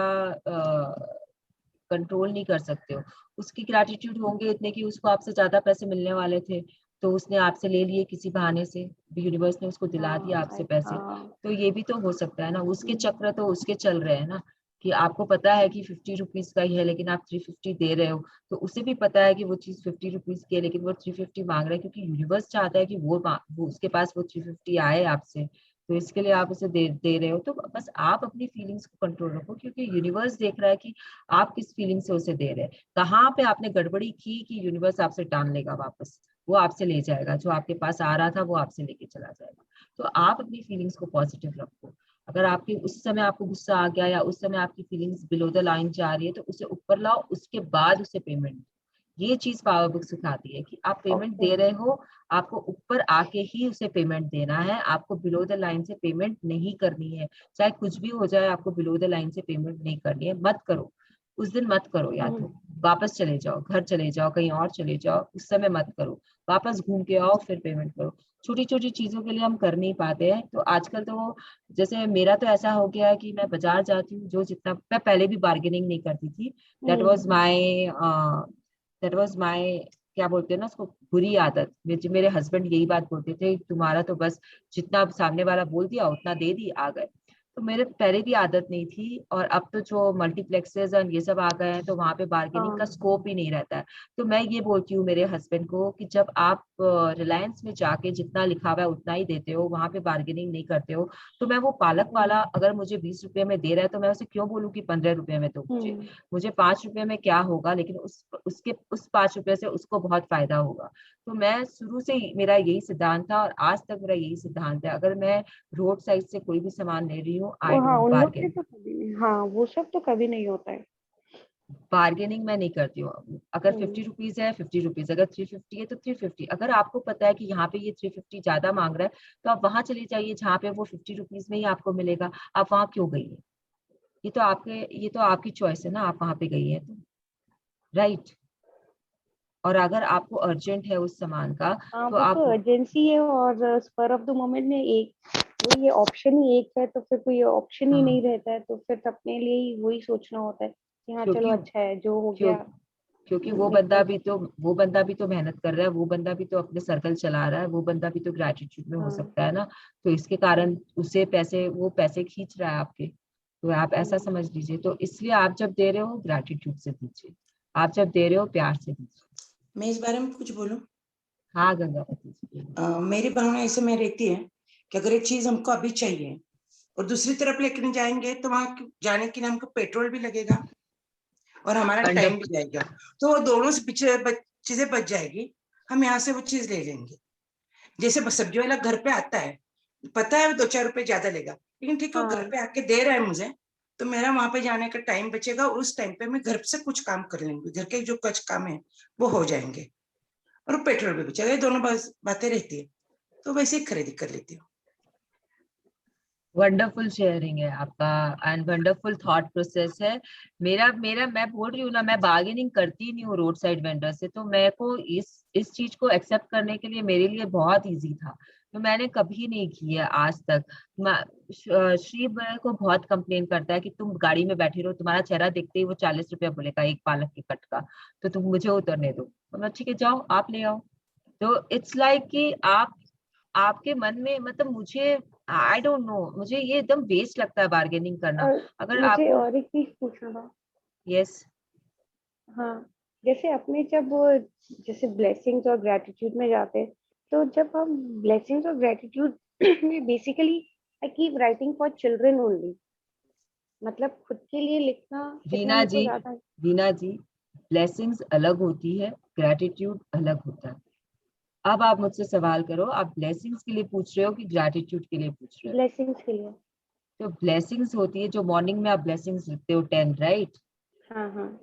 कंट्रोल नहीं कर सकते हो। उसकी ग्रैटिट्यूड होंगे इतने कि उसको आपसे ज्यादा पैसे मिलने वाले थे, तो उसने आपसे ले लिए किसी बहाने से, यूनिवर्स ने उसको दिला दिया हाँ आपसे पैसे। हाँ। तो ये भी तो हो सकता है ना, उसके हम्म, चक्र तो उसके चल रहे हैं ना, कि आपको पता है कि 50 रुपीज का ही है लेकिन आप 350 दे रहे हो, तो उसे भी पता है कि वो चीज 50 रुपीज की है लेकिन वो 350 मांग रहा है, क्योंकि यूनिवर्स चाहता है कि वो उसके पास वो 350 आए आपसे, तो इसके लिए आप उसे दे रहे हो। तो बस आप अपनी फीलिंग्स को कंट्रोल रखो, क्योंकि यूनिवर्स देख रहा है कि आप किस फीलिंग से उसे दे रहे हैं। कहाँ पे आपने गड़बड़ी की कि यूनिवर्स आपसे टान लेगा वापस, वो आपसे ले जाएगा, जो आपके पास आ रहा था वो आपसे लेके चला जाएगा। तो आप अपनी फीलिंग्स को पॉजिटिव रखो। अगर आपके उस समय आपको गुस्सा आ गया या उस समय आपकी फीलिंग्स बिलो द लाइन जा रही है, तो उसे ऊपर लाओ, उसके बाद उसे पेमेंट। ये चीज पावर बुक सिखाती है कि आप पेमेंट ओके। दे रहे हो, आपको ऊपर आके ही उसे पेमेंट देना है, आपको बिलो द लाइन से पेमेंट नहीं करनी है। चाहे कुछ भी हो जाए, आपको बिलो द लाइन से पेमेंट नहीं करनी है, मत करो। उस दिन मत करो, या तो वापस चले जाओ, घर चले जाओ, कहीं और चले जाओ, उस समय मत करो। वापस घूम के आओ, फिर पेमेंट करो। छोटी छोटी चीजों के लिए हम कर नहीं पाते हैं, तो आजकल तो जैसे मेरा तो ऐसा हो गया है कि मैं बाजार जाती हूँ, जो जितना मैं पहले भी बार्गेनिंग नहीं करती थी, that hmm. Was my that was my क्या बोलते हैं ना उसको, बुरी आदत। मेरे हस्बैंड यही बात बोलते थे, तुम्हारा तो बस जितना सामने वाला बोल दिया उतना दे दी, आ गए। तो मेरे पहले भी आदत नहीं थी, और अब तो जो मल्टीप्लेक्सेस और ये सब आ गए हैं, तो वहां पे बार्गेनिंग का हाँ। स्कोप ही नहीं रहता है। तो मैं ये बोलती हूँ मेरे हस्बैंड को कि जब आप रिलायंस में जाके जितना लिखा हुआ है उतना ही देते हो, वहां पे बार्गेनिंग नहीं करते हो, तो मैं वो पालक वाला अगर मुझे 20 रुपए में दे रहा है, तो मैं उसे क्यों बोलूँ कि 15 रुपए में दो मुझे। हम्म। मुझे 5 रुपए में क्या होगा, लेकिन उस 5 रुपए से उसको बहुत फायदा होगा। तो मैं शुरू से ही मेरा यही सिद्धांत था, और आज तक मेरा यही सिद्धांत है, अगर मैं रोड साइड से कोई भी सामान ले रही हूँ, वो आई हाँ डोंट उन लोग से बार्गेन। तो कभी नहीं, हाँ वो सब तो कभी नहीं होता है। बार्गेनिंग मैं नहीं करती हूँ। अगर 50 रुपीज है 50 रुपीज, अगर 350 है तो 350। अगर आपको पता है कि यहाँ पे ये 350 ज्यादा मांग रहा है तो आप वहां चली जाइए जहाँ पे वो 50 रुपीज में ही आपको मिलेगा। आप वहां क्यों गई है? ये तो आपकी चॉइस है ना, आप वहां पे गई है तो, राइट। और अगर आपको अर्जेंट है उस सामान का हाँ तो वो आप, तो अर्जेंसी है, और स्पर ऑफ द मोमेंट में एक वो ये ऑप्शन ही एक है, तो फिर कोई ऑप्शन ही हाँ, नहीं रहता है, तो फिर अपने लिए ही वही सोचना होता है कि हाँ चलो क्योंकि अच्छा है जो हो क्यों गया। क्योंकि निकल। वो बंदा भी तो मेहनत कर रहा है, वो बंदा भी तो अपने सर्कल चला रहा है, वो बंदा भी तो ग्रेटिट्यूड में हो हाँ। सकता है ना। तो इसके कारण उसे पैसे, वो पैसे खींच रहा है आपके, तो आप ऐसा हम्म। समझ लीजिए। तो इसलिए आप जब दे रहे हो ग्रेटिट्यूड से दीजिए, आप जब दे रहे हो प्यार से दीजिए। मैं इस बारे में कुछ बोलूं? हाँ गंगावती जी। मेरी भावना ऐसे में रहती है कि अगर एक चीज हमको अभी चाहिए और दूसरी तरफ लेकर जाएंगे तो वहां जाने के लिए हमको पेट्रोल भी लगेगा और हमारा टाइम भी जाएगा, तो वो दोनों से पीछे चीजें बच जाएगी, हम यहाँ से वो चीज ले लेंगे। जैसे सब्जी वाला घर पे आता है, पता है वो 2-4 रुपए ज्यादा लेगा, लेकिन ठीक है वो घर हाँ पे आके दे रहा है मुझे, तो मेरा वहां पे जाने का टाइम बचेगा और उस टाइम पे मैं घर से कुछ काम कर लेंगे, घर के जो कुछ काम है वो हो जाएंगे और पेट्रोल भी बचेगा। ये दोनों बातें रहती है, तो वैसे ही खरीदी कर लेती हूँ। वंडरफुल शेयरिंग है आपका एंड वंडरफुल थॉट प्रोसेस है। मेरा मेरा मैं बोल रही हूँ ना, मैं बार्गेनिंग करती नहीं हूँ रोड साइड वेंडर से, तो मेरे को इस चीज को एक्सेप्ट करने के लिए मेरे लिए बहुत इजी था, तो मैंने कभी नहीं की है आज तक। श्री मेरे को बहुत कंप्लेन करता है कि तुम गाड़ी में बैठे रहो, तुम्हारा चेहरा देखते ही वो 40 रुपया बोलेगा एक पालक के कट का, तो तुम मुझे उतरने दो। तो मैं ठीक है जाओ आप ले आओ। तो इट्स लाइक कि आप, आपके मन में, मतलब मुझे, आई डोंट नो, मुझे ये एकदम वेस्ट लगता है बार्गेनिंग करना। और अगर मुझे आपको, और एक चीज पूछना था। यस, हाँ जैसे अपने जब वो जैसे ब्लेसिंग्स और ग्रेटिट्यूड में जाते हैं, तो जब हम ब्लेसिंग्स और ग्रेटिट्यूड में basically I keep writing for children only, मतलब खुद के लिए लिखना वीना मेरे को जी, ज्यादा। वीना जी, ब्लेसिंग्स अलग होती है, ग्रेटिट्यूड अलग होता है। अब आप मुझसे सवाल करो, आप ब्लेसिंग्स के लिए पूछ रहे हो कि ग्रेटिट्यूड के लिए पूछ रहे हो? ब्लेसिंग्स के लिए। तो ब्लेसिंग्स होती है जो मॉर्निंग में आप ब्लेसिंग्स लिखते हो 10, राइट? हाँ हाँ।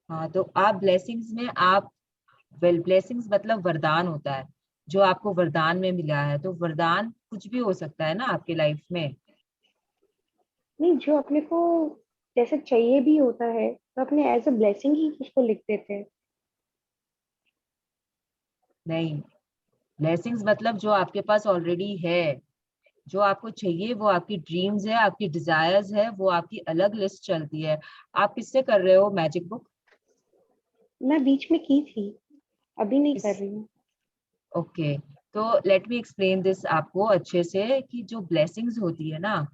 हाँ, तो आप ब्लेसिंग्स में आप, वेल ब्लेसिंग्स मतलब वरदान होता है, जो आपको वरदान में मिला है। तो वरदान कुछ भी हो सकता है ना आपके लाइफ में। नहीं, जो अपने को जैसे चाहिए भी होता है तो अपने एज अ ब्लेसिंग ही उसको लिख देते हैं। नहीं, ब्लेसिंग्स मतलब जो आपके पास ऑलरेडी है, जो आपको चाहिए, वो आपकी ड्रीम्स है, आपकी डिजायर्स है, वो आपकी अलग लिस्ट चलती है। आप किससे कर रहे हो मैजिक बुक? मैं बीच में की थी, अभी नहीं कर इस रही हूँ। ओके, तो लेट मी एक्सप्लेन दिस आपको अच्छे से, कि जो ब्लेसिंग्स होती है ना,